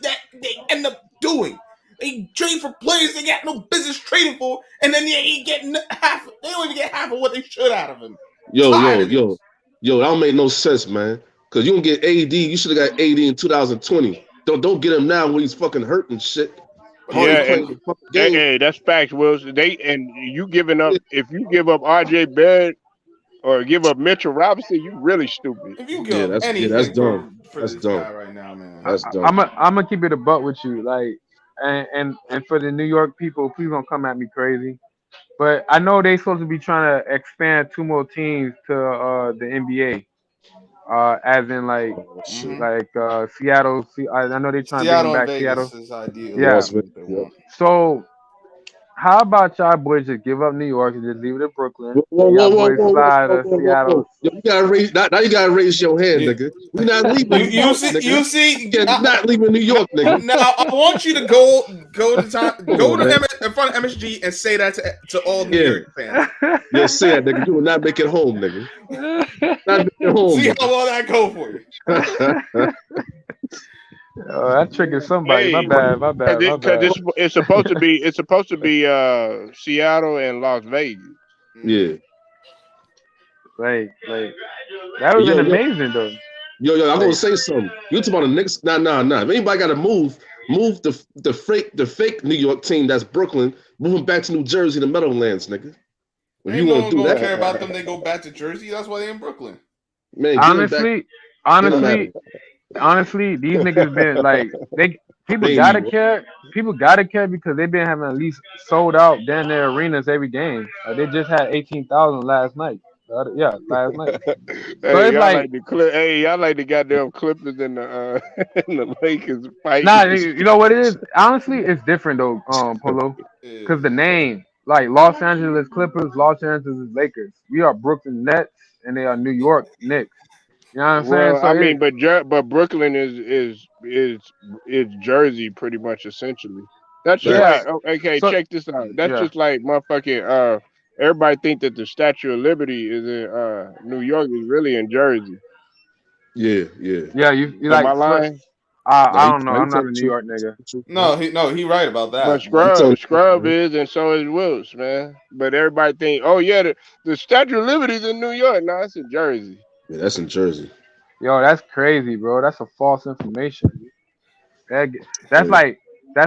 Speaker 2: end up doing. They trade for players they got no business trading for, and then they ain't getting half. They don't even get half of what they should out of him.
Speaker 4: Yo,
Speaker 2: Tired
Speaker 4: yo,
Speaker 2: of this.
Speaker 4: yo, yo, that don't make no sense, man. Cause you don't get AD. You should have got AD in 2020. Don't get him now when he's fucking hurt and shit.
Speaker 2: Hey,
Speaker 4: Hardly
Speaker 1: yeah,
Speaker 4: playing
Speaker 1: and
Speaker 4: the fucking game.
Speaker 1: hey, that's facts, Wills. They and you giving
Speaker 4: Yeah,
Speaker 1: up if you give up RJ Barrett or give up Mitchell Robinson, you really stupid.
Speaker 2: if you give
Speaker 4: yeah,
Speaker 2: up
Speaker 4: that's
Speaker 2: anything
Speaker 4: dumb.
Speaker 2: for
Speaker 4: That's
Speaker 2: this
Speaker 4: dumb.
Speaker 2: guy right now, man.
Speaker 4: That's dumb.
Speaker 5: I'm gonna keep it a buck with you, like, and for the New York people, please don't come at me crazy. But I know they supposed to be trying to expand two more teams to the NBA, as in
Speaker 4: Oh shit.
Speaker 2: hmm
Speaker 5: Seattle. I know they're trying to bring them
Speaker 2: Seattle and
Speaker 5: back.
Speaker 2: Vegas
Speaker 5: Seattle,
Speaker 2: is ideally
Speaker 5: yeah.
Speaker 4: Las Vegas.
Speaker 2: what they
Speaker 4: Yep.
Speaker 2: want.
Speaker 5: So how about y'all boys just give up New York and just leave it in Brooklyn,
Speaker 4: Whoa, whoa,
Speaker 5: and y'all
Speaker 4: whoa, whoa,
Speaker 5: boys
Speaker 4: whoa, whoa,
Speaker 5: slide
Speaker 4: whoa,
Speaker 5: to
Speaker 4: whoa, whoa, whoa.
Speaker 5: Seattle?
Speaker 4: Yo, you gotta raise now you gotta raise your hand,
Speaker 2: You,
Speaker 4: nigga. We not leaving New
Speaker 2: you
Speaker 4: York,
Speaker 2: see,
Speaker 4: nigga.
Speaker 2: you see.
Speaker 4: Yeah, we not leaving New York, nigga.
Speaker 2: Now I want you to go to
Speaker 4: Come
Speaker 2: go
Speaker 4: on,
Speaker 2: to
Speaker 4: man.
Speaker 2: in front of MSG and say that to all New
Speaker 4: Yeah,
Speaker 2: York fans.
Speaker 4: yeah, say that, nigga. You will not make it home, nigga. Not make it home,
Speaker 2: See how
Speaker 4: nigga.
Speaker 2: well that go for you.
Speaker 5: Oh, that triggered somebody. My
Speaker 1: Hey,
Speaker 5: bad. My
Speaker 1: cause
Speaker 5: bad. My
Speaker 1: it cause
Speaker 5: bad.
Speaker 1: it's supposed to be Seattle and Las Vegas.
Speaker 4: Yeah.
Speaker 5: Like that would
Speaker 4: Hey,
Speaker 5: have been
Speaker 4: yo,
Speaker 5: amazing though.
Speaker 4: yo, I'm gonna
Speaker 5: Like,
Speaker 4: say something. You talking about the Knicks? Nah. If anybody gotta move the fake New York team that's Brooklyn, move them back to New Jersey, the Meadowlands, nigga. If
Speaker 2: Ain't
Speaker 4: you
Speaker 2: no
Speaker 4: want
Speaker 2: one
Speaker 4: to do
Speaker 2: gonna
Speaker 4: that,
Speaker 2: care about them. They go back to Jersey. That's why they in Brooklyn.
Speaker 4: man,
Speaker 5: honestly,
Speaker 4: get them out of
Speaker 5: honestly, honestly, these niggas been like they people
Speaker 4: they in New
Speaker 5: gotta
Speaker 4: York.
Speaker 5: care. People gotta care because they've been having at least sold out down their arenas every game. They just had 18,000 last night. Yeah, last night. So
Speaker 1: Hey,
Speaker 5: it's
Speaker 1: y'all
Speaker 5: like,
Speaker 1: like the y'all like the goddamn Clippers and the and the Lakers
Speaker 5: nah,
Speaker 1: fighting.
Speaker 5: you know what it is? Honestly, it's different though, Polo. Cause the
Speaker 2: Yeah.
Speaker 5: name, like Los Angeles Clippers, Los Angeles Lakers. We are Brooklyn Nets and they are New York Knicks. You know what I'm saying?
Speaker 1: Well,
Speaker 5: So
Speaker 1: I
Speaker 5: it
Speaker 1: mean, but Brooklyn is Jersey pretty much essentially. That's just
Speaker 4: Facts.
Speaker 1: like
Speaker 5: yeah.
Speaker 1: okay,
Speaker 5: So
Speaker 1: check this out. That's
Speaker 5: yeah.
Speaker 1: just like motherfucking everybody think that the Statue of Liberty is in New York is really in Jersey.
Speaker 4: Yeah.
Speaker 5: Yeah, you
Speaker 1: Am I
Speaker 5: like
Speaker 1: lying?
Speaker 4: No,
Speaker 5: I don't know.
Speaker 4: he
Speaker 5: I'm not
Speaker 4: telling
Speaker 5: a
Speaker 4: the
Speaker 5: New
Speaker 4: truth.
Speaker 5: York nigga.
Speaker 2: No, he right about
Speaker 1: But
Speaker 2: that.
Speaker 4: He
Speaker 2: But
Speaker 4: telling the truth,
Speaker 1: Scrub
Speaker 4: man.
Speaker 1: is, and so is Wills, man. But everybody think, oh yeah, the Statue of Liberty is in New York. No, it's in Jersey.
Speaker 4: Yeah, that's in Jersey.
Speaker 5: Yo, that's crazy, bro. That's a false information. That that's
Speaker 4: Crazy.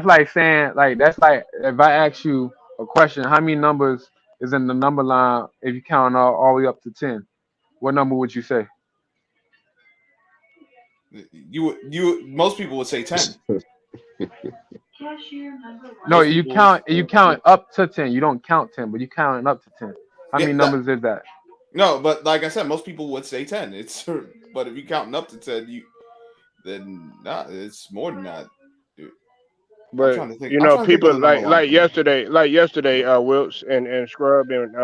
Speaker 5: like saying that's like if I ask you a question, how many numbers is in the number line if you count all the way up to 10? What number would you say?
Speaker 2: you most people would say 10.
Speaker 5: No,
Speaker 2: Most people
Speaker 5: you count up to 10. You don't count 10, but you count it up to 10. How
Speaker 2: yeah
Speaker 5: many
Speaker 2: that
Speaker 5: numbers is that?
Speaker 2: no, but like I said, most people would say 10. It's but if you counting up to 10, you then nah, it's more than that. Dude, I'm
Speaker 1: But
Speaker 2: trying to think.
Speaker 1: you
Speaker 2: I'm
Speaker 1: know,
Speaker 2: trying to think of
Speaker 1: people
Speaker 2: the number line for me.
Speaker 1: like yesterday, Wilts and Scrub and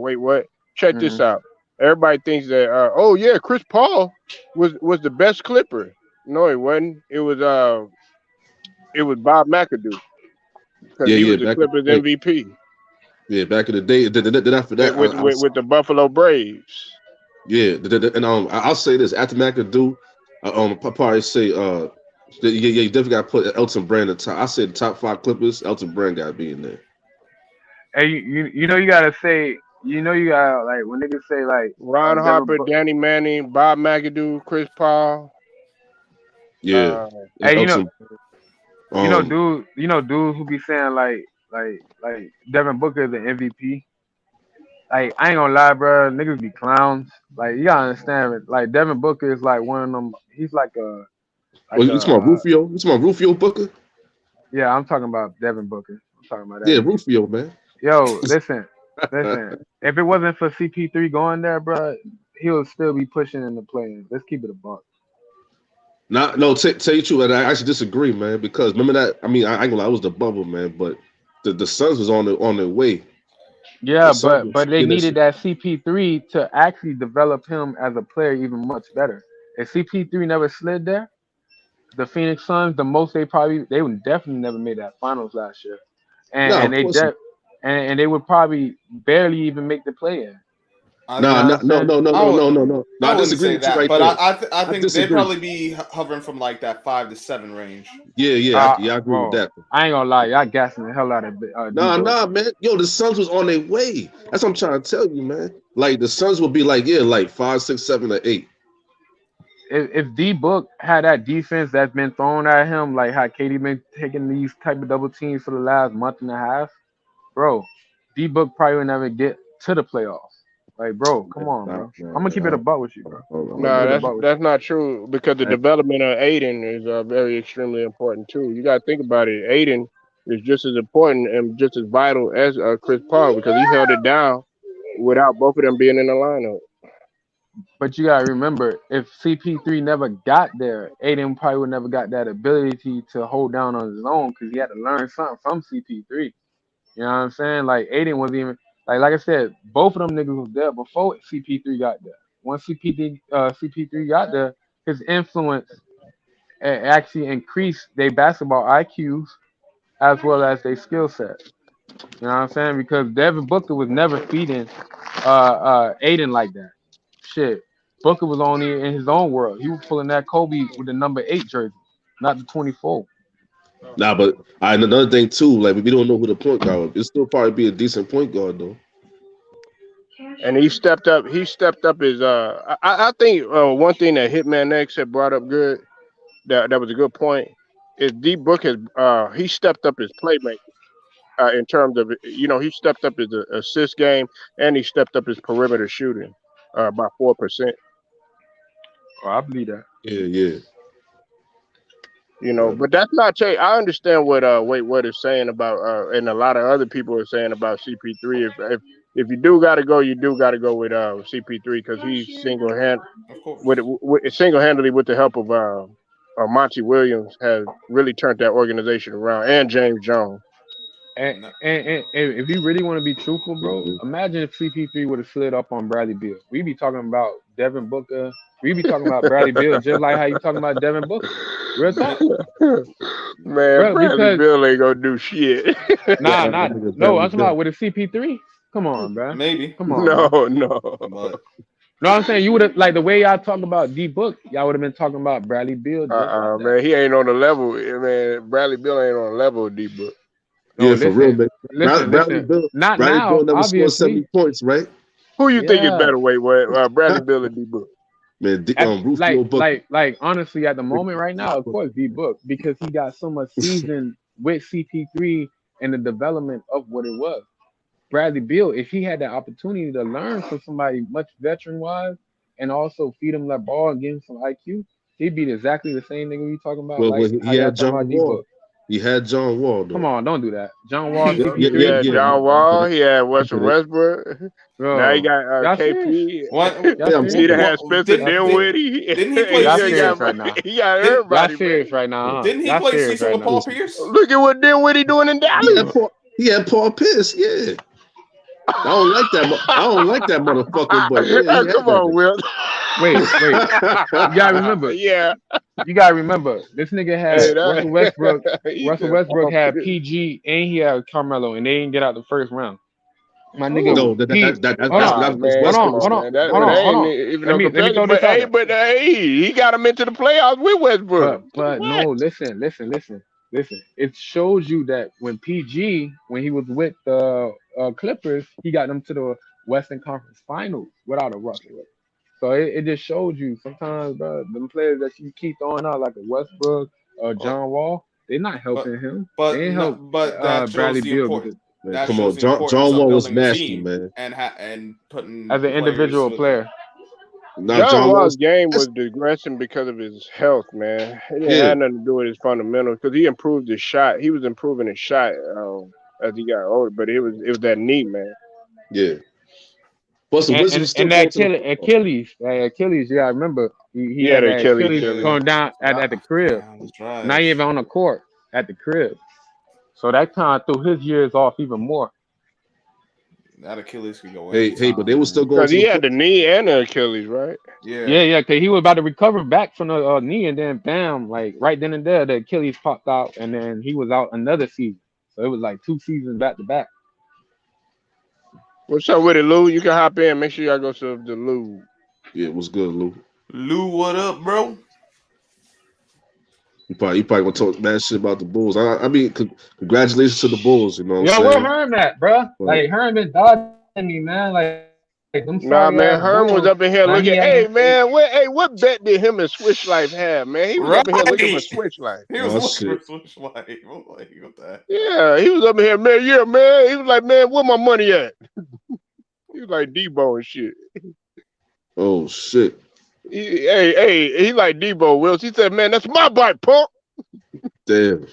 Speaker 1: wait, what? Check this
Speaker 5: Hmm.
Speaker 1: out. Everybody thinks that oh yeah, Chris Paul was the best Clipper. No, it wasn't. It was Bob McAdoo because he
Speaker 4: Yeah.
Speaker 1: was the
Speaker 4: Back in
Speaker 1: Clippers
Speaker 4: the day.
Speaker 1: MVP
Speaker 4: Yeah, back in the day. Then after that,
Speaker 1: with the Buffalo Braves.
Speaker 4: yeah, and I'll say this after McAdoo, I probably say yeah, you definitely got to put Elton Brand in the top. I said the top five Clippers. Elton Brand got to be in there.
Speaker 5: Hey, you know you gotta say you gotta like when niggas say like
Speaker 1: Ron
Speaker 5: Devin
Speaker 1: Harper,
Speaker 5: Book.
Speaker 1: Danny Manning, Bob McAdoo, Chris Paul.
Speaker 4: Yeah,
Speaker 1: Uh,
Speaker 4: it's
Speaker 5: Hey,
Speaker 4: Elton. Um,
Speaker 5: dudes who be saying like Devin Booker is the MVP. Like I ain't gonna lie, bro. Niggas be clowns. Like you gotta understand it. Like Devin Booker is like one of them. He's like a
Speaker 4: well,
Speaker 5: like
Speaker 4: you talking about
Speaker 5: a
Speaker 4: Rufio? You talking about Rufio Booker?
Speaker 5: yeah. I'm talking about Devin Booker. talking about
Speaker 4: Yeah,
Speaker 5: that dude.
Speaker 4: Rufio, man.
Speaker 5: Yo, listen. If it wasn't for CP3 going there, bro, he would still be pushing in the play. Let's keep it a buck.
Speaker 4: No, tell you the truth, and I actually disagree, man. Because remember that? I mean, I ain't gonna lie, it was the bubble, man. But the Suns was on their way. The
Speaker 5: Yeah,
Speaker 4: Suns
Speaker 5: but
Speaker 4: was
Speaker 5: they
Speaker 4: getting that
Speaker 5: needed
Speaker 4: shit.
Speaker 5: that CP3 to actually develop him as a player even much better. If CP3 never slid there, the Phoenix Suns, the most they would definitely never made that finals last year, and
Speaker 4: No,
Speaker 5: and
Speaker 4: of
Speaker 5: they
Speaker 4: course.
Speaker 5: de- and they would probably barely even make the play in.
Speaker 2: I,
Speaker 5: You know
Speaker 4: No,
Speaker 5: what
Speaker 4: no,
Speaker 5: I'm
Speaker 4: no,
Speaker 5: saying?
Speaker 4: no, no,
Speaker 2: I
Speaker 4: no,
Speaker 2: would.
Speaker 4: no, no, no. No,
Speaker 2: I
Speaker 4: I
Speaker 2: wouldn't
Speaker 4: disagree
Speaker 2: say
Speaker 4: with you
Speaker 2: that,
Speaker 4: right
Speaker 2: but
Speaker 4: there.
Speaker 2: I
Speaker 4: I
Speaker 2: think they'd
Speaker 4: disagree.
Speaker 2: probably be hovering from like that 5 to 7 range.
Speaker 4: Yeah, I agree with
Speaker 5: Bro,
Speaker 4: that.
Speaker 5: I ain't gonna lie, y'all gassing the hell out of D book.
Speaker 4: Nah, man. Yo, the Suns was on their way. That's what I'm trying to tell you, man. Like the Suns would be like, yeah, like 5, 6, 7, or 8.
Speaker 5: If D Book had that defense that's been thrown at him, like how Katie been taking these type of double teams for the last month and a half, bro, D Book probably would never get to the playoffs. Like, bro, come on,
Speaker 4: Nah,
Speaker 5: bro.
Speaker 4: nah,
Speaker 5: I'm gonna keep it a
Speaker 4: nah.
Speaker 5: buck with you, bro. I'm gonna
Speaker 1: No,
Speaker 5: keep it a buck with
Speaker 1: that's not true because the
Speaker 4: Hey,
Speaker 1: development of Aiden is very extremely important too. You got to think about it. Aiden is just as important and just as vital as Chris Paul because he held it down without both of them being in the lineup.
Speaker 5: you. But you gotta remember, if CP3 never got there, Aiden probably would never got that ability to hold down on his own because he had to learn something from CP3. You know what I'm saying? Like Aiden wasn't even like I said, both of them niggas was there before CP3 got there. Once CP3 got there, his influence actually increased their basketball IQs as well as their skill set. You know what I'm saying? Because Devin Booker was never feeding Aiden like that. Shit. Booker was only in his own world. He was pulling that Kobe with the number 8 jersey, not the 24.
Speaker 4: nah, but another thing too, like we don't know who the point guard. It still probably be a decent point guard though.
Speaker 1: And he stepped up. He stepped up his. I think one thing that Hitman X had brought up good that was a good point is D Book has he stepped up his playmaking in terms of he stepped up his assist game and he stepped up his perimeter shooting by 4%.
Speaker 5: Oh, I believe that.
Speaker 4: Yeah.
Speaker 1: But that's not change. I understand what wait what is saying about and a lot of other people are saying about CP3. If you do got to go, you do got to go with CP3 because he's
Speaker 2: Of course.
Speaker 1: single handedly with the help of Monty Williams has really turned that organization around and James Jones.
Speaker 5: And if you really want to be truthful, bro,
Speaker 4: Mhm.
Speaker 5: imagine if CP3 would have slid up on Bradley Beal. We'd be talking about Devin Booker. We'd be talking about Bradley Beal just like how you talking about Devin Booker. Real talk,
Speaker 1: Man,
Speaker 5: bro.
Speaker 1: Bradley
Speaker 5: Because
Speaker 1: Bill ain't gonna do shit.
Speaker 5: nah,
Speaker 4: That
Speaker 5: not
Speaker 4: nigga
Speaker 5: no.
Speaker 4: Bradley
Speaker 5: I'm talking
Speaker 4: Bill.
Speaker 5: about with a CP3. Come on, bro.
Speaker 2: Maybe,
Speaker 5: Come on,
Speaker 1: No,
Speaker 5: bro.
Speaker 1: no.
Speaker 2: but
Speaker 5: No, I'm saying you would have like the way y'all talk about D Book. Y'all would have been talking about Bradley Beal just like that.
Speaker 1: Man, he ain't on the level. Man, Bradley Bill ain't on the level of D Book.
Speaker 5: No,
Speaker 4: Yeah, for real,
Speaker 5: listen,
Speaker 4: man.
Speaker 5: listen,
Speaker 4: Bradley
Speaker 5: listen.
Speaker 4: Bill.
Speaker 5: Not
Speaker 4: Bradley Bill
Speaker 5: now,
Speaker 4: never scored
Speaker 5: obviously.
Speaker 4: 70 points, right?
Speaker 1: Who you think is
Speaker 5: Yeah.
Speaker 1: better? Wait, what? Bradley Bill or D Book?
Speaker 4: Man,
Speaker 5: At,
Speaker 4: Rufio Booker.
Speaker 5: honestly, at the moment right now, of course, D Book because he got so much season with CP3 and the development of what it was. Bradley Beal, if he had the opportunity to learn from somebody much veteran wise and also feed him that ball and give him some IQ, he'd be exactly the same nigga we talking about,
Speaker 4: Well,
Speaker 5: like
Speaker 4: he
Speaker 5: how y'all
Speaker 4: had
Speaker 5: talking
Speaker 4: John
Speaker 5: about D
Speaker 4: Wall.
Speaker 5: Book.
Speaker 4: He had John Wall
Speaker 5: Come
Speaker 4: though.
Speaker 5: on, don't do that. John Wall,
Speaker 1: He
Speaker 5: CP3.
Speaker 1: had
Speaker 4: Yeah.
Speaker 1: John Wall. He had Russell Westbrook. Now he
Speaker 5: Bro,
Speaker 1: got
Speaker 5: y'all serious?
Speaker 1: KP.
Speaker 2: what?
Speaker 5: Y'all
Speaker 4: Yeah, I'm
Speaker 5: serious?
Speaker 1: He done
Speaker 4: talking.
Speaker 1: had Spencer
Speaker 2: Didn't
Speaker 1: Dinwiddie.
Speaker 2: didn't he play
Speaker 5: Y'all
Speaker 1: he
Speaker 2: season?
Speaker 5: serious
Speaker 1: got
Speaker 5: right now.
Speaker 1: he got
Speaker 2: Did,
Speaker 5: Y'all
Speaker 1: everybody,
Speaker 5: serious
Speaker 1: man.
Speaker 5: right now, huh?
Speaker 2: didn't he
Speaker 5: Y'all
Speaker 2: play
Speaker 5: serious
Speaker 2: season
Speaker 5: right
Speaker 2: with
Speaker 5: now.
Speaker 2: Paul Pierce?
Speaker 1: Look at what Dinwiddie doing in Dallas.
Speaker 4: He had Paul Pierce. Yeah. I don't like that. I don't like that motherfucker, but yeah, he had
Speaker 1: Come on,
Speaker 4: that
Speaker 1: Will.
Speaker 5: Wait. You gotta remember.
Speaker 1: Yeah.
Speaker 5: You gotta remember. This nigga
Speaker 1: Hey,
Speaker 5: had
Speaker 1: that,
Speaker 5: Russell Westbrook.
Speaker 1: he
Speaker 5: Russell
Speaker 1: said
Speaker 5: Westbrook
Speaker 1: Paul
Speaker 5: had
Speaker 1: Pierce.
Speaker 5: PG and he had Carmelo, and they didn't get out the first round. My nigga,
Speaker 4: No,
Speaker 1: Who?
Speaker 5: hold on,
Speaker 1: Ah,
Speaker 4: that's
Speaker 1: man,
Speaker 5: hold on,
Speaker 1: come
Speaker 5: hold
Speaker 4: Westbrook's.
Speaker 1: on,
Speaker 5: on,
Speaker 1: man.
Speaker 5: hold
Speaker 1: That
Speaker 5: on, hold
Speaker 1: ain't
Speaker 5: on.
Speaker 1: even
Speaker 5: Let
Speaker 1: no
Speaker 5: me
Speaker 1: comparison.
Speaker 5: throw this out there.
Speaker 1: But hey, he got him into the playoffs with Westbrook.
Speaker 5: But
Speaker 1: What?
Speaker 5: no, listen. It shows you that when PG, when he was with the Clippers, he got them to the Western Conference Finals without a Russell. So it just shows you sometimes, bro, them players that you keep throwing out like a Westbrook or
Speaker 2: Well,
Speaker 5: John Wall, they're not
Speaker 2: but
Speaker 5: helping him.
Speaker 2: but
Speaker 5: They ain't
Speaker 2: no,
Speaker 5: help
Speaker 2: but that
Speaker 5: Bradley
Speaker 2: shows the
Speaker 5: Beal
Speaker 2: important.
Speaker 5: because
Speaker 4: Man,
Speaker 2: That
Speaker 4: come
Speaker 2: shows
Speaker 4: on.
Speaker 2: the importance
Speaker 4: John
Speaker 2: of
Speaker 4: Wall was
Speaker 2: building a
Speaker 4: nasty,
Speaker 2: team
Speaker 4: man.
Speaker 2: and putting
Speaker 5: as an
Speaker 2: players
Speaker 5: individual
Speaker 2: with.
Speaker 5: player.
Speaker 4: Now
Speaker 1: John
Speaker 4: John
Speaker 1: Wall's
Speaker 4: Wall's
Speaker 1: game was
Speaker 4: that's,
Speaker 1: digressing because of his health, man. It didn't
Speaker 4: yeah.
Speaker 1: have nothing to do with his fundamentals because he improved his shot. He was improving his shot as he got older. But it was that knee, man.
Speaker 4: Yeah. Plus the Wizards was still
Speaker 5: And
Speaker 4: going
Speaker 5: that
Speaker 4: to the playoffs.
Speaker 5: Achilles, yeah, I remember he
Speaker 1: Yeah,
Speaker 5: had
Speaker 1: the
Speaker 5: that
Speaker 1: Achilles
Speaker 5: Achilles
Speaker 1: too.
Speaker 5: going down at the crib,
Speaker 2: That's
Speaker 5: not
Speaker 2: trash.
Speaker 5: even on the court, at the crib. So that kind of threw his years off even more.
Speaker 2: That Achilles could go
Speaker 4: Hey, but they
Speaker 2: anytime,
Speaker 4: were still
Speaker 2: man.
Speaker 4: going
Speaker 1: Because
Speaker 4: to
Speaker 1: he
Speaker 4: the
Speaker 1: had the
Speaker 4: playoffs.
Speaker 1: knee and the Achilles, right?
Speaker 2: Yeah.
Speaker 5: Yeah, cause he was about to recover back from the knee, and then bam, like right then and there, the Achilles popped out, and then he was out another season. So it was like 2 seasons back to back.
Speaker 1: What's up with it, Lou? You can hop in. Make sure y'all go to the Lou.
Speaker 4: Yeah, it was good, Lou.
Speaker 2: Lou, what up, bro?
Speaker 4: You probably gonna talk mad shit about the Bulls. I mean, congratulations to the Bulls. You know what I'm
Speaker 5: Yo, where
Speaker 4: saying?
Speaker 5: Herm at, bro?
Speaker 4: But
Speaker 5: Like Herm been dodging me, man. Like them
Speaker 1: Nah,
Speaker 5: sorry
Speaker 1: man,
Speaker 5: ass
Speaker 1: Herm was
Speaker 5: Bulls.
Speaker 1: up in here
Speaker 5: Now
Speaker 1: looking.
Speaker 5: he
Speaker 1: Hey,
Speaker 5: ain't.
Speaker 1: man, what bet did him and Switch Life have, man? He was
Speaker 2: Right.
Speaker 1: up in here looking for Switch Life.
Speaker 2: He was
Speaker 4: oh
Speaker 2: looking
Speaker 4: shit,
Speaker 2: for Switch Life. I'm like, what the
Speaker 1: Yeah, he was up in here, man. Yeah, man. He was like, man, where my money at? He was like Debo and shit.
Speaker 4: oh shit,
Speaker 1: He like Debo Wills. He said, man, that's my bike, punk.
Speaker 4: damn.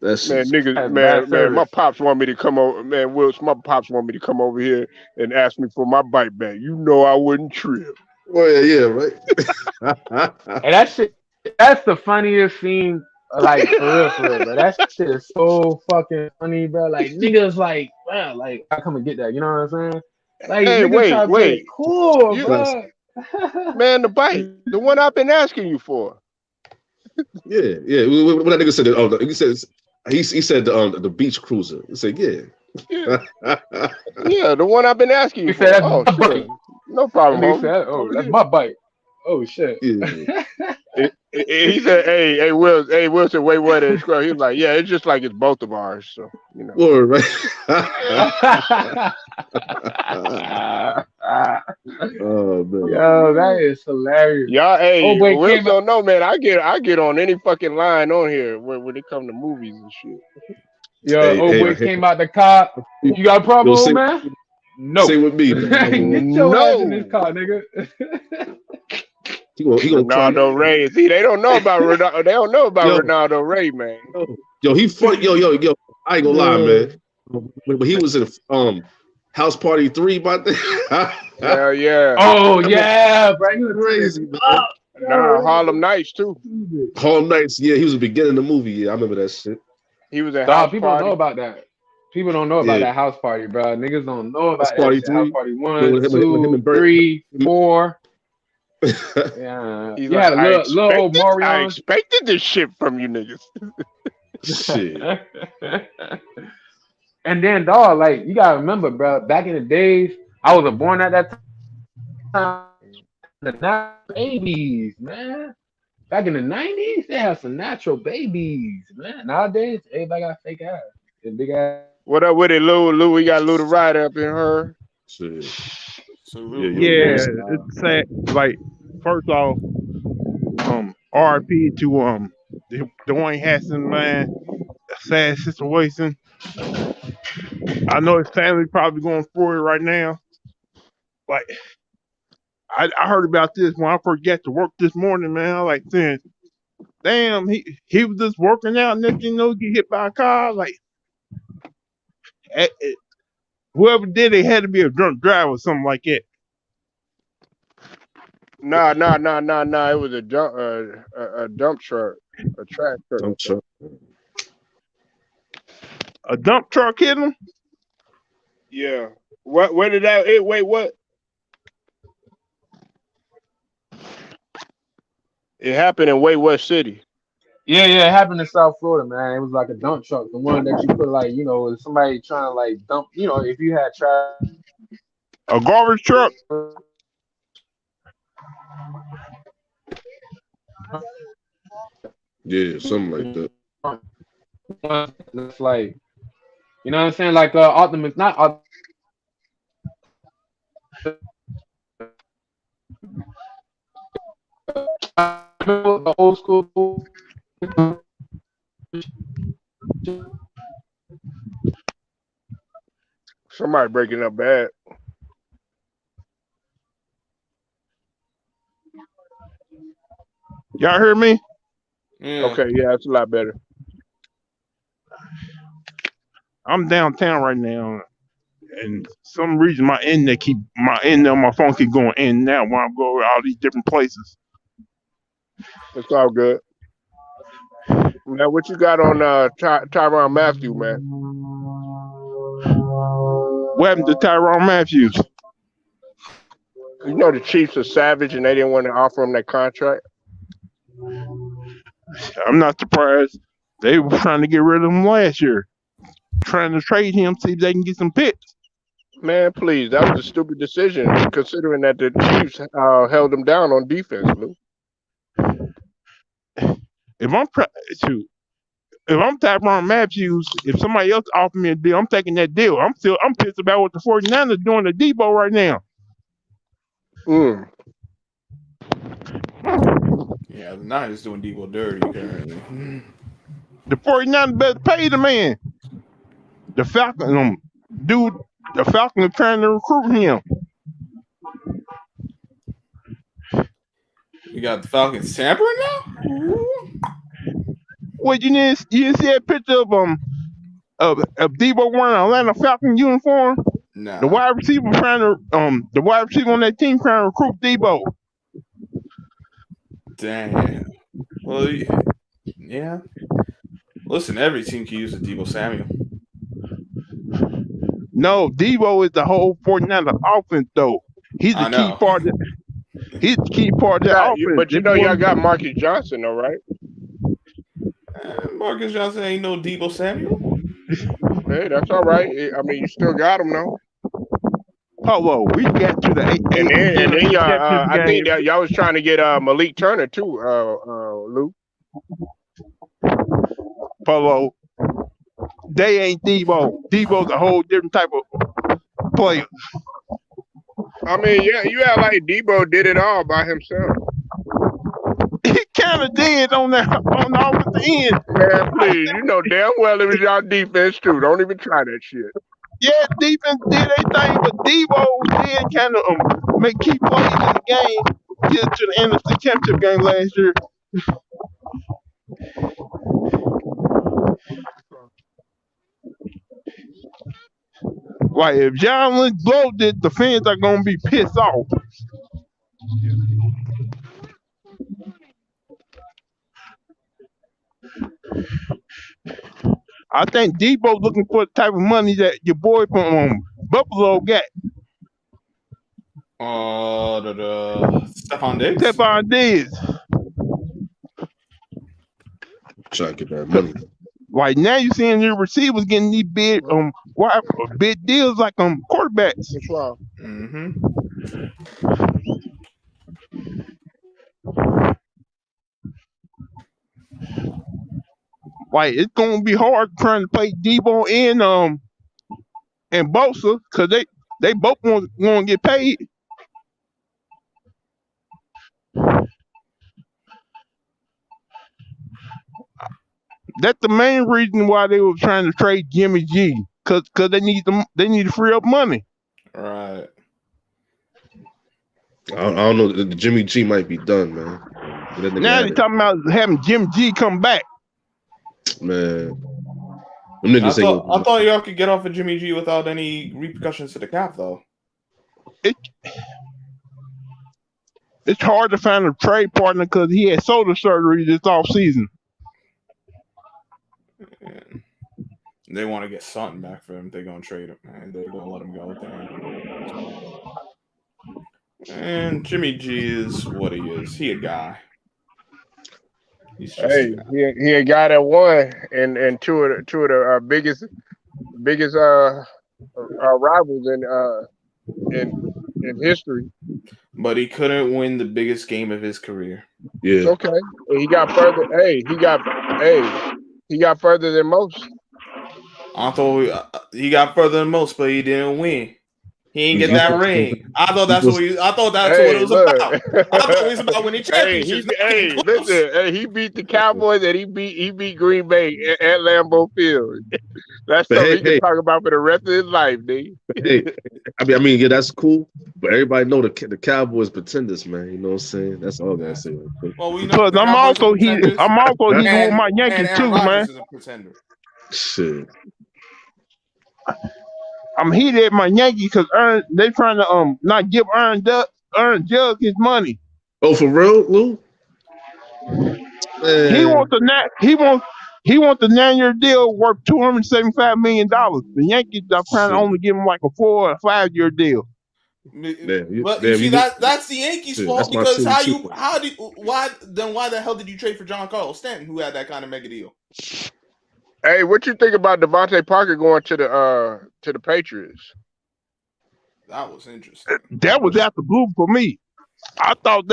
Speaker 4: That
Speaker 1: Man,
Speaker 4: shit's
Speaker 1: niggas,
Speaker 5: Had bad
Speaker 1: man, my
Speaker 5: service.
Speaker 1: pops want me to come over. Man, Wills, my pops want me to come over here and ask me for my bike back. You know I wouldn't trip.
Speaker 4: oh yeah, right.
Speaker 5: And that shit, that's the funniest scene. Like for real, bro. That shit is so fucking funny, bro. Like niggas, like, bro, like I come and get that. You know what I'm saying? Like
Speaker 1: Hey,
Speaker 5: niggas try to play it
Speaker 1: wait.
Speaker 5: cool,
Speaker 1: You,
Speaker 4: That's,
Speaker 5: bro.
Speaker 1: man, the bike, the one I've been asking you for.
Speaker 4: yeah. When that nigga said that, he said the beach cruiser. He said yeah.
Speaker 1: Yeah, yeah, the one I've been asking
Speaker 5: He
Speaker 1: you
Speaker 5: said
Speaker 1: for.
Speaker 5: that's
Speaker 1: Oh,
Speaker 5: my bike.
Speaker 1: shit. No problem,
Speaker 5: And he
Speaker 1: homie.
Speaker 5: said, "Oh,
Speaker 1: Over
Speaker 5: that's
Speaker 1: here.
Speaker 5: my bike." Oh shit.
Speaker 4: Yeah.
Speaker 1: He said, hey, Wilson, wait, what? And Scrub. He was like, yeah, it's just like it's both of ours. So, you know.
Speaker 4: Word, right? Oh man.
Speaker 5: Yo, that is hilarious.
Speaker 1: Y'all,
Speaker 5: Oh
Speaker 1: hey,
Speaker 5: boy
Speaker 1: Wilson
Speaker 5: came out.
Speaker 1: don't know, man. I get on any fucking line on here when it come to movies and shit.
Speaker 5: Yo,
Speaker 4: Hey,
Speaker 5: oh
Speaker 4: hey,
Speaker 5: boy
Speaker 4: I hear
Speaker 5: came out the car. You got a
Speaker 4: yo
Speaker 5: problem, old
Speaker 4: say
Speaker 5: man? No.
Speaker 4: say with me, man.
Speaker 5: Get your ass in this
Speaker 1: No.
Speaker 5: car, nigga.
Speaker 4: He gonna try.
Speaker 1: Ronaldo Ray. See, they don't know about Ronaldo. They don't know about
Speaker 4: Yo,
Speaker 1: Ronaldo Ray, man.
Speaker 4: yo, he funny. Yo. I ain't gonna lie,
Speaker 5: Uh,
Speaker 4: man. When he was in House Party 3, about that.
Speaker 1: Hell yeah.
Speaker 5: oh
Speaker 4: That was
Speaker 5: yeah, bro. You was
Speaker 4: crazy, man.
Speaker 5: up.
Speaker 1: Nah,
Speaker 5: Yo,
Speaker 1: Harlem Nights too.
Speaker 4: Home Nights, yeah, he was the beginning of the movie. Yeah, I remember that shit.
Speaker 1: He was at
Speaker 5: dog,
Speaker 1: House
Speaker 5: people don't know
Speaker 1: Party.
Speaker 5: about that. People don't know about
Speaker 4: Yeah,
Speaker 5: that house party, bro. Niggas don't know
Speaker 4: House
Speaker 5: about that
Speaker 4: Party
Speaker 5: shit. House
Speaker 4: 3.
Speaker 5: party
Speaker 4: When
Speaker 5: one,
Speaker 4: him
Speaker 5: two,
Speaker 4: and Bert.
Speaker 5: 3, 4. Yeah,
Speaker 1: He's
Speaker 5: you
Speaker 1: like,
Speaker 5: had a little old
Speaker 1: I
Speaker 5: Marion.
Speaker 1: expected this shit from you niggas.
Speaker 4: Shit.
Speaker 5: And then, dog, like you gotta remember, bro. Back in the days, I wasn't born at that time. The natural babies, man. Back in the '90s, they had some natural babies, man. Nowadays, everybody got fake ass, and big ass.
Speaker 1: What up with it, Lou? Lou, we got Lou the Ride up in her.
Speaker 4: Shit. Yeah,
Speaker 2: Salute,
Speaker 4: yo,
Speaker 2: Lou.
Speaker 4: yo.
Speaker 6: Yeah, it's sad. Like first off, RP to Dwayne Haskins, man. A sad situation. I know his family probably going through it right now. Like I heard about this when I first got to work this morning, man. I like saying, damn, he was just working out, next thing you know, get hit by a car. Like whoever did it had to be a drunk driver or something like that.
Speaker 1: Nah. It was a dump truck, a trash truck
Speaker 4: I'm
Speaker 1: or something.
Speaker 4: sure.
Speaker 6: A dump truck hit him.
Speaker 1: Yeah. What? Where did that? Wait, what? It happened in Way City.
Speaker 5: Yeah, it happened in South Florida, man. It was like a dump truck, the one that you put like, somebody trying to like dump, if you had trash.
Speaker 6: A garbage truck.
Speaker 4: Yeah, something like that.
Speaker 5: It's like, you know what I'm saying? Like Optimus, not Optimus. The old school.
Speaker 1: Somebody breaking up bad.
Speaker 6: Y'all hear me?
Speaker 2: Yeah.
Speaker 1: Okay, yeah, it's a lot better.
Speaker 6: I'm downtown right now, and some reason my internet on my phone keep going in and out when I go to all these different places.
Speaker 1: It's all good. Now, what you got on Tyrann Matthew, man?
Speaker 6: What happened to Tyrann Matthews?
Speaker 1: You know the Chiefs are savage, and they didn't want to offer him that contract.
Speaker 6: I'm not surprised. They were trying to get rid of him last year, trying to trade him, see if they can get some picks.
Speaker 1: Man, please, that was a stupid decision, considering that the Chiefs held him down on defense, Lou.
Speaker 6: If I'm Tyrann Matthews, if somebody else offered me a deal, I'm taking that deal. I'm pissed about what the 49ers doing to Debo right now.
Speaker 1: Mm.
Speaker 2: Yeah, the Niners doing Debo dirty currently.
Speaker 6: The 49ers better pay the man. The Falcons are trying to recruit him.
Speaker 2: You got the Falcons tampering now?
Speaker 6: What you didn't see that picture of Debo wearing an Atlanta Falcon uniform?
Speaker 2: Nah.
Speaker 6: The wide receiver on that team trying to recruit Debo.
Speaker 2: Damn. Well, yeah. Listen, every team can use a Debo Samuel.
Speaker 6: No, Debo is the whole 49er offense, though. He's the key part of the offense.
Speaker 1: But you know y'all got Marcus Johnson, though, right?
Speaker 2: Marcus Johnson ain't no Debo Samuel.
Speaker 1: Hey, that's all right. I mean, you still got him, though.
Speaker 6: Hello, we got to the
Speaker 1: and then y'all, I think that y'all was trying to get Malik Turner too, Lou.
Speaker 6: Hello, they ain't Debo. Debo's a whole different type of player.
Speaker 1: I mean, yeah, you act like Debo did it all by himself.
Speaker 6: He kind of did on the offensive end.
Speaker 1: Man, please, you know damn well it was y'all defense too. Don't even try that shit.
Speaker 6: Yeah, defense did everything, but Debo did kind of make key plays in the game, get to the NFC Championship game last year. Like, if John Lynch blows it, the fans are going to be pissed off. I think Debo's looking for the type of money that your boy from Buffalo got.
Speaker 2: Stephon Diggs?
Speaker 6: Stephon Diggs.
Speaker 4: Trying to get that money.
Speaker 6: Like, now you're seeing your receivers getting these big deals like quarterbacks.
Speaker 1: What's wrong?
Speaker 2: Mm-hmm.
Speaker 6: Like, it's gonna be hard trying to play Debo and Bosa because they both want to get paid. That's the main reason why they were trying to trade Jimmy G, because they need to free up money.
Speaker 2: Right.
Speaker 4: I don't know. The Jimmy G might be done, man.
Speaker 6: Now they're talking about having Jimmy G come back.
Speaker 4: Man,
Speaker 2: I thought y'all could get off of Jimmy G without any repercussions to the cap, though.
Speaker 6: It's hard to find a trade partner because he had shoulder surgery this offseason.
Speaker 2: They want to get something back for him. They're going to trade him, man. They're going to let him go there. And Jimmy G is what he is. He a guy. He's just a guy.
Speaker 1: He a guy that won and two of the biggest rivals in history.
Speaker 2: But he couldn't win the biggest game of his career.
Speaker 4: Yeah.
Speaker 1: It's okay. He got further. He got further than most.
Speaker 2: I thought he got further than most, but he didn't win. He ain't get that ring. I thought that's what it was about. I thought it was about winning championships.
Speaker 1: He beat the Cowboys and he beat Green Bay at Lambeau Field. That's something he can talk about for the rest of his life, dude.
Speaker 4: Hey, I mean, yeah, that's cool. But everybody know the Cowboys pretenders, man. You know what I'm saying? That's all I gotta say.
Speaker 2: Well, we know
Speaker 6: I'm also heating with my Yankees too, man.
Speaker 2: Is a pretender.
Speaker 4: Shit.
Speaker 6: I'm heated at my Yankees because they trying to not give Aaron Judge his money.
Speaker 4: Oh, for real, Lou?
Speaker 6: He
Speaker 4: Man,
Speaker 6: wants the 9-year deal worth $275 million. The Yankees are trying to
Speaker 4: shit.
Speaker 6: only give him like a 4 or 5-year deal.
Speaker 2: But you
Speaker 4: Damn,
Speaker 2: see that's the Yankees'
Speaker 4: shit,
Speaker 2: fault
Speaker 4: that's my
Speaker 2: because
Speaker 4: team too.
Speaker 2: why the hell did you trade for John Carlos Stanton, who had that kind of mega deal?
Speaker 1: Hey, what you think about Devontae Parker going to the Patriots?
Speaker 2: That was interesting.
Speaker 6: That was out the blue for me. I thought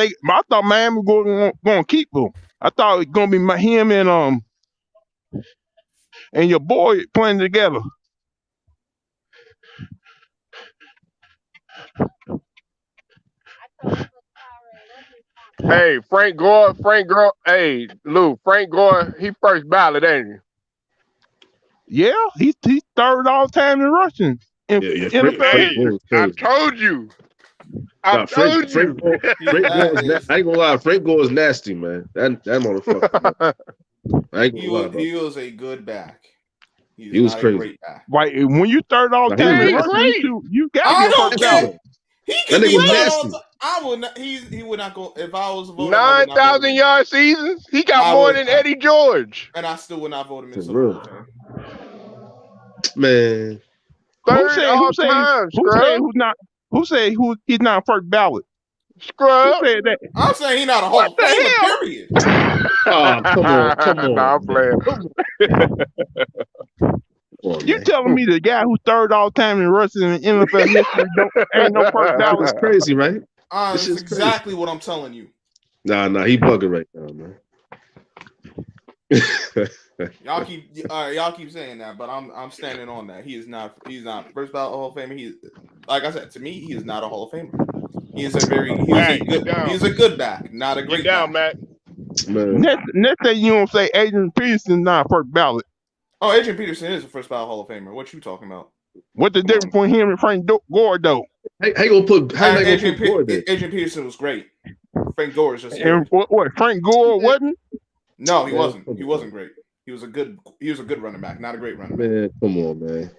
Speaker 6: Miami was going to keep him. I thought it was going to be him and your boy playing together.
Speaker 1: Hey, Frank Gore. Hey, Lou, Frank Gore, he first ballot, ain't he?
Speaker 6: Yeah, he's third all time in rushing in
Speaker 4: Yeah,
Speaker 6: NFL
Speaker 4: Frank
Speaker 1: Hey,
Speaker 6: history.
Speaker 4: Gore is
Speaker 1: I
Speaker 4: crazy.
Speaker 1: told you. I
Speaker 4: Nah,
Speaker 1: told
Speaker 4: Frank
Speaker 1: you.
Speaker 4: Gore, I ain't gonna lie, Frank Gore is nasty, man. That motherfucker, man. I ain't gonna lie about
Speaker 2: He was a good back.
Speaker 4: He was
Speaker 2: Not a
Speaker 4: crazy.
Speaker 2: great back.
Speaker 6: Like when you third all
Speaker 4: Nah, he
Speaker 6: time
Speaker 4: was
Speaker 6: in
Speaker 1: Man,
Speaker 4: nasty.
Speaker 6: rushing,
Speaker 1: great.
Speaker 6: you gotta be
Speaker 2: I
Speaker 6: a
Speaker 2: don't
Speaker 6: first ballot.
Speaker 2: care. He
Speaker 4: That
Speaker 2: could
Speaker 4: nigga
Speaker 2: be
Speaker 4: was
Speaker 2: third on.
Speaker 4: nasty.
Speaker 2: I would not. He would not go. If I was voting, I would not vote
Speaker 1: 9,000
Speaker 2: him.
Speaker 1: yard seasons. He got
Speaker 2: I
Speaker 1: more
Speaker 2: would,
Speaker 1: than Eddie George.
Speaker 2: and I still would not vote him
Speaker 4: For
Speaker 2: into the Hall of
Speaker 4: real.
Speaker 2: Fame.
Speaker 4: Man.
Speaker 1: Third all time, scrub.
Speaker 6: Who said he's not first ballot? Who
Speaker 1: Scrub.
Speaker 6: said that?
Speaker 2: I'm saying he's not a
Speaker 6: What
Speaker 2: Hall of
Speaker 6: the
Speaker 2: Famer.
Speaker 6: hell?
Speaker 2: Period.
Speaker 4: Oh, come on,
Speaker 1: Nah, I'm
Speaker 4: man.
Speaker 1: playing.
Speaker 4: Come on,
Speaker 6: You
Speaker 4: man.
Speaker 6: telling me the guy who's third all time in rushing in NFL history ain't no first ballot?
Speaker 4: It's crazy, right? This
Speaker 2: That's
Speaker 4: shit's crazy.
Speaker 2: exactly what I'm telling you.
Speaker 4: Nah, he bugging right now, man.
Speaker 2: Y'all keep saying that, but I'm standing on that. He's not first ballot Hall of Famer. He's, like I said, to me, he is not a Hall of Famer. He is a good back, not a
Speaker 1: Get
Speaker 2: great
Speaker 1: down,
Speaker 2: back.
Speaker 1: Matt.
Speaker 4: Man.
Speaker 6: Next thing you don't say Adrian Peterson not first ballot.
Speaker 2: Oh, Adrian Peterson is a first ballot Hall of Famer. What you talking about?
Speaker 6: What the difference between him and Frank Gore though?
Speaker 4: How you gonna put Gore there?
Speaker 2: Adrian Peterson was great. Frank Gore is just
Speaker 6: And
Speaker 2: good.
Speaker 6: what Frank Gore wasn't?
Speaker 2: No, he
Speaker 4: Man,
Speaker 2: wasn't. He wasn't great. He was a good running back, not a great running back.
Speaker 4: Man, come on, man.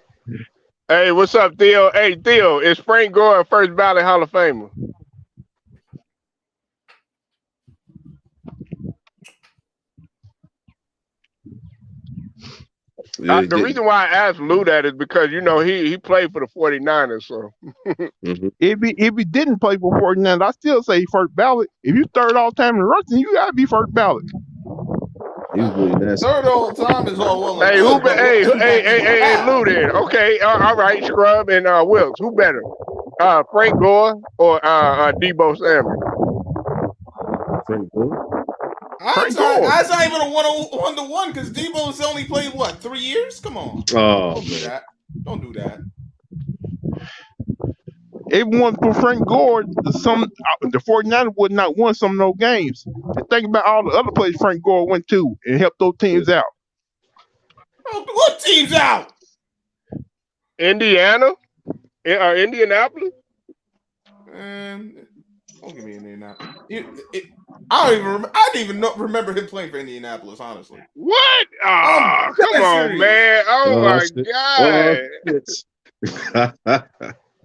Speaker 1: Hey, what's up, Theo? Hey, Theo, is Frank Gore a first ballot Hall of Famer? The reason why I asked Lou that is because, he played for the 49ers, so.
Speaker 4: Mm-hmm.
Speaker 6: If he didn't play for 49ers, I still say first ballot. If you third all time in rushing, you gotta be first ballot.
Speaker 4: He's really nasty.
Speaker 2: Third all time is all well and
Speaker 1: Hey,
Speaker 2: good.
Speaker 1: hey, Lou then. Okay, all right, Scrub and Wilkes. Who better? Frank Gore or Debo Samuel?
Speaker 4: Frank Gore?
Speaker 6: Frank Gore.
Speaker 2: That's not even a 1-to-1 because Debo's only played 3 years? Come on.
Speaker 4: Oh,
Speaker 2: Don't do that. Don't do that.
Speaker 6: If it wasn't for Frank Gore, the 49ers would not won some of those games. And think about all the other places Frank Gore went to and helped those teams out.
Speaker 2: What team's out?
Speaker 1: Indiana? Indianapolis?
Speaker 2: Man, don't give me Indianapolis. I didn't even remember him playing for Indianapolis, honestly.
Speaker 1: What? Oh, come on, man. Oh, my God.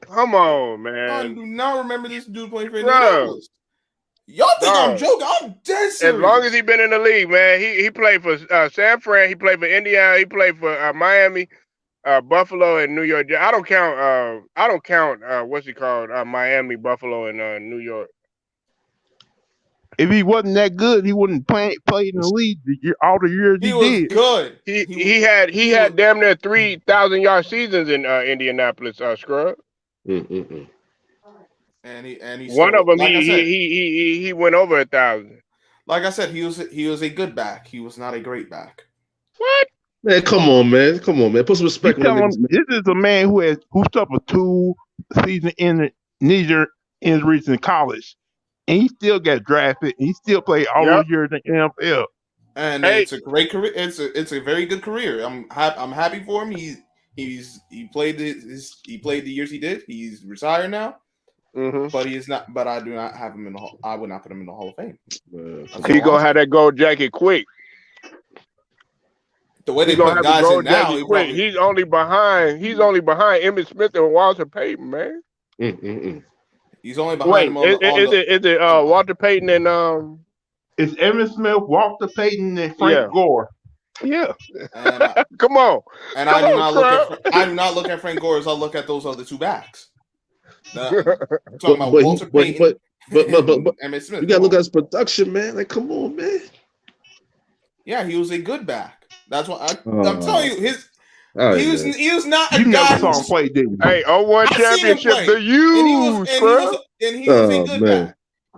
Speaker 1: Come on, man.
Speaker 2: I do not remember this dude playing for Indianapolis. Y'all think I'm joking? I'm dead serious.
Speaker 1: As long as he's been in the league, man. He played for San Fran. He played for Indiana. He played for Miami, Buffalo, and New York. I don't count. What's he called? Miami, Buffalo, and New York.
Speaker 6: If he wasn't that good, he wouldn't play in the league all the years he
Speaker 2: was
Speaker 6: did.
Speaker 2: Good.
Speaker 1: He had damn near 3,000 yard seasons in Indianapolis. Scrub.
Speaker 4: Mm-mm-mm.
Speaker 2: And he
Speaker 1: one
Speaker 2: still,
Speaker 1: of them
Speaker 2: like
Speaker 1: he went over 1,000.
Speaker 2: Like I said, he was a good back. He was not a great back.
Speaker 1: What?
Speaker 4: Man, come on, man. Put some respect on him.
Speaker 6: This is a man who suffered 2 season knee injuries in college, and he still got drafted. And he still played all those years in the NFL.
Speaker 2: And it's a great career. It's a very good career. I'm happy for him. He played the years he did. He's retired now.
Speaker 1: Mm-hmm.
Speaker 2: But he is not. But I do not have him in the. I would not put him in the Hall of Fame.
Speaker 1: He gonna have that gold jacket quick.
Speaker 2: the way they
Speaker 1: He's gonna
Speaker 2: put
Speaker 1: have to
Speaker 2: guys
Speaker 1: go
Speaker 2: in now,
Speaker 1: Jackie
Speaker 2: he
Speaker 1: quick.
Speaker 2: probably
Speaker 1: He's only behind Emmitt Smith and Walter Payton, man.
Speaker 2: he's only behind
Speaker 1: Wait,
Speaker 2: him on
Speaker 1: is it Walter Payton and
Speaker 6: It's Emmitt Smith, Walter Payton, and Frank
Speaker 1: yeah.
Speaker 6: Gore.
Speaker 1: Yeah.
Speaker 2: and
Speaker 1: Come on.
Speaker 2: I do not
Speaker 1: Trump.
Speaker 2: look at Frank Gore as I look at those other two backs. I'm talking
Speaker 4: But
Speaker 2: about
Speaker 4: but
Speaker 2: Walter
Speaker 4: he,
Speaker 2: Payton
Speaker 4: but
Speaker 2: and Emmitt Smith.
Speaker 4: you gotta look at his production, man. Like, come on, man.
Speaker 2: Yeah, he was a good back. That's what I'm telling you. He was not a
Speaker 6: You
Speaker 2: guy
Speaker 6: never saw him play, did you?
Speaker 1: Hey, 01
Speaker 2: I seen him
Speaker 1: championship,
Speaker 2: play,
Speaker 1: the U's,
Speaker 2: and he was a good
Speaker 4: man.
Speaker 2: back.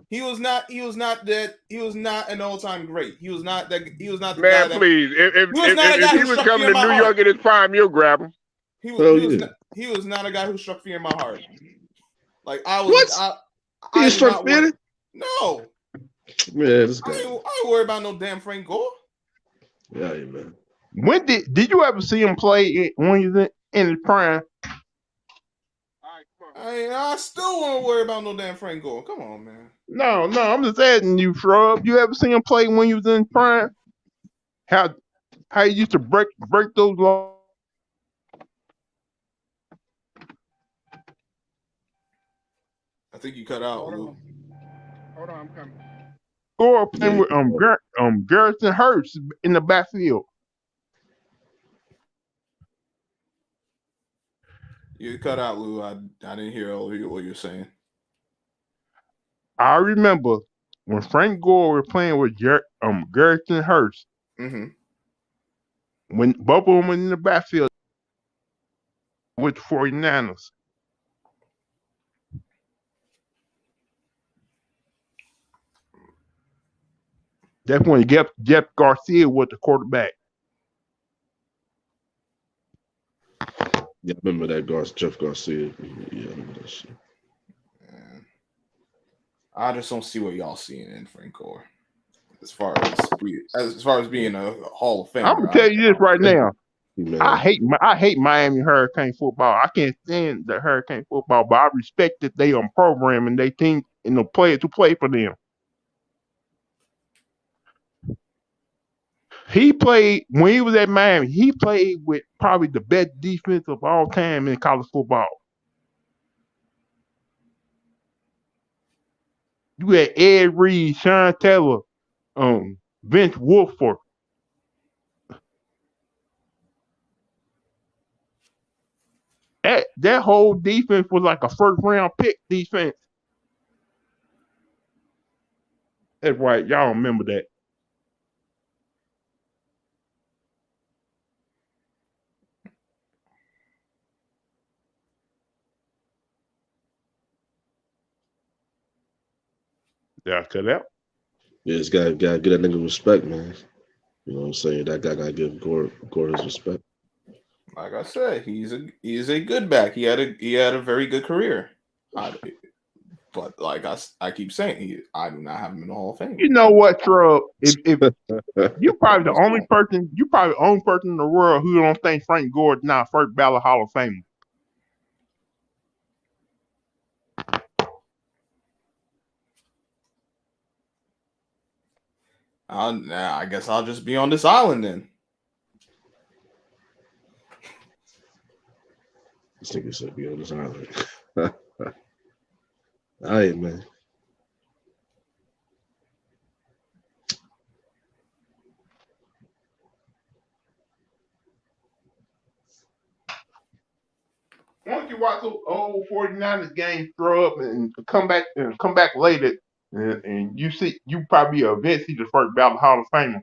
Speaker 2: He was not an all-time great. He was not the
Speaker 1: Man,
Speaker 2: guy that,
Speaker 1: please. If
Speaker 2: he was not a
Speaker 1: if
Speaker 2: guy
Speaker 1: he
Speaker 2: who
Speaker 1: was
Speaker 2: struck
Speaker 1: coming
Speaker 2: fear
Speaker 1: to
Speaker 2: in my
Speaker 1: New
Speaker 2: heart.
Speaker 1: York in his prime, you'll grab him.
Speaker 2: He
Speaker 4: Hell
Speaker 2: was
Speaker 4: yeah.
Speaker 2: he was not a guy who struck fear in my heart. Like I was
Speaker 4: What? He
Speaker 2: I
Speaker 4: ain't
Speaker 2: did
Speaker 4: struck
Speaker 2: not
Speaker 4: fear?
Speaker 2: worry. No.
Speaker 4: Man, this
Speaker 2: I
Speaker 4: guy.
Speaker 2: ain't worry about no damn Frank Gore.
Speaker 4: Yeah, man.
Speaker 6: When did you ever see him play when he was in his prime?
Speaker 2: I still won't worry about no damn Frank Gore. Come on, man.
Speaker 6: No, I'm just asking you, Shrub. You ever see him play when he was in prime? How he used to break those laws?
Speaker 2: I think you cut out,
Speaker 1: Hold
Speaker 2: Lou.
Speaker 1: on. Hold on, I'm coming.
Speaker 6: Gore playing with Garrison Hurst in the backfield.
Speaker 2: You cut out, Lou. I didn't hear all of what you're saying.
Speaker 6: I remember when Frank Gore was playing with Garrison Hurst.
Speaker 2: Mm-hmm.
Speaker 6: When both of them were in the backfield with the 49ers. That's when Jeff Garcia was the quarterback.
Speaker 4: Yeah, I remember that Jeff Garcia. Yeah, I remember that shit.
Speaker 2: Man. I just don't see what y'all seeing in Frank Gore. As far as being a Hall of Famer.
Speaker 6: I'm gonna tell you this right now.
Speaker 4: Man.
Speaker 6: I hate Miami Hurricane football. I can't stand the Hurricane football, but I respect that they on program and they team and the players who play for them. He played when he was at Miami. He played with probably the best defense of all time in college football. You had Ed Reed, Sean Taylor, Vince Wilfork. That whole defense was like a first round pick defense. That's right. Y'all remember that. Did I cut out?
Speaker 4: Yeah, this guy gotta get that nigga respect, man. You know what I'm saying? That guy gotta give Gore his respect.
Speaker 2: Like I said, he's a good back. He had a very good career. But like I keep saying, I do not have him in the Hall of Fame.
Speaker 6: You know what, Trub? If you're probably the only person in the world who don't think Frank Gore is not first ballot Hall of Famer.
Speaker 2: I guess I'll just be on this island then.
Speaker 4: This nigga said be on this island. All right, man.
Speaker 6: Once you watch those old 49ers games, throw up and come back later, and you probably eventually the first ballot Hall of Famer.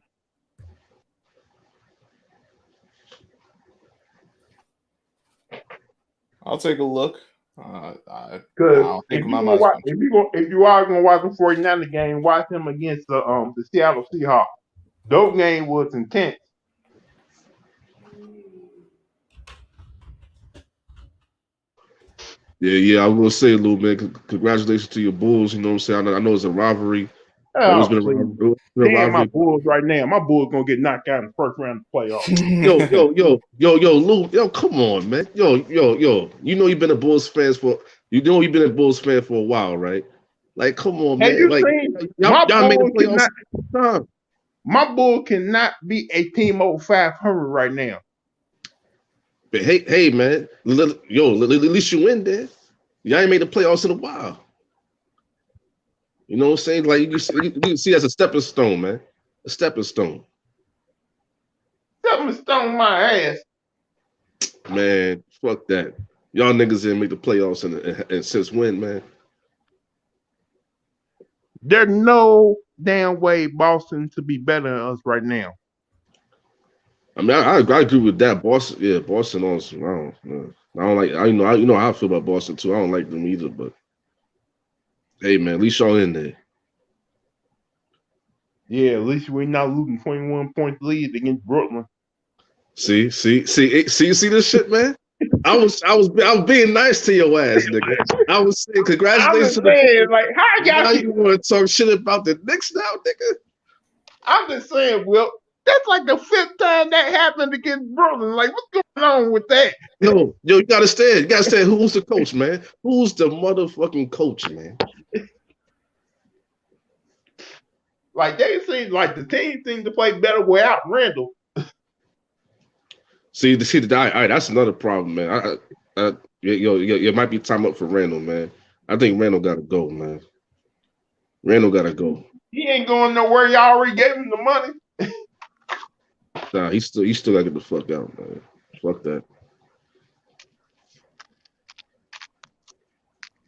Speaker 2: I'll take a look.
Speaker 6: Because
Speaker 2: I'll think
Speaker 6: if
Speaker 2: about my
Speaker 6: you are gonna watch the 49ers game, watch them against the Seattle Seahawks. Those game was intense.
Speaker 4: Yeah, I will say, Lou, man, congratulations to your Bulls. You know what I'm saying? I know it's a rivalry. It's been a rivalry.
Speaker 6: Damn, my Bulls right now. My Bulls gonna get knocked out in the first round of the playoffs.
Speaker 4: Yo, Lou, yo, come on, man. Yo. You know you've been a Bulls fan for a while, right? Like, come on,
Speaker 6: Have
Speaker 4: man.
Speaker 6: you
Speaker 4: Like,
Speaker 6: seen
Speaker 4: y'all made the playoffs all the time.
Speaker 6: My Bull cannot be a team over 500 right now.
Speaker 4: But hey, man, at least you win there. Y'all ain't made the playoffs in a while. You know what I'm saying? Like you can see as a stepping stone, man. A stepping stone.
Speaker 6: Stepping stone my ass.
Speaker 4: Man, fuck that. Y'all niggas didn't make the playoffs and since when, man?
Speaker 6: There's no damn way Boston to be better than us right now.
Speaker 4: I mean, I agree with that. Boston, yeah, Boston also. I don't like. You know how I feel about Boston too. I don't like them either. But hey, man, at least y'all in there.
Speaker 6: Yeah, at least we're not losing 21 points lead against Brooklyn.
Speaker 4: See this shit, man. I was being nice to your ass, nigga. I was saying congratulations to the
Speaker 6: saying, like, how y'all
Speaker 4: now you want to talk shit about the Knicks now, nigga?
Speaker 6: I'm just saying, Will, that's like the 5th time that happened against Brooklyn. Like, what's going on with that?
Speaker 4: Yo, you gotta stand. You gotta stand. Who's the coach, man? Who's the motherfucking coach, man?
Speaker 6: Like, they seem like the team seems to play better without Randall.
Speaker 4: See, all right, that's another problem, man. It might be time up for Randall, man. I think Randall gotta go, man. Randall gotta go.
Speaker 6: He ain't going nowhere. Y'all already gave him the money.
Speaker 4: Nah, he still gotta get the fuck out, man. Fuck that.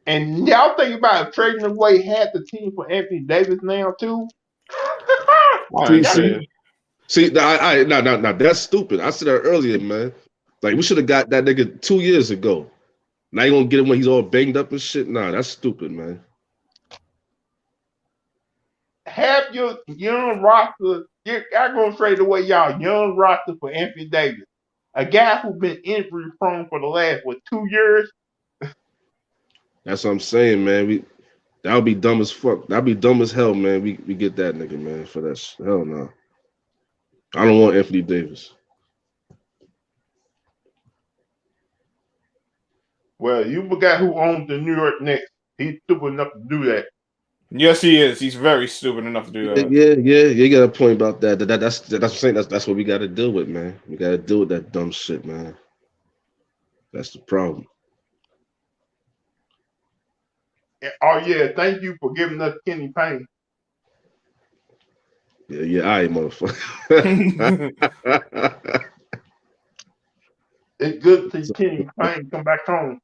Speaker 6: And y'all think about trading away half the team for Anthony Davis now too.
Speaker 4: See, now that's stupid. I said that earlier, man. Like we should have got that nigga 2 years ago. Now you gonna get him when he's all banged up and shit? Nah, that's stupid, man.
Speaker 6: Have your young roster. You're gonna trade away y'all young roster for Anthony Davis, a guy who's been injury prone for the last 2 years.
Speaker 4: That's what I'm saying, man. That would be dumb as fuck. That'd be dumb as hell, man. We get that nigga, man, for that shit. Hell no. I don't want Anthony Davis.
Speaker 6: Well, you forgot who owns the New York Knicks. He's stupid enough to do that.
Speaker 2: Yes, he is. He's very stupid enough to do that.
Speaker 4: Yeah. You got a point about that. That's what I'm saying. That's what we got to deal with, man. We got to deal with that dumb shit, man. That's the problem.
Speaker 6: Oh yeah, thank you for giving us Kenny Payne.
Speaker 4: Yeah, all right, motherfucker.
Speaker 6: It's good to see Kenny Payne come back home.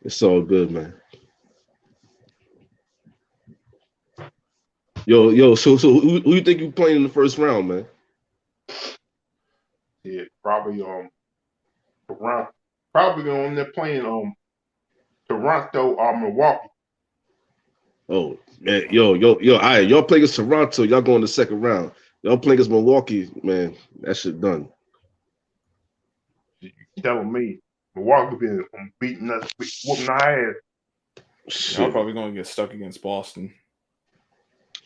Speaker 4: It's all good, man. Yo, so who you think you playing in the first round, man?
Speaker 6: Yeah, probably Toronto. Probably on there playing Toronto or Milwaukee.
Speaker 4: Oh man, yo, all right, y'all play against Toronto, y'all go in the second round. Y'all play against Milwaukee, man, that shit done.
Speaker 6: You telling me Milwaukee been beating us, whooping our ass.
Speaker 2: Y'all probably gonna get stuck against Boston.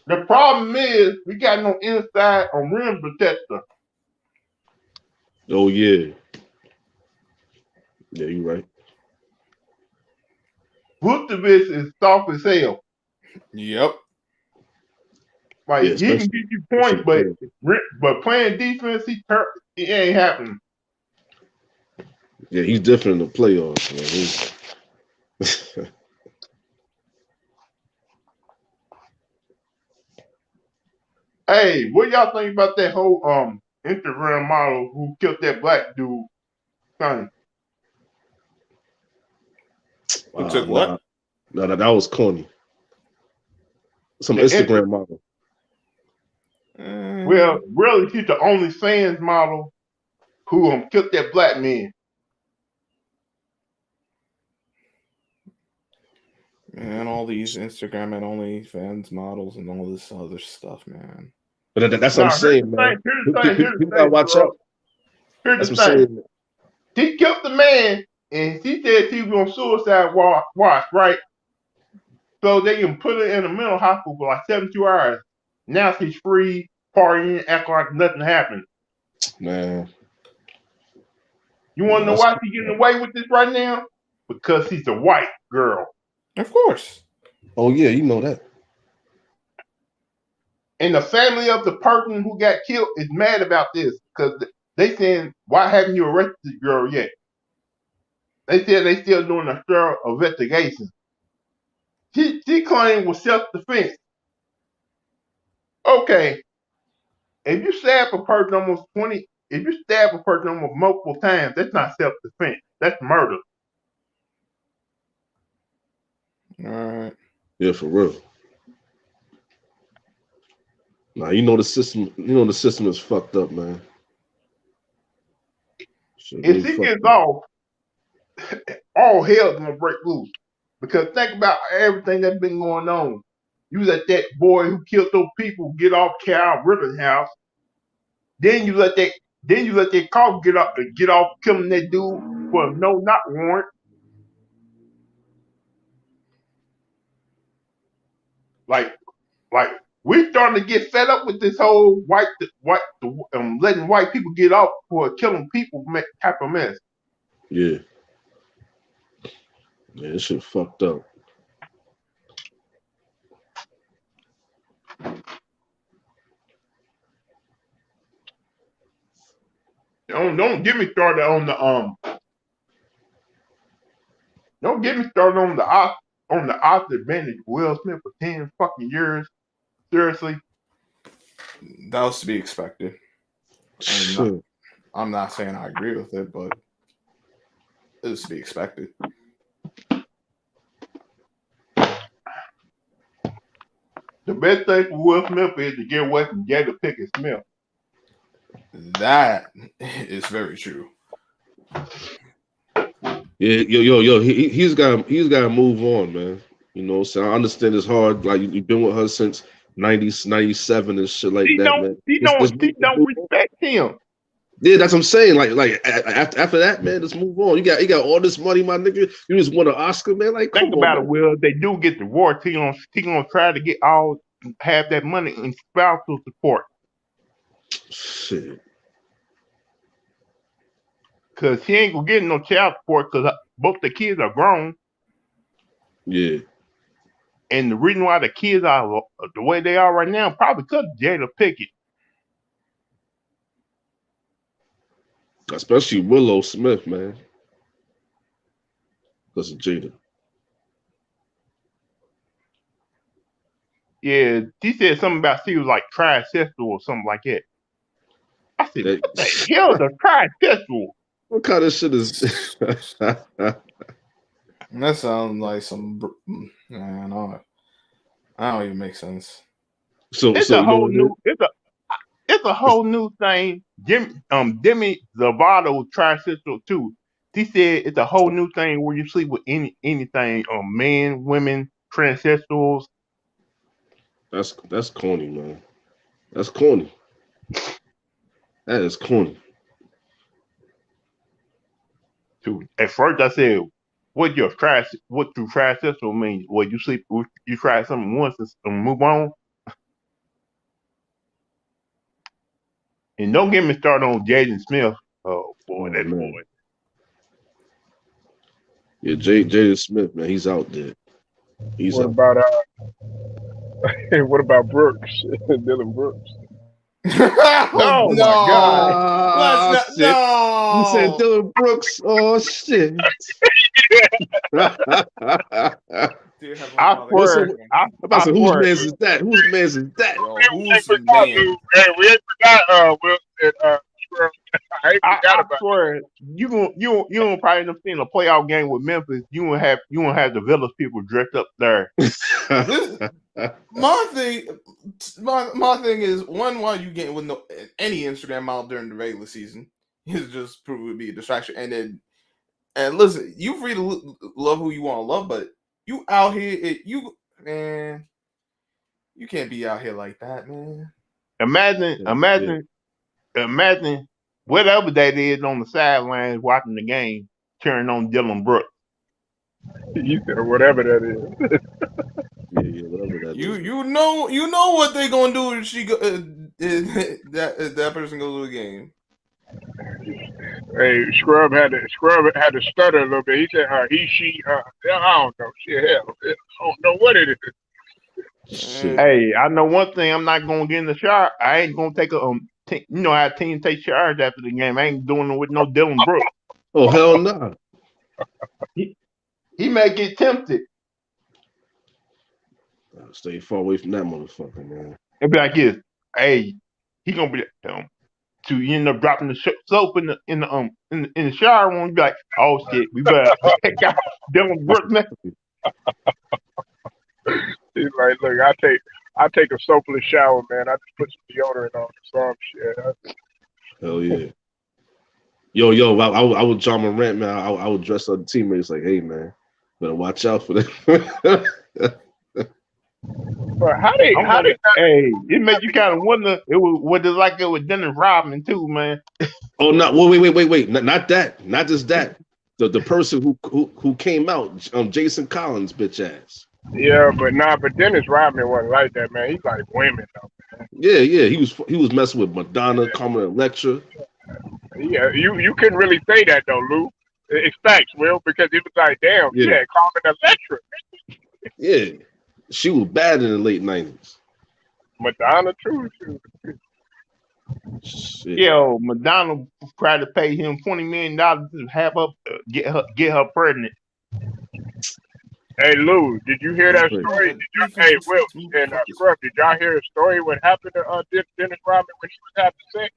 Speaker 6: The problem is we got no inside or rim protector.
Speaker 4: Oh yeah. Yeah, you right.
Speaker 6: Vucevic is soft as hell.
Speaker 2: Yep.
Speaker 6: Like
Speaker 4: Yeah,
Speaker 6: he can give you points, but playing defense, it ain't happening.
Speaker 4: Yeah, he's different in the playoffs, man.
Speaker 6: Hey, what y'all think about that whole Instagram model who killed that black dude? Sonny?
Speaker 2: Who took what?
Speaker 4: No, that was corny. Some
Speaker 6: The
Speaker 4: Instagram model.
Speaker 6: Well, really, she's the only fans model who killed that black man.
Speaker 2: Man, all these Instagram and OnlyFans models and all this other stuff, man.
Speaker 4: But that's what I'm saying, man. People gotta watch out.
Speaker 6: Here's the thing. She killed the man, and she said she was on suicide watch, right? So they can put her in a mental hospital for like 72 hours. Now she's free, partying, acting like nothing happened.
Speaker 4: Man.
Speaker 6: You want to know why she's getting away with this right now? Because she's a white girl.
Speaker 2: Of course.
Speaker 4: Oh, yeah, you know that.
Speaker 7: And the family of the person who got killed is mad about this because they saying, why haven't you arrested the girl yet? They said they still doing a thorough investigation. She claimed was self-defense. Okay, if you stab a person if you stab a person almost multiple times, that's not self-defense. That's murder.
Speaker 2: All right.
Speaker 4: Yeah, for real. Nah, you know the system. You know the system is fucked up, man. Shit
Speaker 7: If
Speaker 4: really
Speaker 7: she
Speaker 4: fucked
Speaker 7: gets
Speaker 4: up.
Speaker 7: off, all hell's gonna break loose. Because think about everything that's been going on. You let that boy who killed those people get off Cal Rittenhouse. Then you let that cop get off killing that dude for a no knock warrant. Like like we're starting to get fed up with this whole letting white people get off for killing people type of mess.
Speaker 4: Yeah. Yeah, this shit fucked up.
Speaker 7: Don't get me started on the don't get me started on the Oscar advantage Will Smith for 10 fucking years. Seriously.
Speaker 2: That was to be expected.
Speaker 4: Shit.
Speaker 2: I'm not saying I agree with it, but it was to be expected.
Speaker 7: The best thing for Will Smith is to get away from Jada Pinkett Smith.
Speaker 2: That is very true.
Speaker 4: Yeah, yo. He's got to move on, man. You know, so I understand it's hard. Like you've been with her since 90s, 97 and shit like that, man.
Speaker 7: She don't respect him.
Speaker 4: Yeah, that's what I'm saying. Like after that, man, let's move on. You got all this money, my nigga. You just won an Oscar, man. Like,
Speaker 7: Think
Speaker 4: come
Speaker 7: about
Speaker 4: on,
Speaker 7: it, Will. They do get the award. He gonna try to get have that money in spousal support.
Speaker 4: Shit.
Speaker 7: Cause he ain't gonna get no child support because both the kids are grown.
Speaker 4: Yeah.
Speaker 7: And the reason why the kids are the way they are right now, probably because of Jada Pinkett.
Speaker 4: Especially Willow Smith, man. Because of Jada.
Speaker 7: Yeah, she said something about she was like trisexual or something like that. I said,
Speaker 4: That,
Speaker 7: what the hell is a trisexual?
Speaker 4: what kind of shit is
Speaker 2: That sounds like some. I don't even make sense.
Speaker 4: so
Speaker 7: It's
Speaker 4: so
Speaker 7: a
Speaker 4: you know
Speaker 7: whole
Speaker 4: what it
Speaker 7: new it's a whole new thing. Demi Lovato trisexual too. She said it's a whole new thing where you sleep with anything, men, women, transsexuals.
Speaker 4: is? That's corny, man. That's corny. That is corny.
Speaker 7: Too. At first, I said, "What do transsexual mean? Well, you try something once and move on." And don't get me started on Jaden Smith. Oh boy,
Speaker 4: Oh
Speaker 7: that
Speaker 4: man.
Speaker 7: boy.
Speaker 4: Yeah, Jada Smith, man, he's out there. He's
Speaker 1: What
Speaker 4: out.
Speaker 1: about what about Brooks? Dylan Brooks.
Speaker 2: Oh
Speaker 7: Oh my God!
Speaker 2: no!
Speaker 4: Ah,
Speaker 2: Let's
Speaker 4: shit. You said
Speaker 2: not. No.
Speaker 4: Dylan Brooks. Oh shit.
Speaker 2: Dear Heavenly
Speaker 7: I
Speaker 2: Father,
Speaker 4: What's
Speaker 7: swear,
Speaker 4: up?
Speaker 7: I,
Speaker 4: I'm about
Speaker 7: I
Speaker 4: to say, whose
Speaker 7: swear.
Speaker 4: man's is that? Whose man's is that?
Speaker 2: yo,
Speaker 6: We
Speaker 2: who's
Speaker 6: ain't forgot,
Speaker 2: man?
Speaker 6: dude. Hey, we ain't forgot, Will, I ain't forgot
Speaker 7: I
Speaker 6: about
Speaker 7: swear, you don't probably end up seeing a playoff game with Memphis. You won't have the village people dressed up there.
Speaker 2: This my thing. My thing is one. Why you getting with any Instagram out during the regular season is just prove to be a distraction. And listen, you free to love who you want to love, but you out here, man, you can't be out here like that, man.
Speaker 7: Imagine whatever that is on the sidelines watching the game, cheering on Dylan Brooks.
Speaker 1: You said whatever that is.
Speaker 4: Yeah, whatever that is.
Speaker 2: You know what they gonna do if she go if that person goes to the game.
Speaker 1: Hey, Scrub had to stutter a little bit. He said, he, she, I don't know. Shit, hell, I don't know what it is.
Speaker 4: Shit.
Speaker 7: Hey, I know one thing. I'm not gonna get in the shower. I ain't gonna take a you know how teams take showers after the game. I ain't doing it with no Dylan Brooks.
Speaker 4: Oh hell no.
Speaker 7: He, he may get tempted.
Speaker 4: Stay far away from that motherfucker, man.
Speaker 7: It'll be like this. Hey, he gonna be to you end up dropping the soap in the shower room. You be like, oh shit, we better take out Dylan Brooks, man.
Speaker 1: He's like, look, I take a soapless shower, man. I just put some deodorant on some shit.
Speaker 4: Hell yeah. Yo, I would John Morant, man. I would dress up the teammates like, hey man, better watch out for them.
Speaker 1: But how they
Speaker 7: Hey, it made you kind of wonder. It was what it's like it with Dennis Rodman too, man.
Speaker 4: Oh no! Wait! Not that. Not just that. The person who came out, Jason Collins, bitch ass.
Speaker 1: yeah, but Dennis Rodman wasn't like that, man. He's like women though.
Speaker 4: Yeah. He was messing with Madonna, Carmen Electra.
Speaker 1: Yeah, you couldn't really say that though, Lou. It's facts, Will, because it was like, damn, yeah, Carmen Electra.
Speaker 4: Yeah, she was bad in the late '90s.
Speaker 1: Madonna too.
Speaker 4: Shit.
Speaker 7: Yo, Madonna tried to pay him $20 million to have her get her pregnant.
Speaker 1: Hey Lou, did you hear that story? Hey Will and Scrub, did y'all hear a story what happened to Dennis Rodman when she was having sex?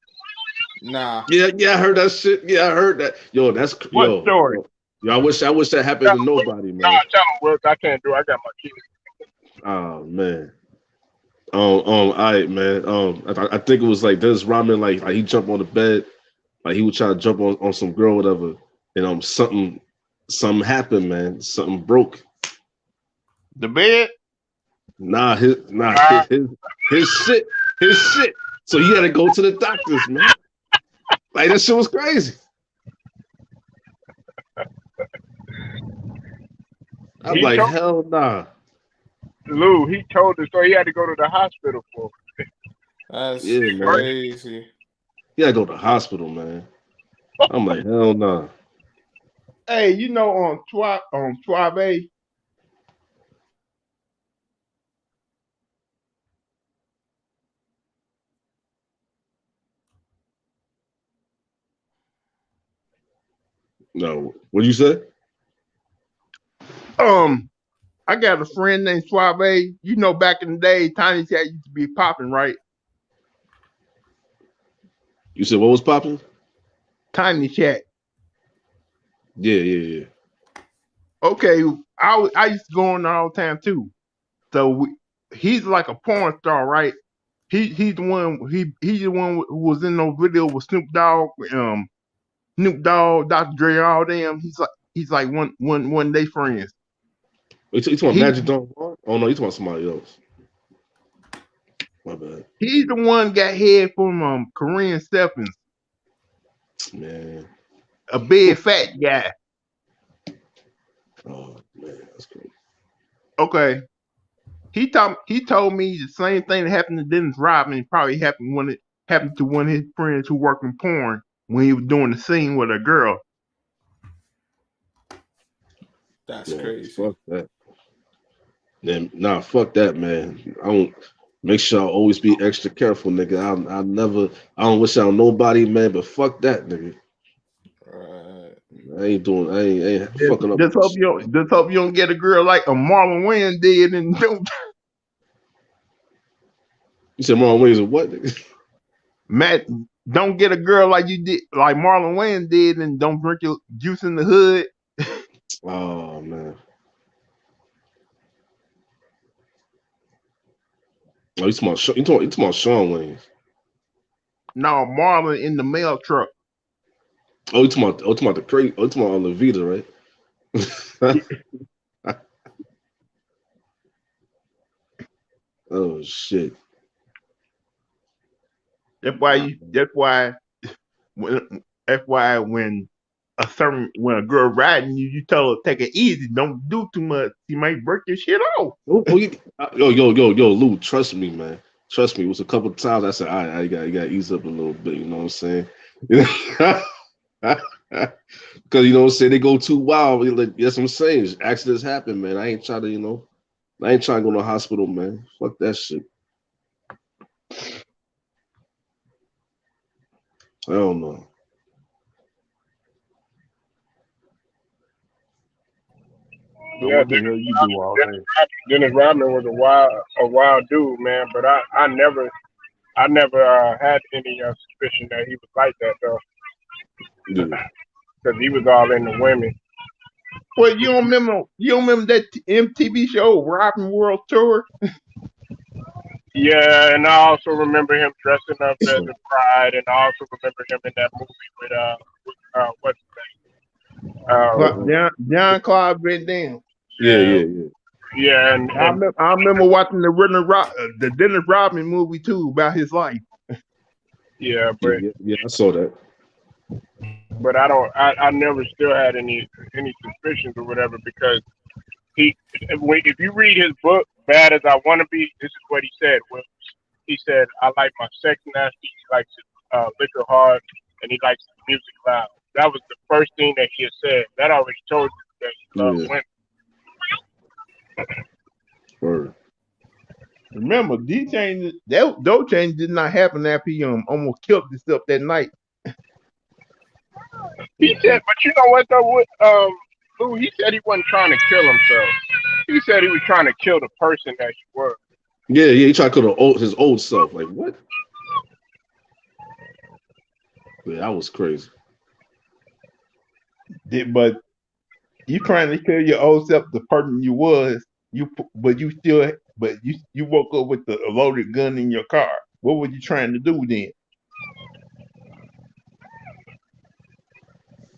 Speaker 2: Nah.
Speaker 4: Yeah, I heard that shit. Yeah, I heard that. Yo, that's
Speaker 7: What story?
Speaker 4: Yo, I wish that happened to nobody, man.
Speaker 1: Nah, tell him, Will, I can't do it. I got my kids.
Speaker 4: Oh man. All right, man. I think it was like Dennis Rodman, like he jumped on the bed, like he was trying to jump on some girl, whatever, and something happened, man. Something broke.
Speaker 7: The bed?
Speaker 4: Nah, his shit. So he had to go to the doctors, man. Like that shit was crazy. I'm like, hell nah.
Speaker 1: Lou, he told us so he had to go to the hospital for it.
Speaker 2: That's
Speaker 4: man.
Speaker 2: crazy.
Speaker 4: He had to go to the hospital, man. I'm like, hell nah.
Speaker 7: Hey, you know on Suave,
Speaker 4: No, what did you say?
Speaker 7: I got a friend named Suave. You know, back in the day, Tiny Chat used to be popping, right?
Speaker 4: You said what was popping?
Speaker 7: Tiny Chat.
Speaker 4: Yeah.
Speaker 7: Okay, I used to go on there all the time too. So he's like a porn star, right? He's the one who was in those videos with Snoop Dogg, Dr. Dre, all them. He's like one of their friends.
Speaker 4: You talking about Magic Don? Oh no, you talking about somebody else. My bad.
Speaker 7: He's the one got head from Korean Stephens.
Speaker 4: Man.
Speaker 7: A big fat guy.
Speaker 4: Oh man, that's cool.
Speaker 7: Okay. He told me the same thing that happened to Dennis Rodman probably happened when it happened to one of his friends who worked in porn when he was doing the scene with a girl.
Speaker 2: That's crazy.
Speaker 4: Fuck that. Then fuck that, man. I don't make sure I always be extra careful, nigga. I don't wish out on nobody, man, but fuck that, nigga. I ain't fucking up.
Speaker 7: Just hope you don't get a girl like a Marlon Wayans did and don't.
Speaker 4: You said Marlon Wayans or what, nigga?
Speaker 7: Matt, don't get a girl like you did, like Marlon Wayans did, and don't drink your juice in the hood.
Speaker 4: Oh man. Oh, you talking about Sean Wayans?
Speaker 7: No, Marlon in the mail truck.
Speaker 4: Oh, you talking about the crate? Oh, you talking about Levita, right? Oh shit.
Speaker 7: That's why when a girl riding you, you tell her take it easy, don't do too much. She might break your shit off.
Speaker 4: Yo, Lou, trust me, man. Trust me. It was a couple of times I said, all right, you gotta ease up a little bit, you know what I'm saying? Because you know what I'm saying, they go too wild. That's what I'm saying. Accidents happen, man. I ain't trying to, I ain't trying to go to the hospital, man. Fuck that shit. I don't know.
Speaker 7: So
Speaker 1: Yeah,
Speaker 7: what the hell you do all day?
Speaker 1: Dennis Rodman was a wild dude, man. But I never had any suspicion that he was like that though,
Speaker 4: Yeah.
Speaker 1: because he was all into women.
Speaker 7: Well, you don't remember that MTV show, Robbing World Tour?
Speaker 1: Yeah, and I also remember him dressing up as a bride, and I also remember him in that movie with what's
Speaker 4: Uh-huh.
Speaker 7: John Claude Van Damme.
Speaker 4: Yeah,
Speaker 1: yeah,
Speaker 4: yeah, yeah.
Speaker 1: yeah, and
Speaker 7: I remember watching the Dennis Rodman movie too about his life.
Speaker 1: yeah,
Speaker 4: Yeah, yeah, yeah, I saw that.
Speaker 1: but I never still had any suspicions or whatever because he if you read his book Bad as I Want to Be, this is what he said. Well, he said I like my sex nasty, he likes liquor hard, and he likes the music loud. That was the first thing that he had said. That already told you that he loved
Speaker 4: Yeah.
Speaker 1: women.
Speaker 4: Word.
Speaker 7: Remember, these changes, those changes did not happen after he almost killed himself that night.
Speaker 1: He said, but you know what though? Lou, he said he wasn't trying to kill himself. He said he was trying to kill the person that he was.
Speaker 4: Yeah, yeah, he tried to kill his old self. Like, what? Yeah, that was crazy.
Speaker 7: But you trying to kill your old self, the person you was. But you woke up with the loaded gun in your car. What were you trying to do then?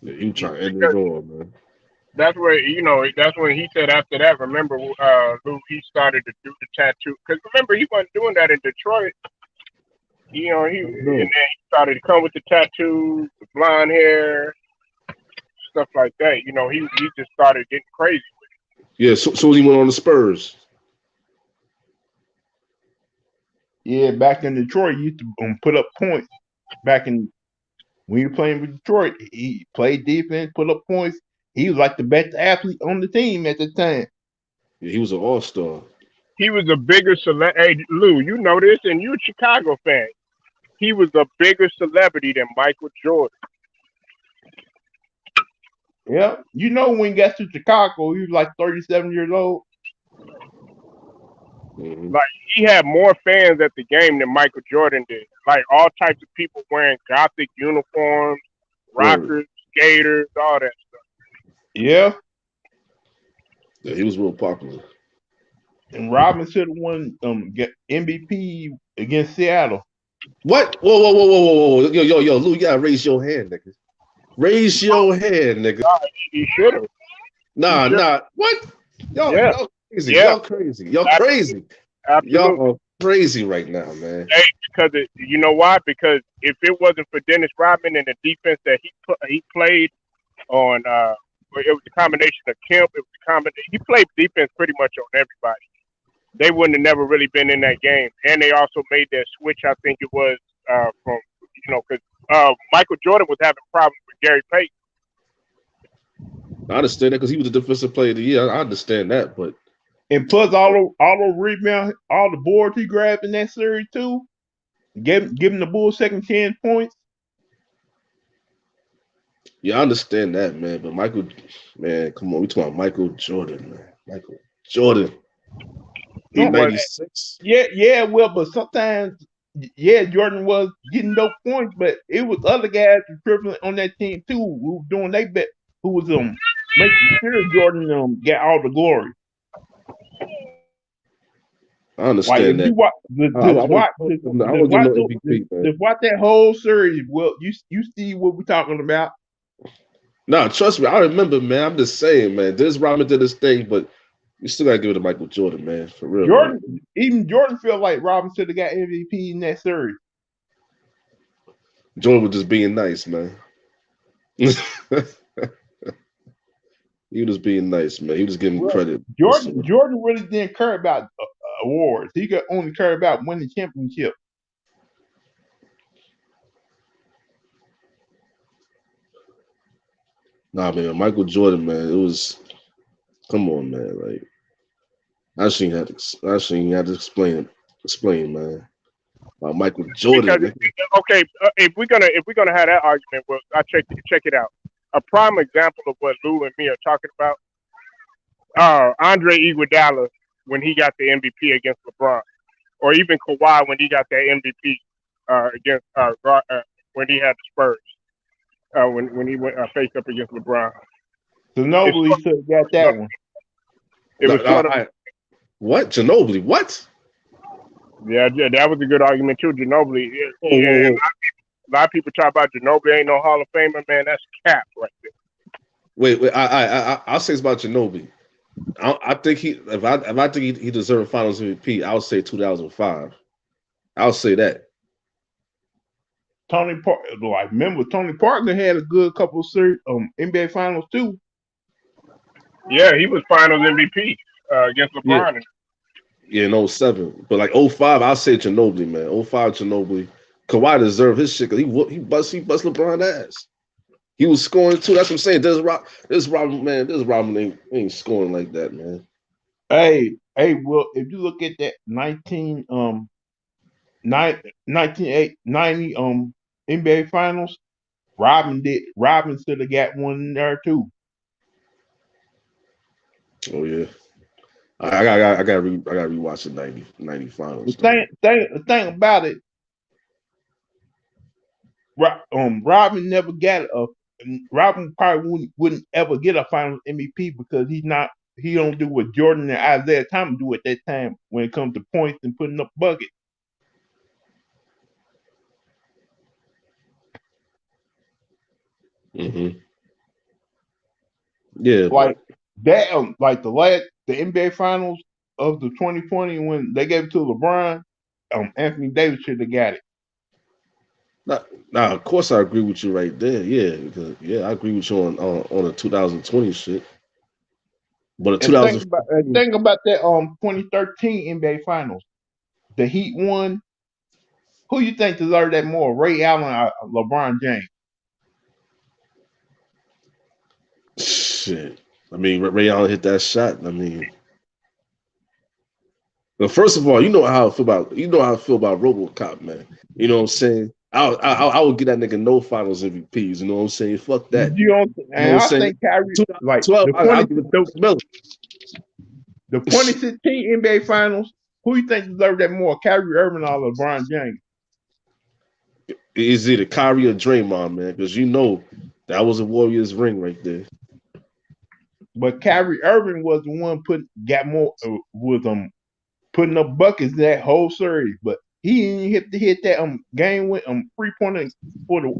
Speaker 4: Yeah, he was trying to end it
Speaker 1: Because
Speaker 4: all, man.
Speaker 1: that's where that's when he said after that. Remember, Lou, he started to do the tattoo. Because remember, he wasn't doing that in Detroit. He and then
Speaker 4: No.
Speaker 1: he started to come with the tattoos, the blonde hair, stuff like that. He just started getting crazy.
Speaker 4: Yeah, so he went on the Spurs.
Speaker 7: Yeah, back in Detroit, you used to put up points. Back in when you were playing with Detroit, he played defense, put up points. He was like the best athlete on the team at the time.
Speaker 4: Yeah, he was an all-star.
Speaker 1: He was a bigger Hey, Lou, you know this, and you're a Chicago fan. He was a bigger celebrity than Michael Jordan.
Speaker 7: Yeah, when he got to Chicago, he was like 37 years old.
Speaker 4: Hmm.
Speaker 1: Like he had more fans at the game than Michael Jordan did. Like all types of people wearing gothic uniforms,
Speaker 4: Word.
Speaker 1: rockers, skaters, all that stuff.
Speaker 7: Yeah,
Speaker 4: Yeah, he was real popular.
Speaker 7: and Robin should have won get MVP against Seattle.
Speaker 4: What? Whoa, whoa, whoa, whoa, whoa, whoa. Yo, Lou, you gotta raise your hand, nigga. Raise your hand, nigga.
Speaker 1: No, he should have. He
Speaker 4: Nah,
Speaker 1: should.
Speaker 4: nah. What?
Speaker 1: Yeah,
Speaker 4: Y'all crazy.
Speaker 1: yeah,
Speaker 4: Y'all crazy. Y'all
Speaker 1: absolutely,
Speaker 4: crazy.
Speaker 1: absolutely.
Speaker 4: Y'all are crazy right now, man.
Speaker 1: Hey, because you know why? Because if it wasn't for Dennis Rodman and the defense that he played on, it was a combination of Kemp. It was a combination. He played defense pretty much on everybody. They wouldn't have never really been in that game. And they also made that switch. I think it was from because Michael Jordan was having problems with Gary Payton.
Speaker 4: I understand that because he was the defensive player of the year. I understand that, but
Speaker 7: And plus all the rebounds, all the boards he grabbed in that series too, giving the Bulls second chance points.
Speaker 4: yeah, I understand that, man. But Michael, man, come on, we talking about Michael Jordan, man. Michael Jordan. He
Speaker 1: He
Speaker 7: No,
Speaker 1: was
Speaker 4: 96.
Speaker 7: yeah, well, but sometimes, yeah, Jordan was getting those points, but it was other guys contributing on that team too who were doing they bet who was making sure Jordan got all the glory.
Speaker 4: I
Speaker 7: Like if
Speaker 4: understand
Speaker 7: you
Speaker 4: that.
Speaker 7: watch,
Speaker 4: I won't give no MVP, man.
Speaker 7: just watch that whole series. Well, you see what we're talking about.
Speaker 4: Nah, trust me, I remember, man. I'm just saying, man. Dennis Rodman did his thing, but you still gotta give it to Michael Jordan, man. For real, man.
Speaker 7: Jordan felt like Robin should have got MVP in that series.
Speaker 4: Jordan was just being nice, man. He was being nice, man. He was giving
Speaker 7: Well,
Speaker 4: credit.
Speaker 7: Jordan really didn't care about awards. He could only care about winning championship.
Speaker 4: Nah, man. Michael Jordan, man. It was come on, man. Like I shouldn't have to. I shouldn't have to explain, man. Michael Jordan,
Speaker 1: Because
Speaker 4: nigga.
Speaker 1: okay, if we're gonna have that argument, well, I check it out. A prime example of what Lou and me are talking about. Andre Iguodala when he got the MVP against LeBron, or even Kawhi when he got that MVP against when he had the Spurs. When he went faced up against LeBron.
Speaker 7: So
Speaker 1: It's
Speaker 7: nobody should have got that one.
Speaker 1: it was sort of
Speaker 4: What? Ginobili? What?
Speaker 1: yeah, that was a good argument too. Ginobili,
Speaker 4: Whoa, whoa,
Speaker 1: and
Speaker 4: whoa.
Speaker 1: a lot of people talk about Ginobili ain't no Hall of Famer, man. That's cap right there.
Speaker 4: Wait. I'll say it's about Ginobili. I think if I think he deserved Finals MVP, I'll say 2005. I'll say that.
Speaker 7: Tony Parker, like remember Tony Parker had a good couple of NBA Finals too.
Speaker 1: Yeah, he was Finals MVP against
Speaker 4: Yeah,
Speaker 1: LeBron.
Speaker 4: yeah, in '07. But like '05, I'll say Ginobili, man. '05 Ginobili. Kawhi deserved his shit because he bust LeBron ass. He was scoring too. That's what I'm saying. This Robin ain't scoring like that, man.
Speaker 7: Well, if you look at that 1990 NBA Finals, Robin should have got one in there too.
Speaker 4: Oh yeah. I gotta rewatch the 90
Speaker 7: The
Speaker 4: finals, man.
Speaker 7: thing about it, Robin never got a. Robin probably wouldn't ever get a Finals MVP because he don't do what Jordan and Isaiah Thomas do at that time when it comes to points and putting up buckets.
Speaker 4: Hmm. Yeah,
Speaker 7: Like
Speaker 4: but
Speaker 7: that, like the NBA Finals of the 2020 when they gave it to LeBron, Anthony Davis should have got it.
Speaker 4: now, of course, I agree with you right there. Yeah, because, yeah, I agree with you on the 2020 shit. But the
Speaker 7: And
Speaker 4: 2015,
Speaker 7: think about that 2013 NBA Finals. The Heat won. Who you think deserved that more, Ray Allen or LeBron James?
Speaker 4: shit. I mean, Ray Allen hit that shot. I mean, but first of all, you know how I feel about RoboCop, man. You know what I'm saying? I would get that nigga no Finals MVPs. You know what I'm saying? Fuck that.
Speaker 7: You know,
Speaker 4: You know what
Speaker 7: and
Speaker 4: I'm
Speaker 7: I
Speaker 4: saying?
Speaker 7: think Kyrie like
Speaker 4: 2012, I'll give it to Melo.
Speaker 7: the 2016 NBA Finals. Who you think deserved that more, Kyrie Irving or LeBron James?
Speaker 4: It's either Kyrie or Draymond, man, because you know that was a Warriors ring right there.
Speaker 7: But Kyrie Irving was the one got more was putting up buckets that whole series, but he didn't hit that game with 3-pointer for the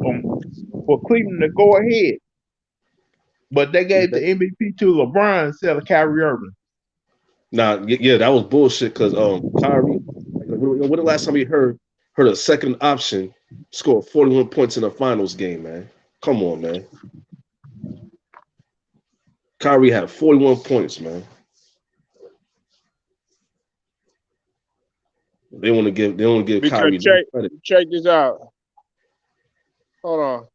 Speaker 7: for Cleveland to go ahead. But they gave the MVP to LeBron instead of Kyrie Irving.
Speaker 4: Nah, yeah, that was bullshit. Because Kyrie, when the last time we heard a second option score 41 points in a finals game, man? Come on, man. Kyrie had 41 points, man. They want to give
Speaker 1: Because
Speaker 4: Kyrie no credit.
Speaker 1: check this out. Hold on.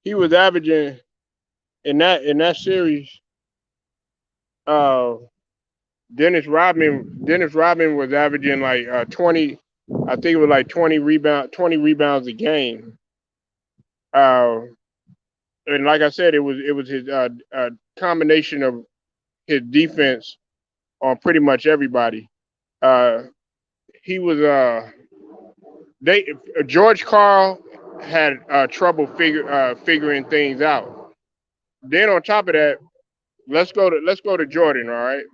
Speaker 1: He was averaging in that series. Uh, Dennis Rodman was averaging like 20. I think it was like 20 rebounds a game. Uh, and like I said, it was his combination of his defense on pretty much everybody. Uh, he was they George Karl had trouble figuring things out. Then on top of that, let's go to Jordan. All right,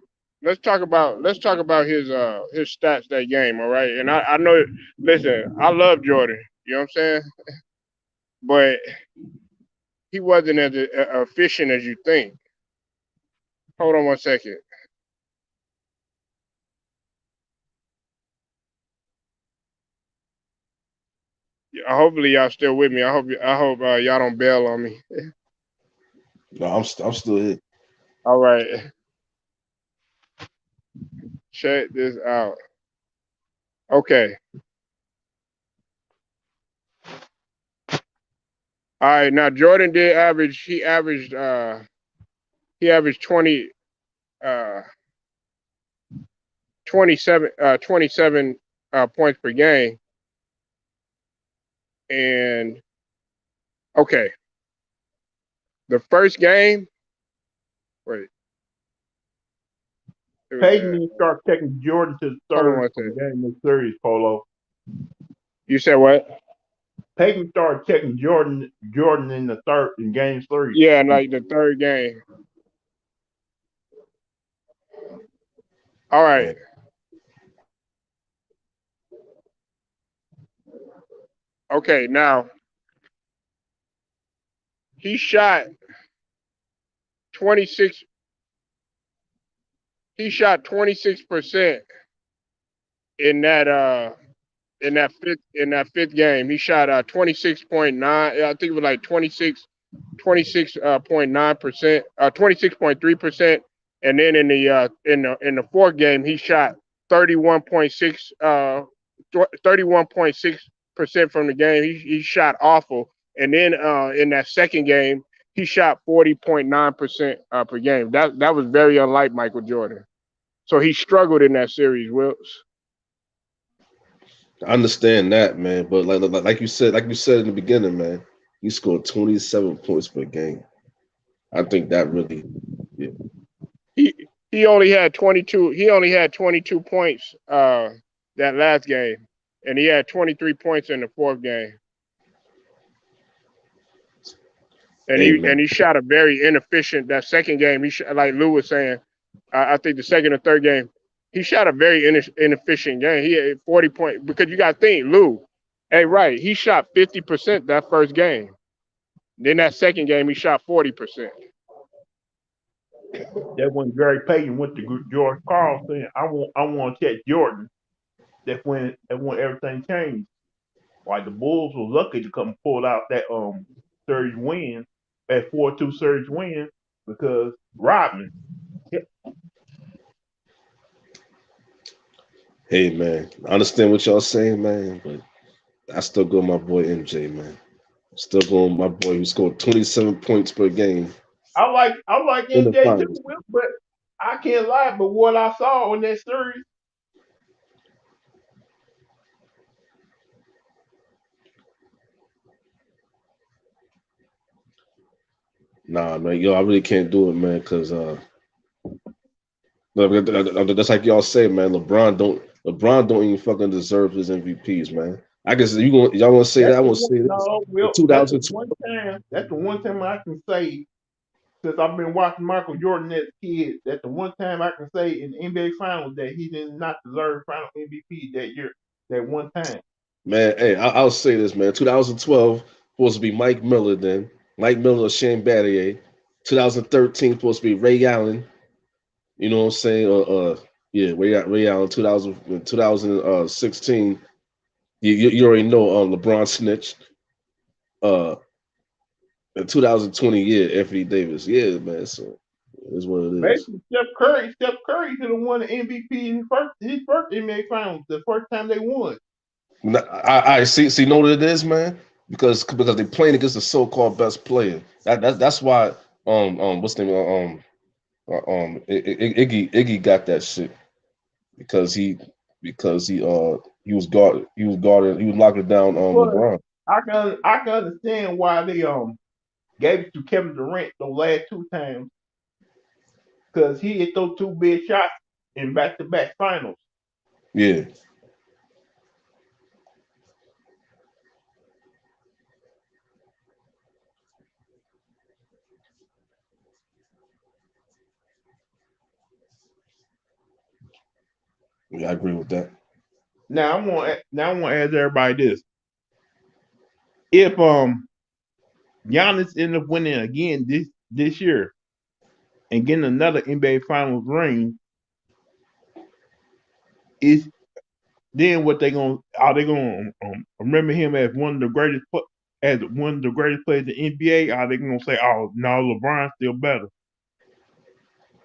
Speaker 1: let's talk about his stats that game. All right, and I know. Listen, I love Jordan. You know what I'm saying? But he wasn't as efficient as you think. Hold on one second. Hopefully y'all still with me. I hope y'all don't bail on me.
Speaker 4: No, I'm still here.
Speaker 1: All right, check this out. Okay. All right. Now Jordan did average. He averaged he averaged 27 points per game. And okay, the first game, wait,
Speaker 7: Peyton didn't start taking Jordan to the
Speaker 1: hold on
Speaker 7: third
Speaker 1: one second.
Speaker 7: game of the series, Polo.
Speaker 1: You said what?
Speaker 7: Peyton started checking Jordan in the third in game three.
Speaker 1: Yeah, like the third game. All right. Okay, now he shot 26. He shot 26% in that fifth game. He shot 26.9. I think it was like 26.9%, 26.3%. And then in the fourth game, he shot 31.6 31.6% from the game. He shot awful. And then in that second game, he shot 40.9% per game. That was very unlike Michael Jordan. So he struggled in that series, Wills.
Speaker 4: I understand that, man. But like you said in the beginning, man, he scored 27 points per game. I think that really, yeah.
Speaker 1: He he only had 22. He only had 22 points that last game, and he had 23 points in the fourth game. And
Speaker 4: Hey,
Speaker 1: he
Speaker 4: man.
Speaker 1: shot a very inefficient. That second game, he shot, like Lou was saying. I think the second or third game, he shot a very inefficient game. He had 40 points because you got to think Lou. Hey, right, he shot 50% that first game. Then that second game, he shot 40%.
Speaker 7: That when Gary Payton went to George Carl saying, I want to check Jordan. That's when everything changed. Like the Bulls were lucky to come pull out that series win, that 4-2 series win because Rodman. Yeah,
Speaker 4: Hey, man. I understand what y'all saying, man, but I still go with my boy MJ, man. Still going with my boy who scored 27 points per game
Speaker 7: I like
Speaker 4: in the
Speaker 7: MJ too,
Speaker 4: finals.
Speaker 7: but I can't lie. But what I saw in that series,
Speaker 4: Nah, man, yo, I really can't do it, man, because that's like y'all say, man. LeBron don't even fucking deserve his MVPs, man. I guess y'all gonna say that.
Speaker 7: that's
Speaker 4: I
Speaker 7: the
Speaker 4: want to
Speaker 7: one.
Speaker 4: say this.
Speaker 7: No,
Speaker 4: In
Speaker 7: Will, that's the
Speaker 4: 2012,
Speaker 7: one time. That's the one time I can say since I've been watching Michael Jordan as a kid. That's the one time I can say in the NBA Finals that he did not deserve Final MVP that year. That one time.
Speaker 4: man. Hey, I'll say this, man. 2012 supposed to be Mike Miller, then Mike Miller or Shane Battier. 2013 supposed to be Ray Allen. You know what I'm saying? Yeah, Ray Allen. 2016. You already know. LeBron snitched. Uh, in 2020, yeah, Anthony Davis. Yeah, man. So it's what it is.
Speaker 7: Basically, Steph Curry should have won the MVP in his first NBA Finals, the first time they won.
Speaker 4: I see. Know what it is, man? Because they're playing against the so-called best player. That's why. What's the name? Iggy got that shit because he was locking down
Speaker 7: But
Speaker 4: LeBron.
Speaker 7: I can understand why they gave it to Kevin Durant those last two times because he hit those two big shots in back-to-back finals.
Speaker 4: Yeah, yeah, I agree with that.
Speaker 7: Now I want to ask everybody this: if Giannis end up winning again this year and getting another NBA Finals ring, is then what they gonna are they gonna remember him as one of the greatest players in the NBA? Are they gonna say, "Oh no, LeBron's still better"?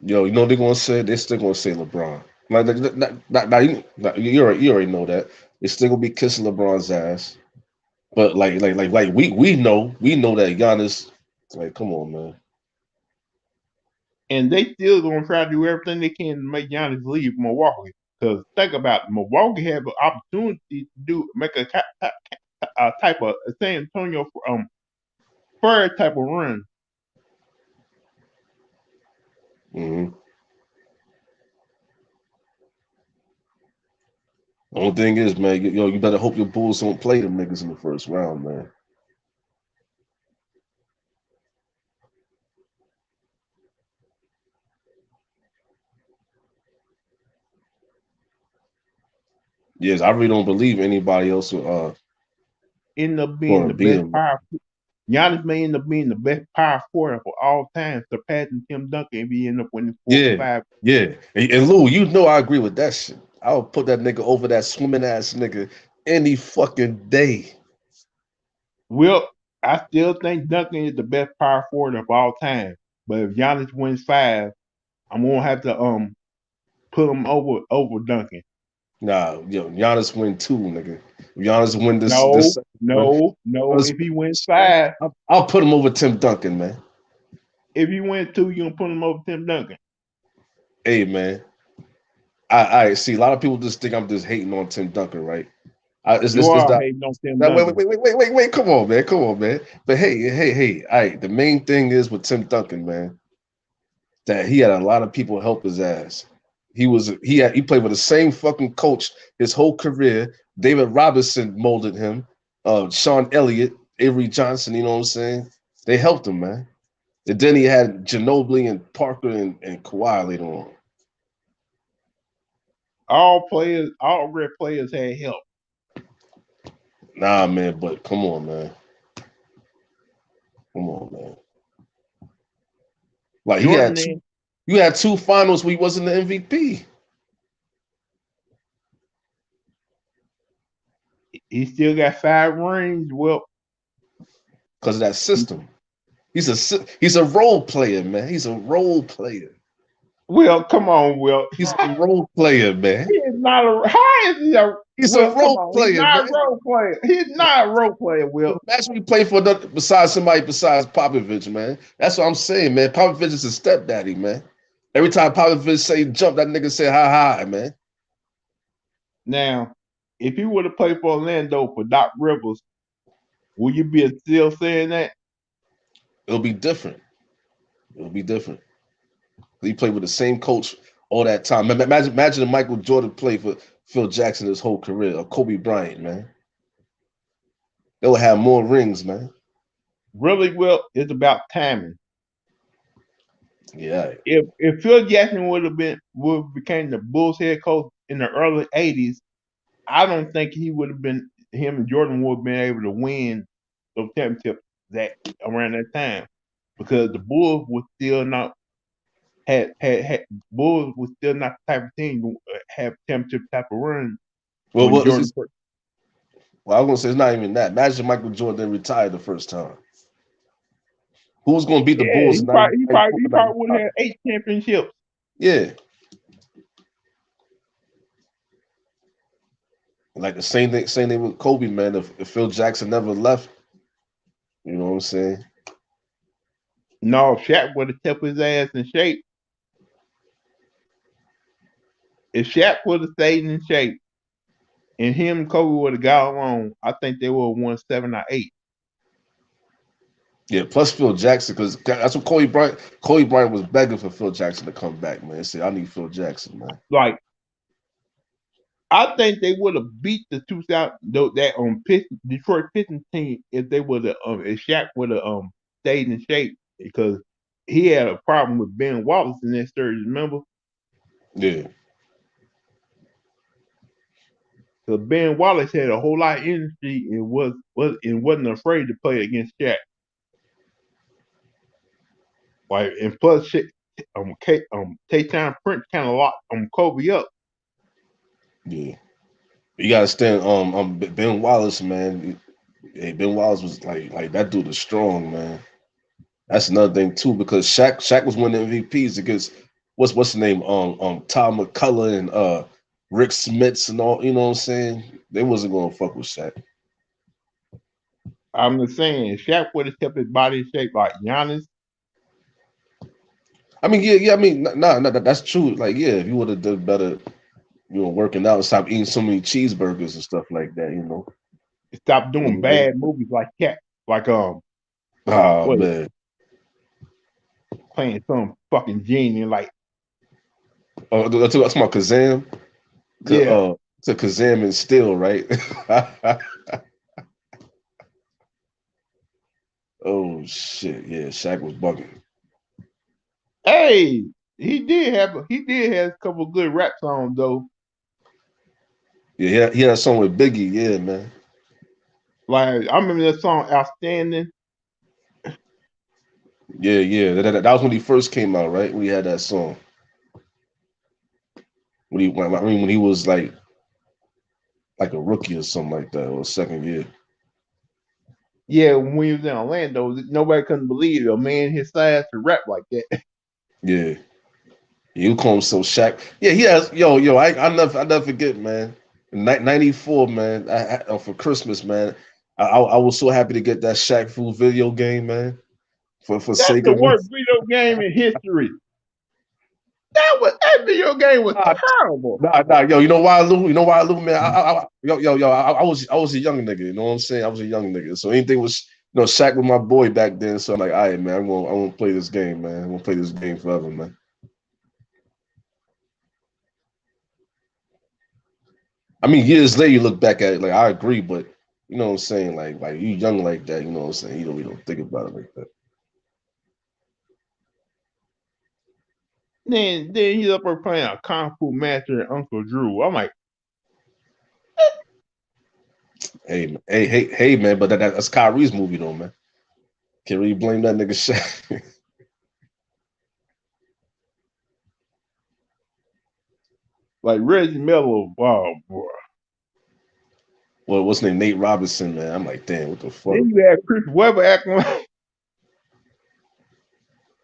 Speaker 4: Yo, you know what they're gonna say? They're still gonna say LeBron. You already know that. They still gonna be kissing LeBron's ass. But we know that Giannis. Like, come on, man.
Speaker 7: and they still gonna try to do everything they can to make Giannis leave Milwaukee. Because think about it, Milwaukee have an opportunity to make a type of San Antonio Spurs type of run.
Speaker 4: Mm-hmm. The only thing is, man, you better hope your Bulls don't play them niggas in the first round, man. Yes, I really don't believe anybody else will
Speaker 7: End up being
Speaker 4: gonna
Speaker 7: the
Speaker 4: beat
Speaker 7: best
Speaker 4: them.
Speaker 7: power. Giannis may end up being the best power forward of all time, surpassing Tim Duncan if he end up winning 4 or
Speaker 4: Yeah,
Speaker 7: 5.
Speaker 4: yeah. And Lou, you know I agree with that shit. I would put that nigga over that swimming ass nigga any fucking day.
Speaker 7: Well, I still think Duncan is the best power forward of all time. But if Giannis wins 5, I'm gonna have to put him over Duncan.
Speaker 4: Nah, Giannis win 2, nigga. Giannis win this
Speaker 7: No,
Speaker 4: second one.
Speaker 7: no, no.
Speaker 4: Giannis
Speaker 7: If he
Speaker 4: win
Speaker 7: wins
Speaker 4: this shit,
Speaker 7: 5,
Speaker 4: I'll put him over Tim Duncan, man.
Speaker 7: if he wins 2, you gonna put him over Tim Duncan.
Speaker 4: Hey, man. I see a lot of people just think I'm just hating on Tim Duncan, right?
Speaker 7: You
Speaker 4: It's
Speaker 7: are
Speaker 4: not.
Speaker 7: hating on Tim
Speaker 4: Now,
Speaker 7: Duncan.
Speaker 4: wait. Come on, man. Come on, man. But hey. All right. The main thing is with Tim Duncan, man, that he had a lot of people help his ass. He played with the same fucking coach his whole career. David Robinson molded him. Sean Elliott, Avery Johnson. You know what I'm saying? They helped him, man. And then he had Ginobili and Parker and Kawhi later on.
Speaker 7: All red players had help.
Speaker 4: Nah, man. But come on, man. Come on, man. Like
Speaker 7: Jordan,
Speaker 4: you had 2 finals where he wasn't the MVP
Speaker 7: he still got 5 rings. Well,
Speaker 4: because of that system. He's a role player, man. He's a role player.
Speaker 7: come on, Will.
Speaker 4: He's a role player,
Speaker 7: He
Speaker 4: man.
Speaker 7: is not a. How is he a?
Speaker 4: He's a
Speaker 7: Will, come
Speaker 4: role
Speaker 7: on. He's
Speaker 4: player,
Speaker 7: not a
Speaker 4: man.
Speaker 7: role player. He's not a role player, Will.
Speaker 4: Imagine you play for another besides somebody besides Popovich, man. That's what I'm saying, man. Popovich is a stepdaddy, man. Every time Popovich say jump, that nigga say hi, man.
Speaker 7: Now, if he would have played for Orlando for Doc Rivers, will you be still saying that?
Speaker 4: It'll be different. It'll be different. He played with the same coach all that time. Imagine if Michael Jordan played for Phil Jackson his whole career, or Kobe Bryant, man. They would have more rings, man.
Speaker 7: Really, Will, it's about timing.
Speaker 4: Yeah.
Speaker 7: If Phil Jackson would have became the Bulls head coach in the early '80s, I don't think he would have been. Him and Jordan would have been able to win those championships that around that time because the Bulls was still not had Bulls was still not the type of team to have championship type of run
Speaker 4: Well,
Speaker 7: when
Speaker 4: well,
Speaker 7: Jordan first.
Speaker 4: I was gonna say it's not even that. Imagine Michael Jordan retired the first time. Who was gonna beat the
Speaker 7: Yeah,
Speaker 4: Bulls in 94,
Speaker 7: he probably would have had 8 championships.
Speaker 4: Yeah. Like the same thing with Kobe, man. If Phil Jackson never left, you know what I'm saying?
Speaker 7: No, Shaq would have kept his ass in shape. If Shaq would have stayed in shape and him and Kobe would have got along, I think they would have won 7 or 8.
Speaker 4: Yeah, plus Phil Jackson, because that's what Kobe Bryant was begging for Phil Jackson to come back, man. He said, I need Phil Jackson, man.
Speaker 7: Like I think they would have beat the 2000 Detroit Pistons team if they would have if Shaq would have stayed in shape because he had a problem with Ben Wallace in that series. Remember,
Speaker 4: Yeah.
Speaker 7: because Ben Wallace had a whole lot of energy and wasn't afraid to play against Shaq. Like and plus, Tayshaun Prince kind of locked Kobe up.
Speaker 4: Yeah. You gotta stand Ben Wallace, man. Hey, Ben Wallace was like that dude is strong, man. That's another thing too, because Shaq was winning MVPs against what's the name? Tom McCullough and Rick Smits and all, you know what I'm saying? They wasn't gonna fuck with Shaq.
Speaker 7: I'm just saying, Shaq would have kept his body in shape like Giannis.
Speaker 4: I mean, yeah. I mean, that's true. Like, yeah, if you would have done better, working out and stop eating so many cheeseburgers and stuff like that,
Speaker 7: Stop
Speaker 4: You
Speaker 7: doing
Speaker 4: know?
Speaker 7: bad movies like cat, like
Speaker 4: Oh
Speaker 7: what
Speaker 4: man.
Speaker 7: playing some fucking genie like
Speaker 4: Oh, that's my Kazam.
Speaker 7: yeah.
Speaker 4: To Kazam and Still, right? Oh shit, yeah, Shaq was bugging.
Speaker 7: Hey, he did have a couple good rap songs though.
Speaker 4: Yeah, he had a song with Biggie, yeah, man.
Speaker 7: Like I remember that song "Outstanding."
Speaker 4: Yeah. That was when he first came out, right? When he had that song. When he was like a rookie or something like that, or second year.
Speaker 7: Yeah, when he was in Orlando, nobody couldn't believe it. A man his size to rap like that.
Speaker 4: Yeah. You call him so Shaq. Yeah, he has I never forget, man. 94, man. For Christmas, man. I was so happy to get that Shaq Fu video game, man. For
Speaker 7: That's the
Speaker 4: Sega, man.
Speaker 7: worst video game in history. That video game was
Speaker 4: Nah,
Speaker 7: terrible.
Speaker 4: yo, you know why, Lou? You know why, Lou, man? I was a young nigga. You know what I'm saying? I was a young nigga. So anything was, Shaq was my boy back then. So I'm like, all right, man, I'm gonna play this game, man. I'm gonna play this game forever, man. I mean, years later, you look back at it, like I agree, but you know what I'm saying? Like you young like that, you know what I'm saying? You don't think about it like that.
Speaker 7: Then he's up there playing a Kung Fu Master and Uncle Drew. I'm like,
Speaker 4: Hey, man, but that's Kyrie's movie though, man. Can't really blame that nigga Shaq.
Speaker 7: Reggie Miller, wow, boy.
Speaker 4: Well, what's his name? Nate Robinson, man. I'm like, damn, what the fuck?
Speaker 7: Then you had Chris Webber acting like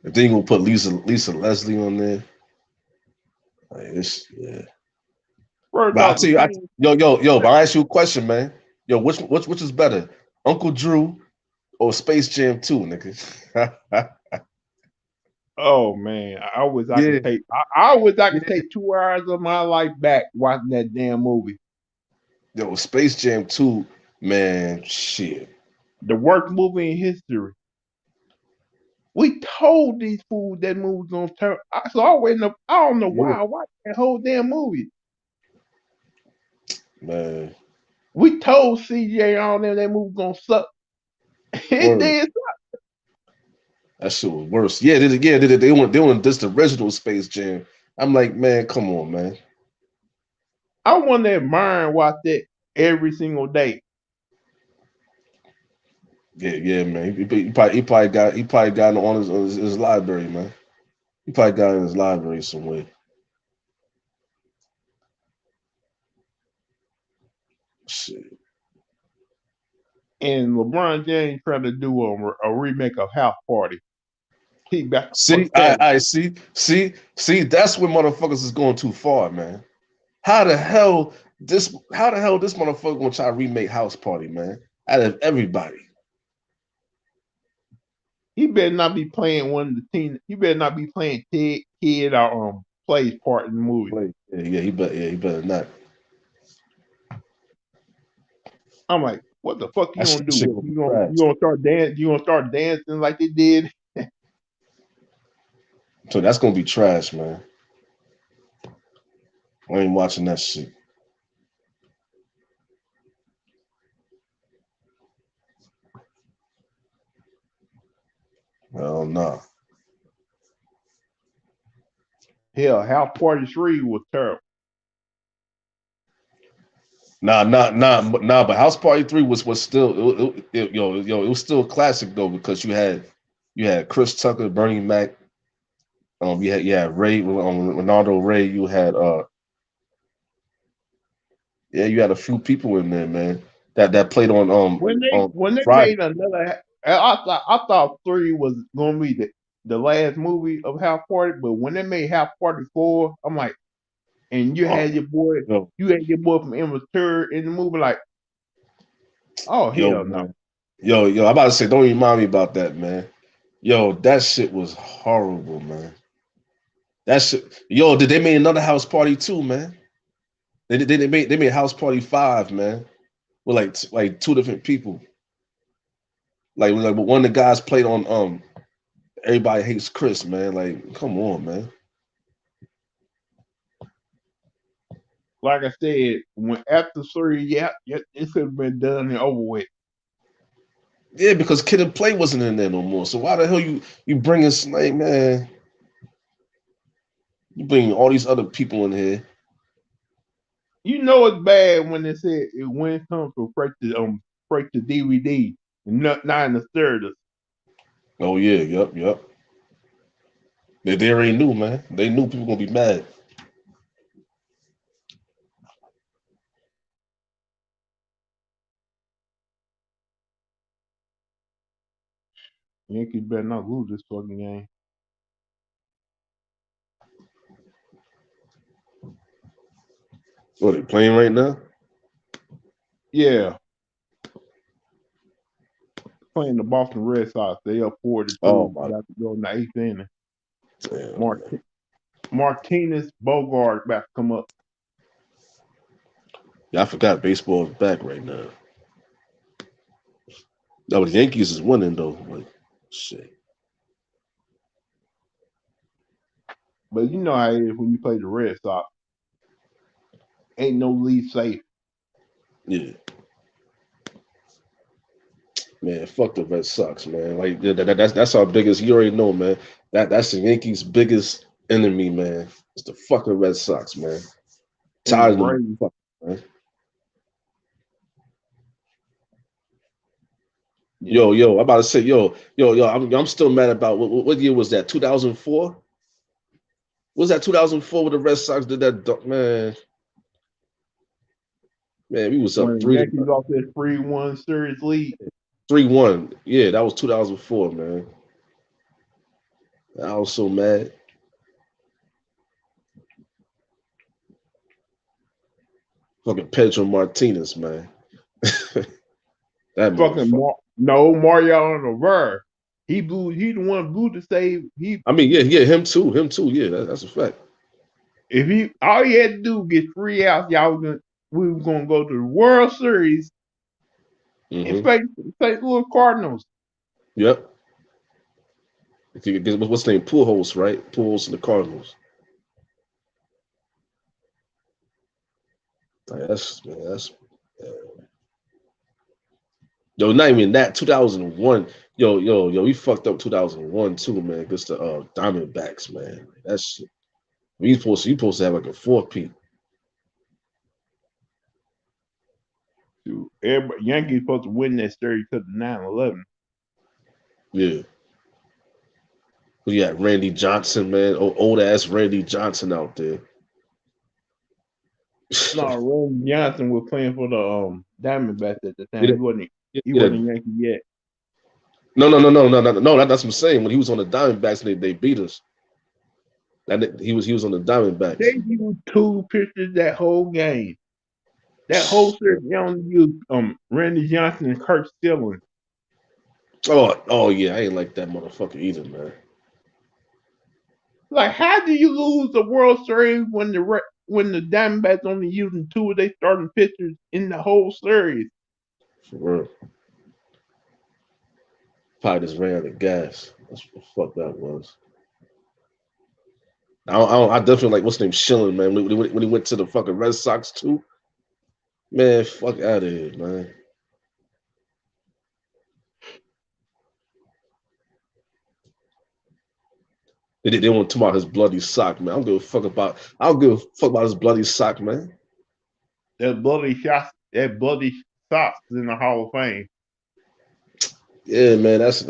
Speaker 4: If they gonna put Lisa Leslie on there, like this, yeah.
Speaker 7: first
Speaker 4: But I
Speaker 7: off
Speaker 4: tell
Speaker 7: the
Speaker 4: you,
Speaker 7: scene.
Speaker 4: but I ask you a question, man. Yo, which is better, Uncle Drew or Space Jam 2, nigga?
Speaker 7: Oh man, I wish I could
Speaker 4: Yeah,
Speaker 7: take. I wish I could
Speaker 4: yeah.
Speaker 7: take 2 hours of my life back watching that damn movie.
Speaker 4: Yo, Space Jam 2, man, shit.
Speaker 7: The worst movie in history. We told these fools that movie was gonna turn. So I waiting up. I don't know
Speaker 4: Yeah,
Speaker 7: why I watched that whole damn movie.
Speaker 4: man.
Speaker 7: We told CJ on them that movie gonna suck. It
Speaker 4: Word.
Speaker 7: did.
Speaker 4: That shit was worse. Yeah, they want this the original Space Jam. I'm like, man, come on, man.
Speaker 7: I wonder if Myron watched that every single day.
Speaker 4: Yeah, man. He probably got it on his library, man. He probably got it in his library somewhere. Shit.
Speaker 7: And LeBron James trying to do a remake of House Party. He got to
Speaker 4: See,
Speaker 7: fuck that.
Speaker 4: I see. That's where motherfuckers is going too far, man. How the hell this motherfucker gonna try to remake House Party, man? Out of everybody.
Speaker 7: He better not be playing one of the teen. He better not be playing kid or plays part in the movie.
Speaker 4: He better not.
Speaker 7: I'm like, what the fuck you
Speaker 4: That
Speaker 7: gonna
Speaker 4: shit
Speaker 7: do?
Speaker 4: gonna be
Speaker 7: You
Speaker 4: trash.
Speaker 7: gonna start dance? You gonna start dancing like they did?
Speaker 4: So that's gonna be trash, man. I ain't watching that shit. Hell no.
Speaker 7: Hell, House Party 3 was terrible.
Speaker 4: Nah. But House Party 3 was still it was still a classic though because you had Chris Tucker, Bernie Mac, you had Ray, Ronaldo Ray, you had a few people in there, man. That played on
Speaker 7: When they
Speaker 4: Friday.
Speaker 7: made another, I thought 3 was gonna be the last movie of House Party, but when they made House Party 4, I'm like, and
Speaker 4: Oh, yo,
Speaker 7: you had your boy from Immature in the movie, like, oh
Speaker 4: yo,
Speaker 7: hell no.
Speaker 4: man. Yo, I'm about to say, don't remind me about that, man. Yo, that shit was horrible, man. That's yo. Did they made another house party too, man? They made house party 5, man, with like 2 different people. Like one of the guys played on Everybody Hates Chris, man. Like, come on, man.
Speaker 7: Like I said, when after 3, yeah, it could have been done and over with.
Speaker 4: Yeah, because Kid and Play wasn't in there no more. So why the hell you bringing like, man? You bring all these other people in here.
Speaker 7: You know it's bad when they said when it comes to break the DVD and not in the theaters.
Speaker 4: Oh yeah, yep. They already knew, man. They knew people gonna be mad.
Speaker 7: Yankees better not lose this fucking game.
Speaker 4: What, they playing right now?
Speaker 7: Yeah, playing the Boston Red Sox. They up 4-2.
Speaker 4: Oh my
Speaker 7: About to go in the 8th inning.
Speaker 4: damn,
Speaker 7: Mark
Speaker 4: man.
Speaker 7: Martinez Bogart about to come up.
Speaker 4: Yeah, I forgot baseball is back right now. No, the Yankees is winning though. Like, shit.
Speaker 7: But you know how it is when you play the Red Sox. Ain't no lead safe.
Speaker 4: Yeah. Man, fuck the Red Sox, man. Like that's our biggest. You already know, man. That's the Yankees' biggest enemy, man. It's the fucking Red Sox, man.
Speaker 7: And the
Speaker 4: Tired of them,
Speaker 7: Braves.
Speaker 4: man.
Speaker 7: Yeah.
Speaker 4: Yo, I'm about to say, yo. I'm still mad about what year was that? 2004. Was that 2004 when the Red Sox did that? Man, we was up
Speaker 7: When the Yankees lost that 3-1 series lead.
Speaker 4: 3-1. Yeah, that was 2004, man. I was so mad. Fucking Pedro Martinez, man. That
Speaker 7: Fucking
Speaker 4: motherfucker.
Speaker 7: Mariano Rivera. He the one blew to save.
Speaker 4: I mean, yeah, him too. Yeah, that's a fact.
Speaker 7: If he all he had to do was get 3 outs, we were gonna go to the World Series and
Speaker 4: Mm-hmm.
Speaker 7: face the St. Louis Cardinals.
Speaker 4: Yep. If you get what's the name? Pujols, right? Pujols and the Cardinals. Like, that's yo, not even that. 2001. Yo, we fucked up 2001 too, man. Against the Diamondbacks, man. That's you supposed to have like a 4-peat.
Speaker 7: Dude, everybody, Yankees supposed to win that series because of 9/11.
Speaker 4: Yeah. We got Randy Johnson, man. Old ass Randy Johnson out there.
Speaker 7: No, Randy Johnson was playing for the Diamondbacks at the time.
Speaker 4: Yeah,
Speaker 7: He
Speaker 4: yeah.
Speaker 7: wasn't a Yankee yet.
Speaker 4: No. That's what I'm saying. When he was on the Diamondbacks, they beat us. And he was on the Diamondbacks.
Speaker 7: They used 2 pitchers that whole game. That whole series, they only used Randy Johnson and Kurt Stillman.
Speaker 4: Oh yeah, I ain't like that motherfucker either, man.
Speaker 7: Like, how do you lose the World Series when the Diamondbacks only using 2 of their starting pitchers in the whole series?
Speaker 4: For real. Probably just ran out of gas. That's what the fuck that was. I definitely like what's his name Schilling, man. When he went to the fucking Red Sox too, man, fuck out of here, man. They want to talk about his bloody sock, man. I don't give a fuck about his bloody sock, man.
Speaker 7: That bloody socks in the Hall of Fame.
Speaker 4: Yeah, man, that's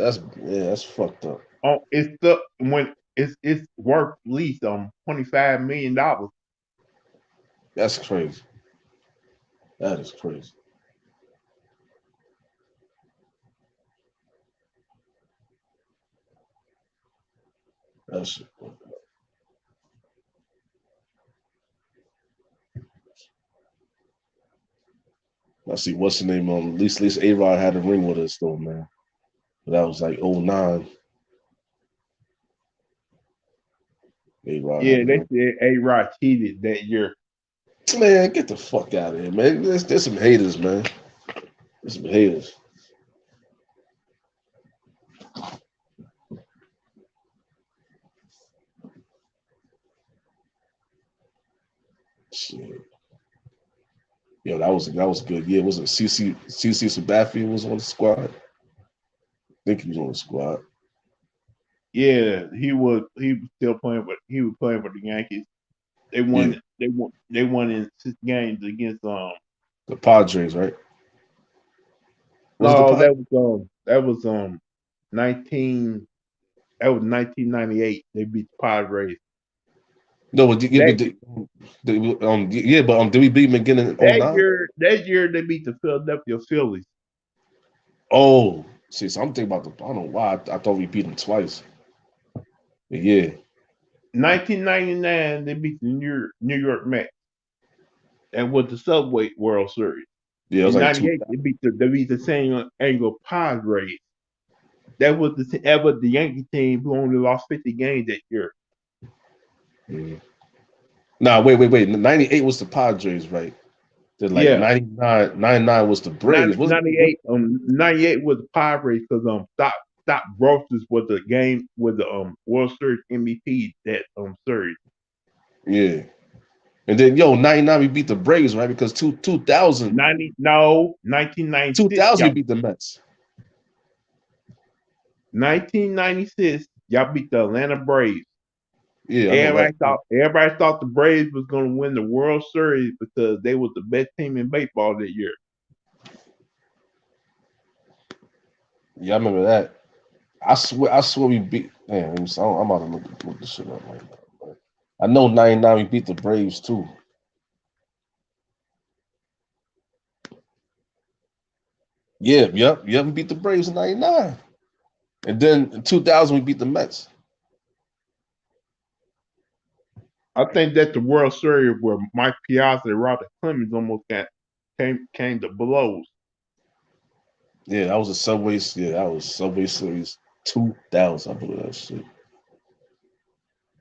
Speaker 4: fucked up.
Speaker 7: Oh, it's the when it's worth at least $25 million.
Speaker 4: That's crazy. That is crazy. That's I see what's the name at least A-Rod had a ring with us though, man. But that was like '09. A-Rod
Speaker 7: Yeah,
Speaker 4: having
Speaker 7: they
Speaker 4: one.
Speaker 7: said A-Rod cheated that year.
Speaker 4: Man, get the fuck out of here, man. There's some haters, man. There's some haters. Shit. Yo, that was good. Yeah, was it CC Sabathia was on the squad? I think he was on the squad.
Speaker 7: Yeah, he was still playing, but he was playing for the Yankees. They
Speaker 4: Yeah,
Speaker 7: won. They won in 6 games against
Speaker 4: the Padres, right? Was it the
Speaker 7: No,
Speaker 4: Padres?
Speaker 7: that was 19. That was 1998. They beat the Padres.
Speaker 4: No, but yeah,
Speaker 7: That
Speaker 4: yeah, but did we beat him again in
Speaker 7: that
Speaker 4: '09?
Speaker 7: year that year they beat the Philadelphia Phillies.
Speaker 4: Oh, see, so I'm thinking about the. I don't know why I thought we beat him twice. But yeah,
Speaker 7: 1999 they beat the New York Mets. That was the Subway World Series.
Speaker 4: yeah, it was
Speaker 7: In
Speaker 4: like two.
Speaker 7: '98 they beat the San Diego Padres. That was the Yankee team who only lost 50 games that year.
Speaker 4: Yeah. Nah, wait. '98 was the Padres, right? Then like
Speaker 7: Yeah,
Speaker 4: 99 was the Braves. Wasn't it?
Speaker 7: 98 was the Padres because Doc Brosters was the World Series MVP that series.
Speaker 4: Yeah. And then yo, '99 we beat the Braves, right? Because 2000
Speaker 7: 1996
Speaker 4: 2000 we
Speaker 7: y'all
Speaker 4: beat the Mets.
Speaker 7: 1996 y'all beat the Atlanta Braves.
Speaker 4: Yeah, I know
Speaker 7: Everybody
Speaker 4: that.
Speaker 7: thought everybody thought the Braves was going to win the World Series because they was the best team in baseball that year.
Speaker 4: Yeah, I remember that. I swear we beat. Damn, I'm about to look this shit up right now. But I know '99 we beat the Braves too. Yeah, yep. We beat the Braves in '99, and then in 2000 we beat the Mets.
Speaker 7: I think that the World Series where Mike Piazza and Robert Clemens almost came to blows.
Speaker 4: Yeah, that was a Subway. Yeah, that was Subway Series 2000. I believe that shit.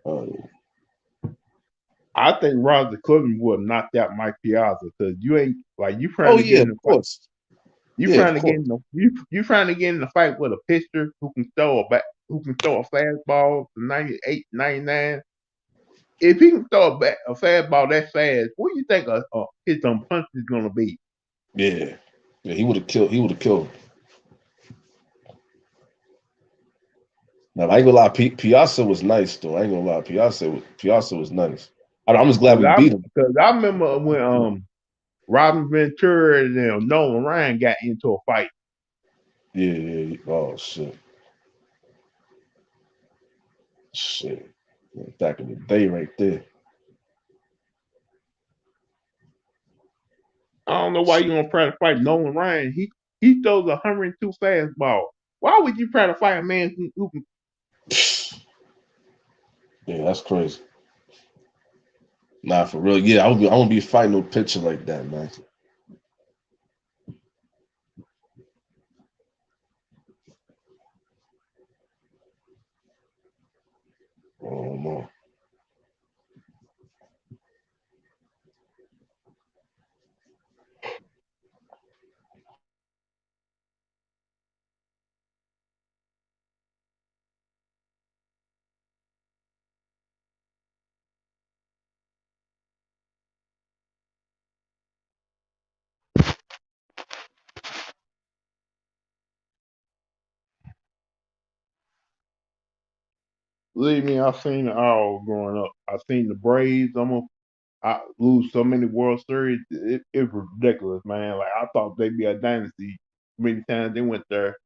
Speaker 4: Uh,
Speaker 7: I think Roger Clemens would have knocked out Mike Piazza because you ain't like you
Speaker 4: oh
Speaker 7: trying to get
Speaker 4: yeah,
Speaker 7: in
Speaker 4: of
Speaker 7: the fight.
Speaker 4: course.
Speaker 7: You
Speaker 4: Yeah, of
Speaker 7: trying to get
Speaker 4: course.
Speaker 7: in the you trying to get in the fight with a pitcher who can throw a fastball to 98, 99. If he can throw a fastball that fast, what do you think his punch is gonna be?
Speaker 4: Yeah, yeah. He would have killed. He would have killed. Now I ain't gonna lie. Piazza was nice though. I ain't gonna lie. Piazza was nice. I'm just glad
Speaker 7: Because
Speaker 4: we beat him.
Speaker 7: I remember when Robin Ventura and Nolan Ryan got into a fight.
Speaker 4: Yeah. Oh shit. Shit. Back in the day, right there.
Speaker 7: I don't know why you gonna try to fight Nolan Ryan. He throws 102 fastball. Why would you try to fight a man who can?
Speaker 4: Yeah, that's crazy. Nah, for real. Yeah, I won't be fighting no pitcher like that, man. Oh no.
Speaker 7: Believe me, I've seen it all growing up. I've seen the Braves. I lose so many World Series. It was ridiculous, man. Like I thought they'd be a dynasty. Many times they went there.